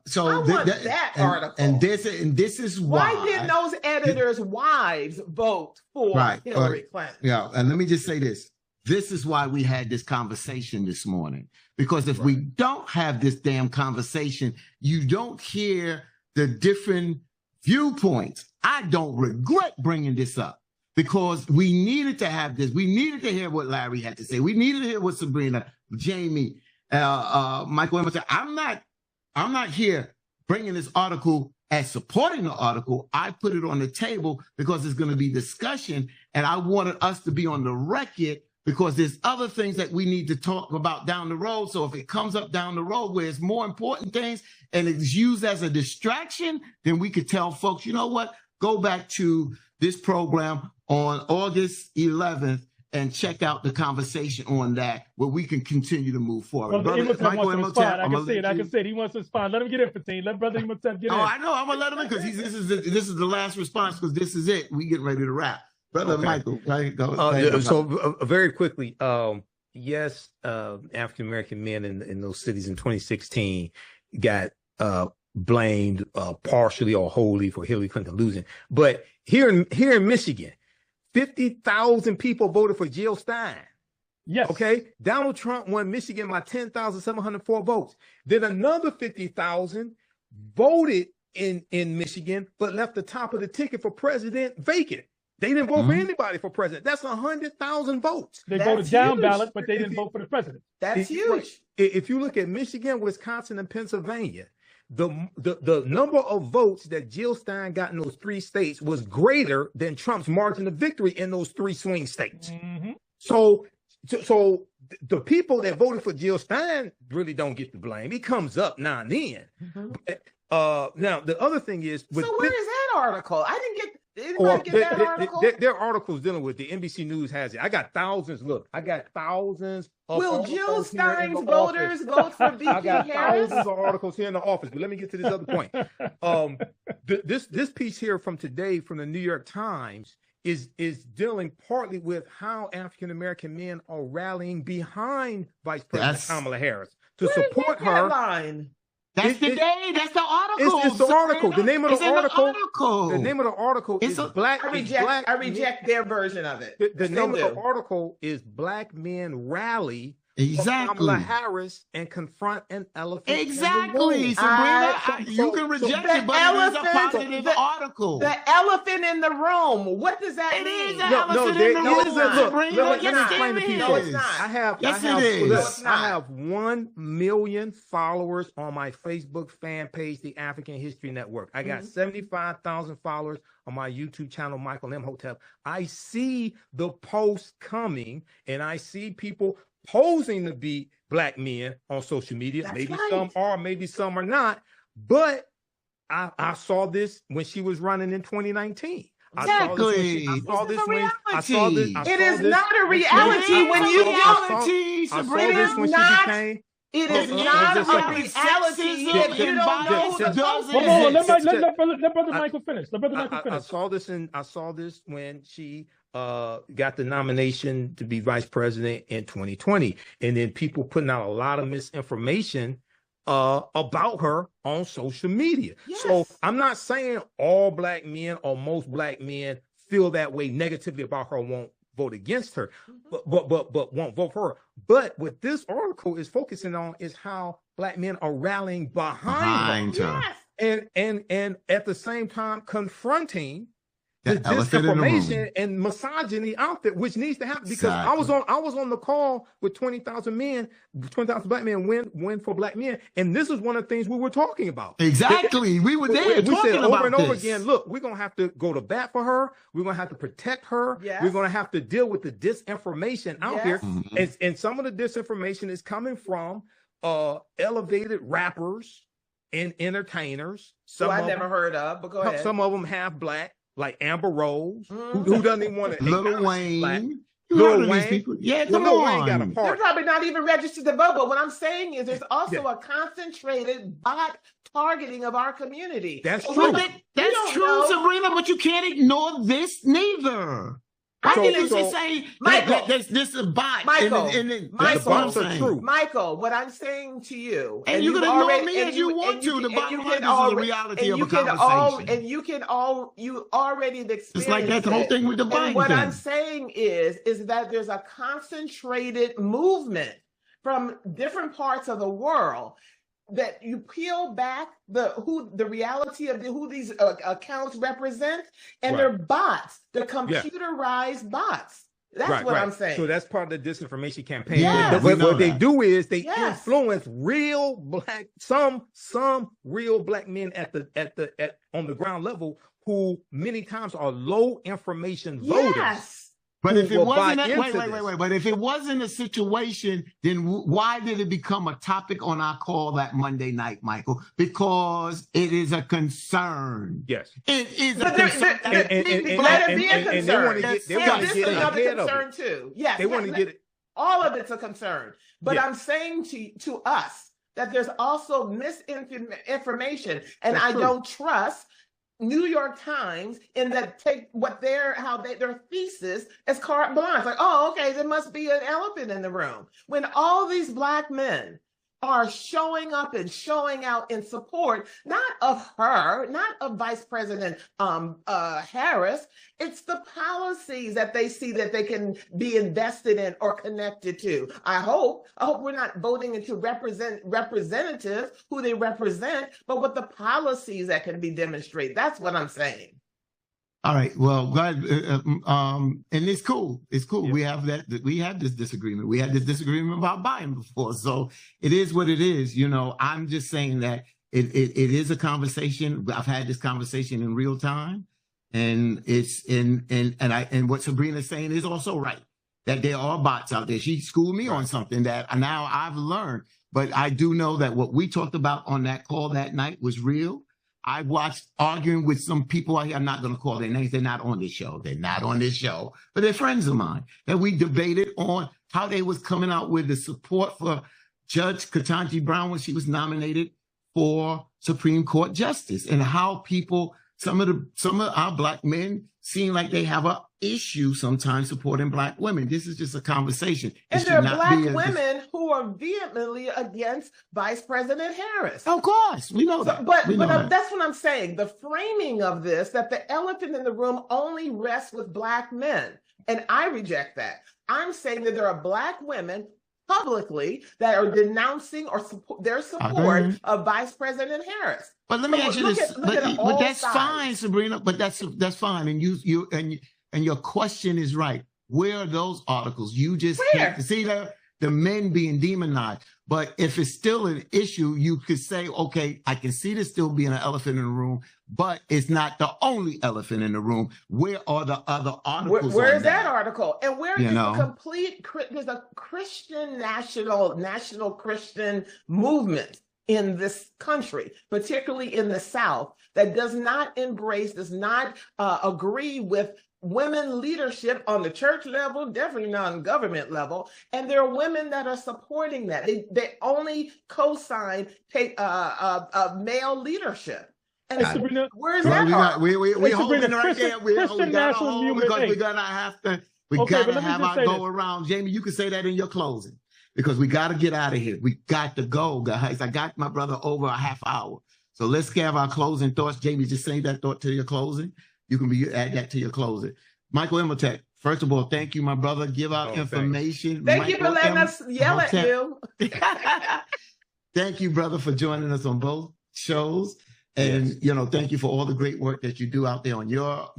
Speaker 1: So
Speaker 4: I want that article.
Speaker 1: And this is why.
Speaker 4: Why didn't those editors' wives vote for Hillary Clinton?
Speaker 1: Yeah. And let me just say this. This is why we had this conversation this morning. Because if we don't have this damn conversation, you don't hear the different viewpoints. I don't regret bringing this up, because we needed to have this. We needed to hear what Larry had to say. We needed to hear what Sabrina, Jamie, Michael Imhotep. I'm not here bringing this article as supporting the article. I put it on the table because there's going to be discussion, and I wanted us to be on the record, because there's other things that we need to talk about down the road. So if it comes up down the road where it's more important things and it's used as a distraction, then we could tell folks, you know what, go back to this program on August 11th and check out the conversation on that, where we can continue to move forward.
Speaker 3: Brother Michael Imhotep, I can say it. He wants to respond. Let him get in, 15. Let Brother Imhotep get in.
Speaker 1: Oh, I know. I'm going to let him in, because this is the last response, because this is it. We get ready to wrap. Brother Michael, go.
Speaker 2: So very quickly, yes, African-American men in those cities in 2016 got blamed partially or wholly for Hillary Clinton losing. But here in Michigan, 50,000 people voted for Jill Stein.
Speaker 3: Yes.
Speaker 2: Okay. Donald Trump won Michigan by 10,704 votes. Then another 50,000 voted in Michigan, but left the top of the ticket for president vacant. They didn't vote for anybody for president. That's 100,000 votes.
Speaker 3: They voted down ballot, but they didn't vote for the president.
Speaker 4: That's huge.
Speaker 2: If you look at Michigan, Wisconsin, and Pennsylvania, the number of votes that Jill Stein got in those three states was greater than Trump's margin of victory in those three swing states.
Speaker 3: Mm-hmm.
Speaker 2: So the people that voted for Jill Stein really don't get the blame. It comes up now and then. Mm-hmm. But, now the other thing is,
Speaker 4: so where is that article? I didn't get. Anybody get that article?
Speaker 2: There are articles dealing with the NBC News has it. I got thousands. Look, I got thousands.
Speaker 4: Will Jill Stein's voters vote for VP Harris?
Speaker 2: I got thousands of articles here in the office. But let me get to this other point. This piece here from today from the New York Times is dealing partly with how African American men are rallying behind Vice President Kamala Harris to support her.
Speaker 1: That's the day. That's the article.
Speaker 2: It's the article. The name of the article.
Speaker 1: The
Speaker 2: name of the article is Black.
Speaker 4: I reject their version of it.
Speaker 2: The name of the article is Black Men Rally.
Speaker 1: Exactly.
Speaker 2: Kamala Harris and confront an elephant.
Speaker 1: Exactly. Sabrina, you can reject it, but it is a positive article.
Speaker 4: The elephant in the room. What does that mean?
Speaker 1: It is an elephant in the room.
Speaker 2: Let me explain to people.
Speaker 4: No, it's not.
Speaker 2: I have 1 million followers on my Facebook fan page, the African History Network. I got 75,000 followers on my YouTube channel, Michael Imhotep. I see the posts coming, and I see people posing to be Black men on social media.
Speaker 4: That's
Speaker 2: maybe
Speaker 4: right.
Speaker 2: some are, maybe some are not. But I saw this when she was running in 2019.
Speaker 1: Exactly.
Speaker 2: I saw this when
Speaker 4: it is not a reality when you
Speaker 1: reality.
Speaker 4: Sabrina, it is not. It is not a reality if you don't know who the person is.
Speaker 3: Let Brother Michael finish.
Speaker 2: I saw this when she got the nomination to be vice president in 2020, and then people putting out a lot of misinformation about her on social media.
Speaker 4: Yes.
Speaker 2: So I'm not saying all Black men or most Black men feel that way negatively about her, won't vote against her, but won't vote for her. But what this article is focusing on is how Black men are rallying behind her.
Speaker 4: Yes.
Speaker 2: And at the same time confronting the disinformation and misogyny out there, which needs to happen. Because I was on the call with 20,000 men, 20,000 Black men win for Black men, and this is one of the things we were talking about.
Speaker 1: Exactly, we were there.
Speaker 2: We said over and over again, look, we're gonna have to go to bat for her. We're gonna have to protect her.
Speaker 4: Yes.
Speaker 2: We're gonna have to deal with the disinformation out there, and some of the disinformation is coming from elevated rappers and entertainers.
Speaker 4: Some I never heard of, but go ahead.
Speaker 2: Some of them half Black, like Amber Rose, who doesn't even want to.
Speaker 1: Lil Wayne.
Speaker 2: Lil Wayne.
Speaker 1: People. Yeah, come
Speaker 2: Lil
Speaker 1: on.
Speaker 2: Wayne got a part.
Speaker 4: They're probably not even registered to vote. But what I'm saying is there's also a concentrated bot targeting of our community.
Speaker 2: That's true.
Speaker 1: That's true, Sabrina, but you can't ignore this neither. I can just say, Michael, this is a bot.
Speaker 4: Michael,
Speaker 1: Michael,
Speaker 4: what I'm saying to you,
Speaker 1: and you can ignore me as you want to. The bottom line is the reality of a conversation.
Speaker 4: And you already experienced
Speaker 1: it's like that whole thing with the Biden.
Speaker 4: What I'm saying is that there's a concentrated movement from different parts of the world that you peel back the reality of who these accounts represent, and they're bots, they're computerized bots. That's what I'm saying.
Speaker 2: So that's part of the disinformation campaign.
Speaker 4: Yes.
Speaker 2: What they do is they influence real Black, some real Black men on the ground level who many times are low information voters.
Speaker 4: Yes.
Speaker 1: But if it wasn't, wait. But if it wasn't a situation, then why did it become a topic on our call that Monday night, Michael? Because it is a concern.
Speaker 2: Yes,
Speaker 1: it is a concern.
Speaker 4: Let it be a concern. This is another concern too. Yes,
Speaker 2: they want to get it.
Speaker 4: All of it's a concern. But I'm saying to us that there's also misinformation, and I don't trust New York Times in that take what their thesis as carte blanche, like, oh, okay, there must be an elephant in the room. When all these Black men are showing up and showing out in support, not of her, not of Vice President Harris, it's the policies that they see that they can be invested in or connected to. I hope we're not voting into representatives who they represent, but with the policies that can be demonstrated. That's what I'm saying.
Speaker 1: All right. Well, glad, and it's cool. It's cool.
Speaker 2: Yeah.
Speaker 1: We have this disagreement. We had this disagreement about Biden before. So it is what it is. You know, I'm just saying that it is a conversation. I've had this conversation in real time, and it's and what Sabrina's saying is also right, that there are bots out there. She schooled me on something that now I've learned, but I do know that what we talked about on that call that night was real. I watched arguing with some people out here. I'm not going to call their names. They're not on this show. But they're friends of mine. And we debated on how they was coming out with the support for Judge Ketanji Brown when she was nominated for Supreme Court Justice, and how people some of our Black men seem like they have an issue sometimes supporting Black women. This is just a conversation.
Speaker 4: And there are Black women who are vehemently against Vice President Harris.
Speaker 1: Of course, we know that.
Speaker 4: But that's what I'm saying. The framing of this, that the elephant in the room only rests with Black men. And I reject that. I'm saying that there are Black women publicly that are denouncing or their support of Vice President Harris.
Speaker 1: But let me ask you this. But that's fine, Sabrina. But that's fine. And your question is right. Where are those articles? You just can't see the men being demonized. But if it's still an issue, you could say, okay, I can see this still being an elephant in the room, but it's not the only elephant in the room. Where are the other articles?
Speaker 4: Where is that article? And where is the complete, there's a Christian national Christian movement in this country, particularly in the South, that does not embrace, does not agree with women leadership on the church level, definitely not on government level. And there are women that are supporting that. They only co-sign male leadership. And
Speaker 3: Sabrina,
Speaker 4: where's that?
Speaker 1: We holding right there.
Speaker 3: Christian national movement.
Speaker 1: Because we're gonna have to. We gotta have our go around. Jamie, you can say that in your closing because we got to get out of here. We got to go, guys. I got my brother over a half hour, so let's have our closing thoughts. Jamie, just say that thought to your closing. You can add that to your closing. Michael Imhotep, first of all, thank you, my brother. Give out information.
Speaker 4: Thank you for letting us yell at you.
Speaker 1: Thank you, brother, for joining us on both shows. And, thank you for all the great work that you do out there on your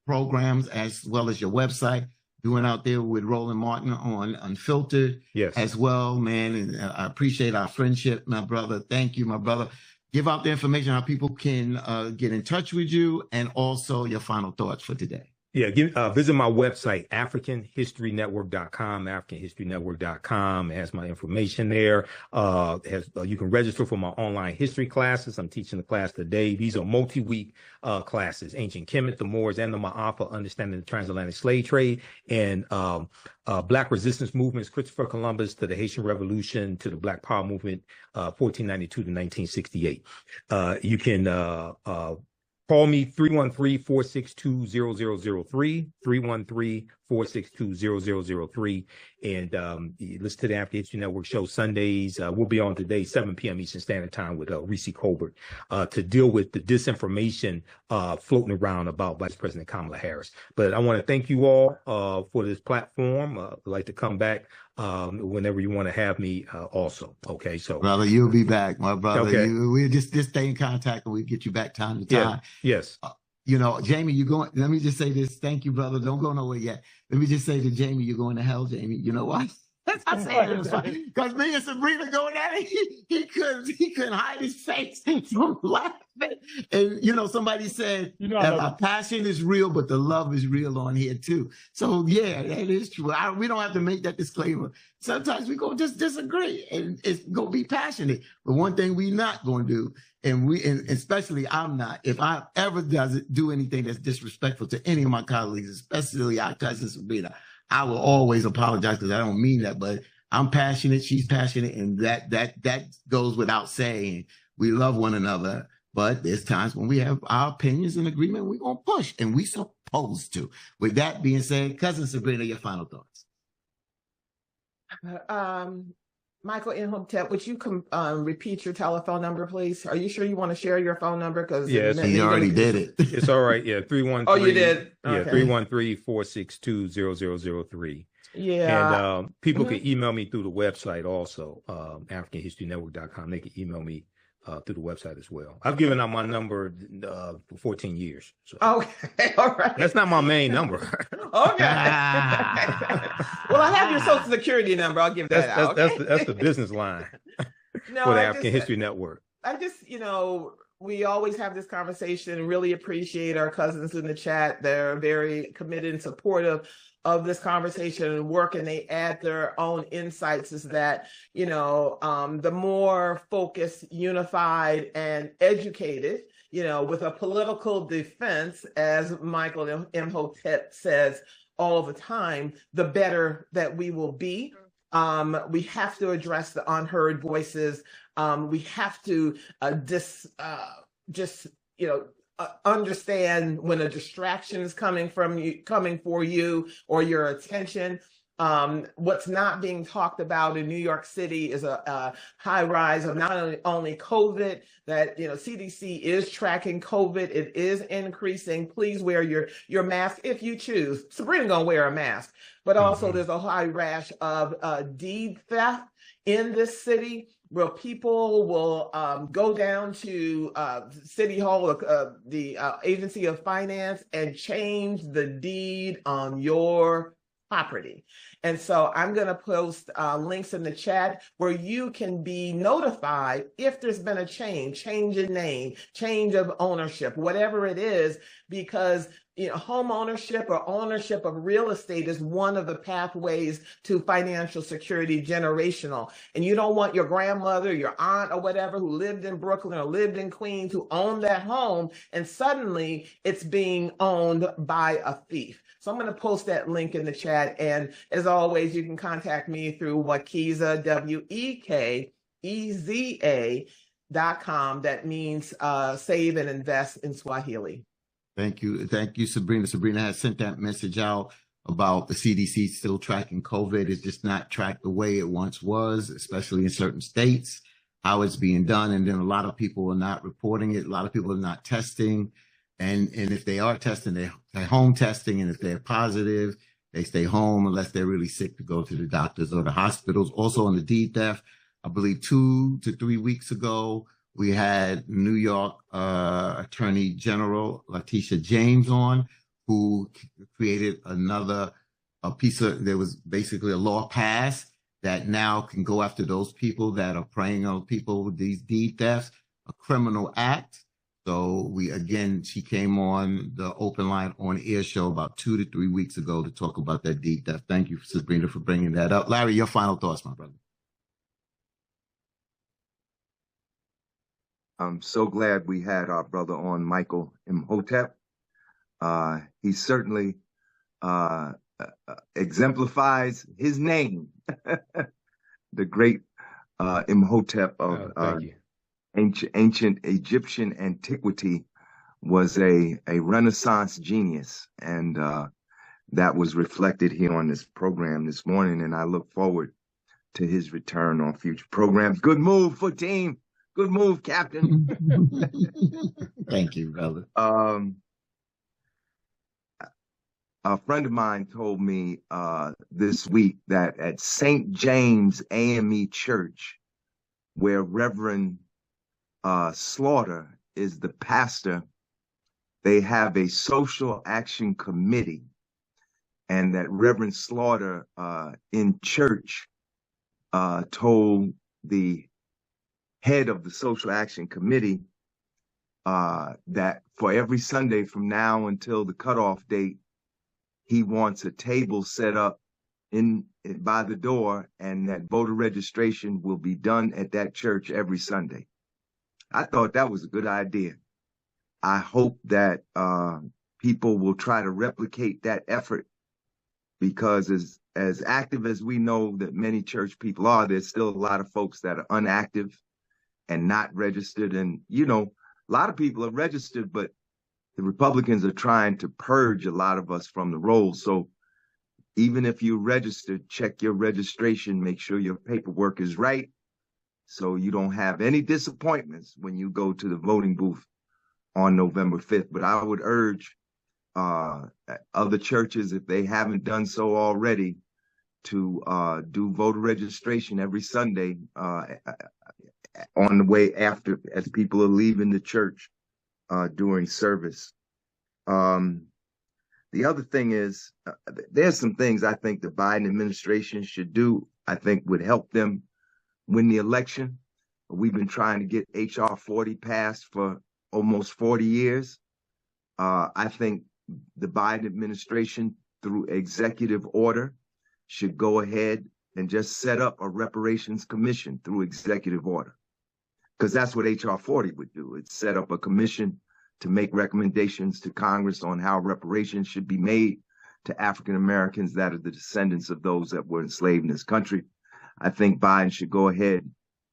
Speaker 1: programs as well as your website, doing out there with Roland Martin on Unfiltered as well, man. And I appreciate our friendship, my brother. Thank you, my brother. Give out the information how people can get in touch with you and also your final thoughts for today.
Speaker 2: Yeah, visit my website, AfricanHistoryNetwork.com, AfricanHistoryNetwork.com. It has my information there. You can register for my online history classes. I'm teaching the class today. These are multi-week classes, Ancient Kemet, the Moors, and the Ma'afa, Understanding the Transatlantic Slave Trade, and Black resistance movements, Christopher Columbus to the Haitian Revolution to the Black Power movement, 1492 to 1968. You can call me 313-462-0003, 313-462-0003. And listen to the African History Network show Sundays. We'll be on today, 7 p.m. Eastern Standard Time with Reese Colbert to deal with the disinformation floating around about Vice President Kamala Harris. But I want to thank you all for this platform. I'd like to come back whenever you want to have me also. Okay, so.
Speaker 1: Brother, you'll be back, my brother. Okay. We'll just stay in contact and we'll get you back time to time.
Speaker 2: Yes.
Speaker 1: Jamie, you're going, let me just say this. Thank you, brother. Don't go nowhere yet. Let me just say to Jamie, you're going to hell, Jamie. You know why? I say it because me and Sabrina going at it, he couldn't hide his face from laughing. And somebody said our passion is real, but the love is real on here too. So yeah, that is true. We don't have to make that disclaimer. Sometimes we go just disagree, and it's gonna be passionate. But one thing we not gonna do, and especially I'm not. If I ever do anything that's disrespectful to any of my colleagues, especially our cousin Sabrina, I will always apologize because I don't mean that, but I'm passionate, she's passionate, and that goes without saying. We love one another, but there's times when we have our opinions in agreement, we're going to push, and we supposed to. With that being said, cousin Sabrina, your final thoughts.
Speaker 4: Michael Imhotep, would you repeat your telephone number, please? Are you sure you want to share your phone number? Because
Speaker 1: yes, he already did it.
Speaker 2: It's all right. Yeah, 313.
Speaker 4: Oh, you did?
Speaker 2: Yeah, 313-462-0003.
Speaker 4: Yeah.
Speaker 2: And people can email me through the website also, AfricanHistoryNetwork.com. They can email me through the website as well. I've given out my number for 14 years. So.
Speaker 4: Okay, all right.
Speaker 2: That's not my main number.
Speaker 4: Okay. Well, I have your Social Security number. I'll give that out.
Speaker 2: That's the business line for the African History Network.
Speaker 4: I just, we always have this conversation and really appreciate our cousins in the chat. They're very committed and supportive of this conversation and work, and they add their own insights. Is that, the more focused, unified, and educated, with a political defense, as Michael Imhotep says all the time, the better that we will be. We have to address the unheard voices. We have to understand when a distraction is coming for you or your attention. What's not being talked about in New York City is a high rise of not only COVID, that CDC is tracking COVID. It is increasing. Please wear your mask if you choose. Sabrina gonna wear a mask, but also there's a high rash of deed theft in this city, where people will go down to City Hall, the Agency of Finance, and change the deed on your property. And so I'm going to post links in the chat where you can be notified if there's been a change in name, change of ownership, whatever it is, because home ownership or ownership of real estate is one of the pathways to financial security, generational. And you don't want your grandmother, your aunt, or whatever who lived in Brooklyn or lived in Queens who owned that home, and suddenly it's being owned by a thief. So I'm going to post that link in the chat. And as always, you can contact me through Wekeza, WEKEZA.com. That means save and invest in Swahili.
Speaker 1: Thank you, Sabrina. Sabrina has sent that message out about the CDC still tracking COVID. It's just not tracked the way it once was, especially in certain states, how it's being done. And then a lot of people are not reporting it. A lot of people are not testing. And if they are testing, they're home testing. And if they're positive, they stay home unless they're really sick to go to the doctors or the hospitals. Also on the deed theft, I believe 2 to 3 weeks ago, we had New York Attorney General Letitia James on, who created there was basically a law passed that now can go after those people that are preying on people with these deed thefts, a criminal act. So she came on the Open Line on Air show about 2 to 3 weeks ago to talk about that deed theft. Thank you, Sabrina, for bringing that up. Larry, your final thoughts, my brother.
Speaker 5: I'm so glad we had our brother on, Michael Imhotep. He certainly exemplifies his name, the great Imhotep of ancient Egyptian antiquity, was a Renaissance genius, and that was reflected here on this program this morning, and I look forward to his return on future programs. Good move for team. Good move, Captain.
Speaker 1: Thank you, brother.
Speaker 5: A friend of mine told me this week that at St. James AME Church, where Reverend Slaughter is the pastor, they have a social action committee, and that Reverend Slaughter in church told the head of the social action committee that for every Sunday from now until the cutoff date, he wants a table set up by the door, and that voter registration will be done at that church every Sunday. I thought that was a good idea. I hope that people will try to replicate that effort, because as active as we know that many church people are, there's still a lot of folks that are unactive and not registered. And, a lot of people are registered, but the Republicans are trying to purge a lot of us from the roll. So even if you registered, check your registration, make sure your paperwork is right, so you don't have any disappointments when you go to the voting booth on November 5th. But I would urge other churches, if they haven't done so already, to do voter registration every Sunday on the way after, as people are leaving the church during service. The other thing is, there's some things I think the Biden administration should do, I think would help them win the election. We've been trying to get H.R. 40 passed for almost 40 years. I think the Biden administration, through executive order, should go ahead and just set up a reparations commission through executive order, because that's what H.R. 40 would do. It's set up a commission to make recommendations to Congress on how reparations should be made to African Americans that are the descendants of those that were enslaved in this country. I think Biden should go ahead,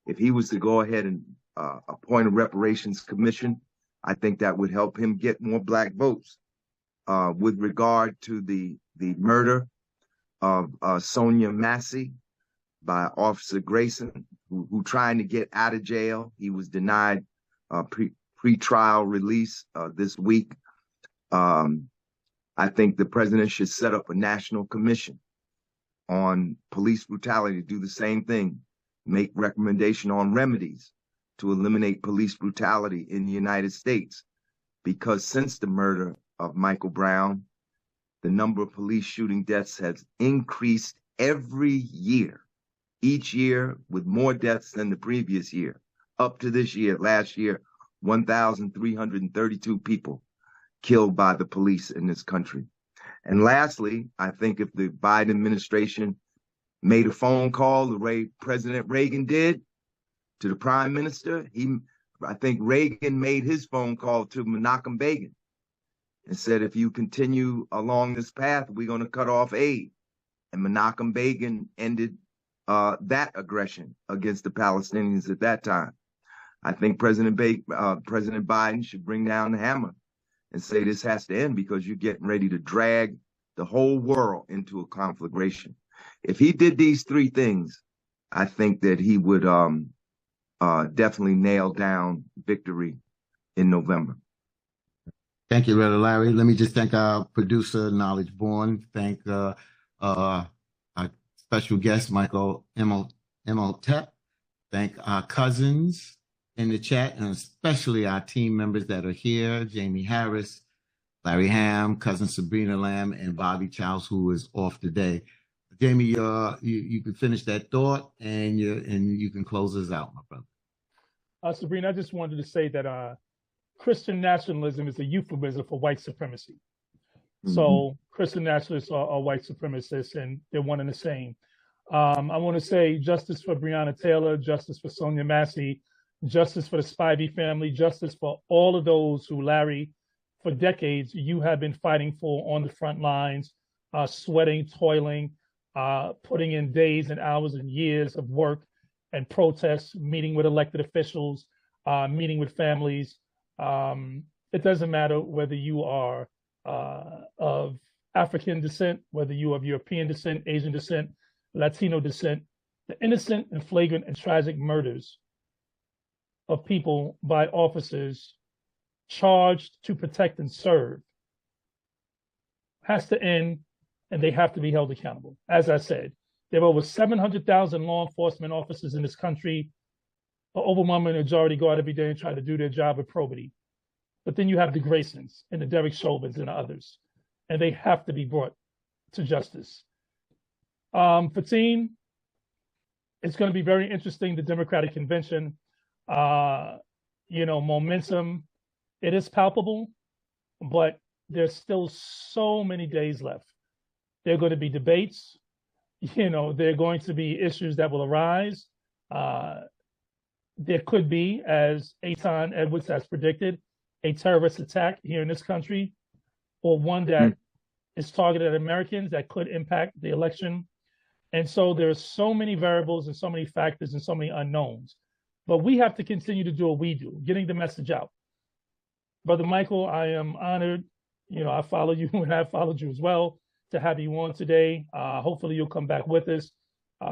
Speaker 5: if he was to go ahead and appoint a reparations commission, I think that would help him get more black votes. With regard to the murder of Sonia Massey by Officer Grayson, who trying to get out of jail. He was denied pre-trial release this week. I think the president should set up a national commission on police brutality, do the same thing, make recommendation on remedies to eliminate police brutality in the United States. Because since the murder of Michael Brown, the number of police shooting deaths has increased every year, each year with more deaths than the previous year. Up to this year, last year, 1,332 people killed by the police in this country. And lastly, I think if the Biden administration made a phone call the way President Reagan did to the prime minister, I think Reagan made his phone call to Menachem Begin and said, if you continue along this path, we're going to cut off aid. And Menachem Begin ended that aggression against the Palestinians at that time. I think President Biden should bring down the hammer and say this has to end because you're getting ready to drag the whole world into a conflagration. If he did these three things, I think that he would definitely nail down victory in November.
Speaker 1: Thank you, Brother Larry. Let me just thank our producer, Knowledge Born. Thank our special guest, Michael Imhotep. Thank our cousins in the chat, and especially our team members that are here, Jamie Harris, Larry Ham, cousin Sabrina Lamb, and Bobby Childs, who is off today. Jamie, you can finish that thought, and you can close us out, my brother.
Speaker 3: Sabrina, I just wanted to say that Christian nationalism is a euphemism for white supremacy. Mm-hmm. So Christian nationalists are white supremacists, and they're one and the same. I want to say justice for Breonna Taylor, justice for Sonia Massey, justice for the Spivey family, justice for all of those who, Larry, for decades, you have been fighting for on the front lines, sweating, toiling, putting in days and hours and years of work and protests, meeting with elected officials, meeting with families. It doesn't matter whether you are of African descent, whether you are of European descent, Asian descent, Latino descent, the innocent and flagrant and tragic murders of people by officers charged to protect and serve has to end, and they have to be held accountable. As I said, there are over 700,000 law enforcement officers in this country. An overwhelming majority go out every day and try to do their job with probity. But then you have the Graysons and the Derek Chauvins and others, and they have to be brought to justice. Fatin, it's going to be very interesting, the Democratic Convention. Momentum, it is palpable, but there's still so many days left. There are going to be debates. There are going to be issues that will arise. There could be, as Eitan Edwards has predicted, a terrorist attack here in this country, or one that is targeted at Americans that could impact the election. And so there's so many variables and so many factors and so many unknowns. But we have to continue to do what we do, getting the message out. Brother Michael, I am honored. I follow you and I followed you as well to have you on today. Hopefully you'll come back with us.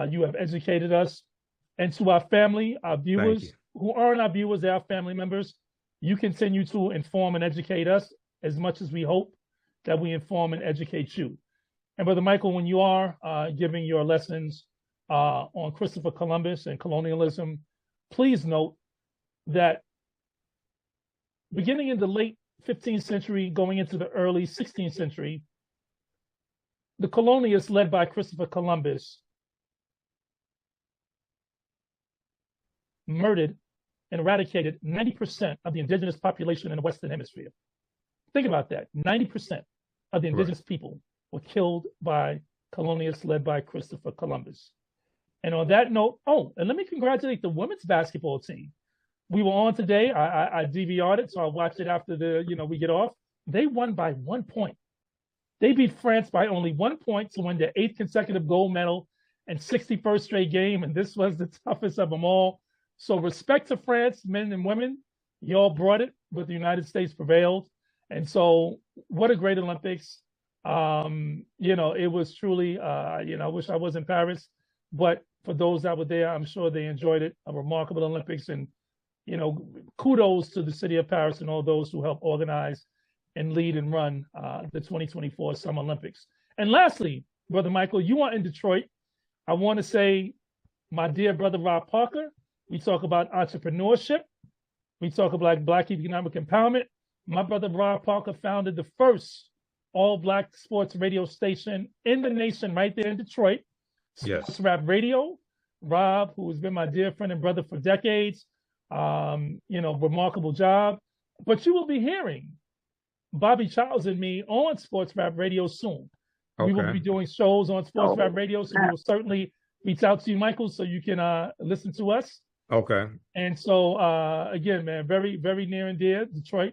Speaker 3: You have educated us. And to our family, our viewers, who aren't our viewers, they're our family members, you continue to inform and educate us as much as we hope that we inform and educate you. And Brother Michael, when you are giving your lessons on Christopher Columbus and colonialism, please note that beginning in the late 15th century, going into the early 16th century, the colonialists led by Christopher Columbus murdered and eradicated 90% of the indigenous population in the Western Hemisphere. Think about that. 90% of the indigenous people were killed by colonialists led by Christopher Columbus. And on that note, and let me congratulate the women's basketball team. We were on today. I DVR'd it, so I'll watch it after we get off. They won by 1 point. They beat France by only 1 point to win their 8th consecutive gold medal and 61st straight game, and this was the toughest of them all. So respect to France, men and women. Y'all brought it, but the United States prevailed. And so what a great Olympics. You know, it was truly, you know, I wish I was in Paris, but for those that were there, I'm sure they enjoyed it. A remarkable Olympics. And, you know, kudos to the city of Paris and all those who helped organize and lead and run the 2024 Summer Olympics. And lastly, Brother Michael, you are in Detroit. I want to say, my dear brother Rob Parker, we talk about entrepreneurship. We talk about Black economic empowerment. My brother Rob Parker founded the first all-Black sports radio station in the nation right there in Detroit. Sports Rap Radio. Rob, who has been my dear friend and brother for decades, you know, remarkable job. But you will be hearing Bobby Charles and me on Sports Rap Radio soon. Okay. We will be doing shows on Sports Rap Radio, so we will certainly reach out to you, Michael, so you can listen to us.
Speaker 2: Okay.
Speaker 3: And so, again, man, very, very near and dear, Detroit,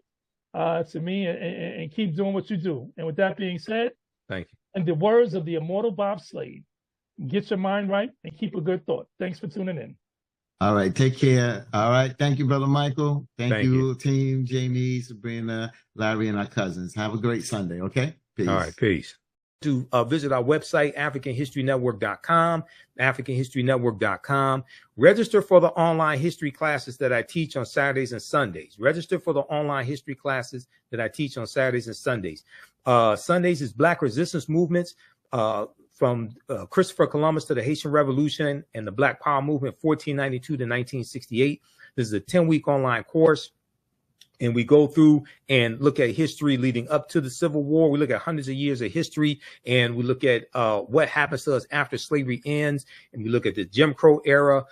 Speaker 3: to me, and keep doing what you do. And with that being said,
Speaker 2: thank you.
Speaker 3: In the words of the immortal Bob Slade, get your mind right and keep a good thought. Thanks for tuning in.
Speaker 1: All right, take care. All right, thank you, Brother Michael. Thank you, team, Jamie, Sabrina, Larry, and our cousins. Have a great Sunday, okay?
Speaker 2: Peace. All right, peace. To visit our website, AfricanHistoryNetwork.com, AfricanHistoryNetwork.com. Register for the online history classes that I teach on Saturdays and Sundays. Register for the online history classes that I teach on Saturdays and Sundays. Sundays is Black resistance movements from Christopher Columbus to the Haitian Revolution and the Black Power movement, 1492 to 1968. This is a 10-week online course. And we go through and look at history leading up to the Civil War. We look at hundreds of years of history, and we look at what happens to us after slavery ends. And we look at the Jim Crow era,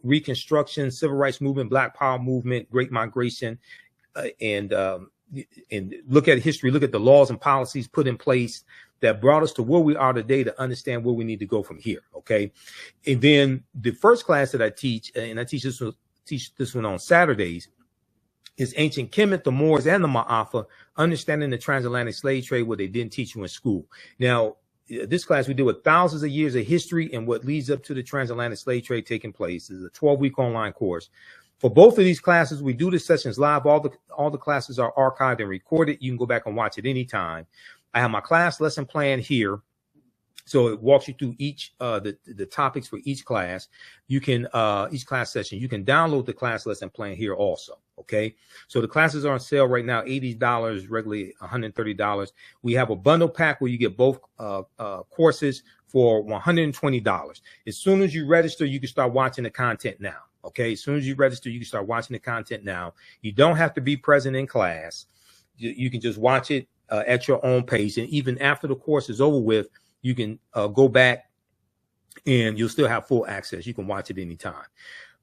Speaker 2: Reconstruction, Civil Rights Movement, Black Power movement, Great Migration, and look at history, look at the laws and policies put in place that brought us to where we are today to understand where we need to go from here. Okay. And then the first class that I teach, and I teach this one on Saturdays, is Ancient Kemet, the Moors, and the Ma'afa, understanding the transatlantic slave trade, what they didn't teach you in school. Now, this class we deal with thousands of years of history and what leads up to the transatlantic slave trade taking place. This is a 12-week online course. For both of these classes, we do the sessions live. All the classes are archived and recorded. You can go back and watch it anytime. I have my class lesson plan here. So it walks you through each the topics for each class. You can each class session. You can download the class lesson plan here also. Okay. So the classes are on sale right now, $80, regularly $130. We have a bundle pack where you get both courses for $120. As soon as you register, you can start watching the content now. Okay. As soon as you register, you can start watching the content now. You don't have to be present in class. You can just watch it at your own pace. And even after the course is over with, you can go back and you'll still have full access. You can watch it anytime.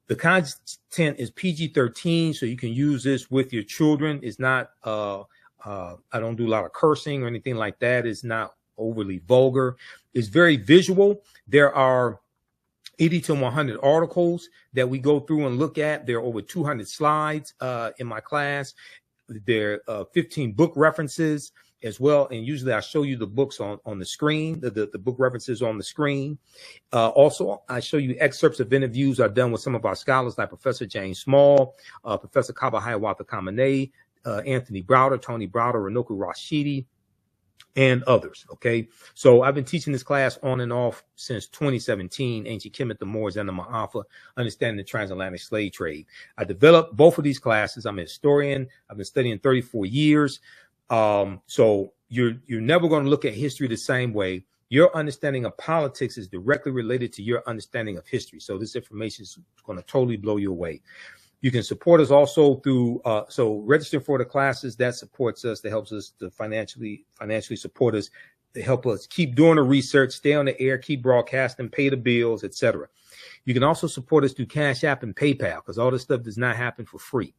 Speaker 2: The content is PG-13, so you can use this with your children. It's not, I don't do a lot of cursing or anything like that. It's not overly vulgar. It's very visual. There are 80 to 100 articles that we go through and look at. There are over 200 slides in my class. There are 15 book references as well. And usually I show you the books on the screen, the book references on the screen. Also, I show you excerpts of interviews I've done with some of our scholars like Professor James Small, Professor Kaba Hiawatha Kamene, Anthony Browder, Tony Browder, Renoku Rashidi, and others. Okay. So I've been teaching this class on and off since 2017, Ancient Kemet, the Moors, and the Ma'afa, understanding the transatlantic slave trade. I developed both of these classes. I'm a historian. I've been studying 34 years. So you're never going to look at history the same way. Your understanding of politics is directly related to your understanding of history. So this information is going to totally blow you away. You can support us also through, so registering for the classes, that supports us, that helps us to financially support us, to help us keep doing the research, stay on the air, keep broadcasting, pay the bills, etc. You can also support us through Cash App and PayPal, because all this stuff does not happen for free.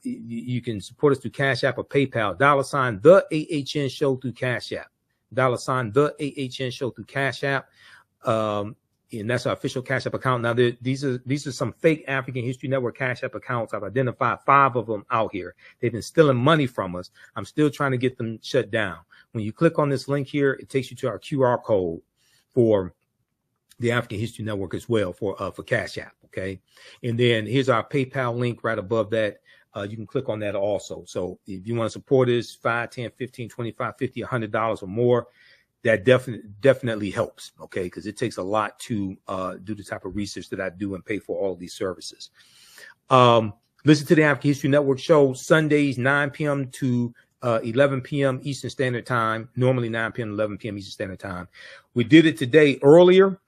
Speaker 2: You can support us through Cash App or PayPal, $, the AHN show through Cash App, $, the AHN show through Cash App. And that's our official Cash App account. Now, these are some fake African History Network Cash App accounts. I've identified 5 of them out here. They've been stealing money from us. I'm still trying to get them shut down. When you click on this link here, it takes you to our QR code for the African History Network as well for Cash App. Okay. And then here's our PayPal link right above that. You can click on that also. So if you want to support us, $5, $10, $15, $25, $50, $100 or more, that definitely helps. Okay. Because it takes a lot to do the type of research that I do and pay for all of these services. Listen to the African History Network show Sundays, 9 p.m. to 11 p.m. Eastern Standard Time, normally 9 p.m. to 11 p.m. Eastern Standard Time. We did it today earlier.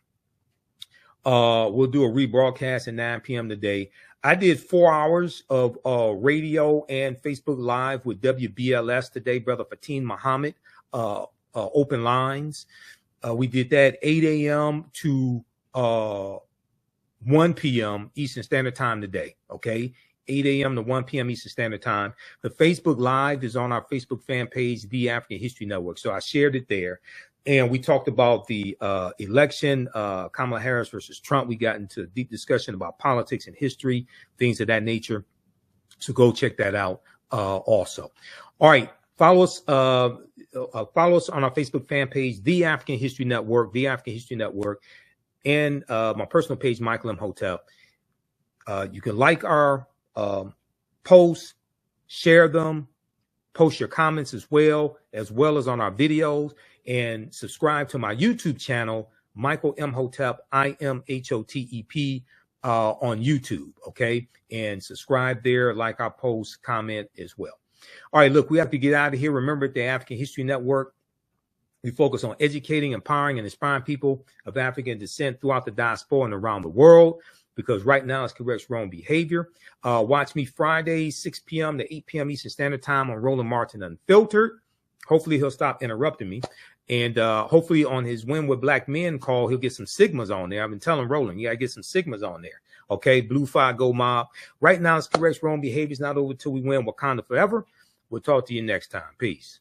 Speaker 2: We'll do a rebroadcast at 9 p.m. today. I did 4 hours of radio and Facebook Live with WBLS today, Brother Fatim Muhammad, Open Lines. We did that 8 a.m. to 1 p.m. Eastern Standard Time today, okay? 8 a.m. to 1 p.m. Eastern Standard Time. The Facebook Live is on our Facebook fan page, The African History Network. So I shared it there. And we talked about the election, Kamala Harris versus Trump. We got into a deep discussion about politics and history, things of that nature. So go check that out also. All right. Follow us on our Facebook fan page, The African History Network, The African History Network, and my personal page, Michael Imhotep. You can like our posts, share them, post your comments as well as on our videos, and subscribe to my YouTube channel, Michael Imhotep, IMHOTEP, on YouTube. Okay. And subscribe there, like our posts, comment as well. All right. Look, we have to get out of here. Remember, at the African History Network, we focus on educating, empowering, and inspiring people of African descent throughout the diaspora and around the world, because right now it's corrects wrong behavior. Watch me Fridays, 6 p.m. to 8 p.m. Eastern Standard Time on Roland Martin Unfiltered. Hopefully he'll stop interrupting me. And hopefully on his Win with Black Men call, he'll get some Sigmas on there. I've been telling Roland, you got to get some Sigmas on there. Okay, Blue Fire Go Mob. Right now it's corrects wrong behavior. It's not over till we win Wakanda forever. We'll talk to you next time. Peace.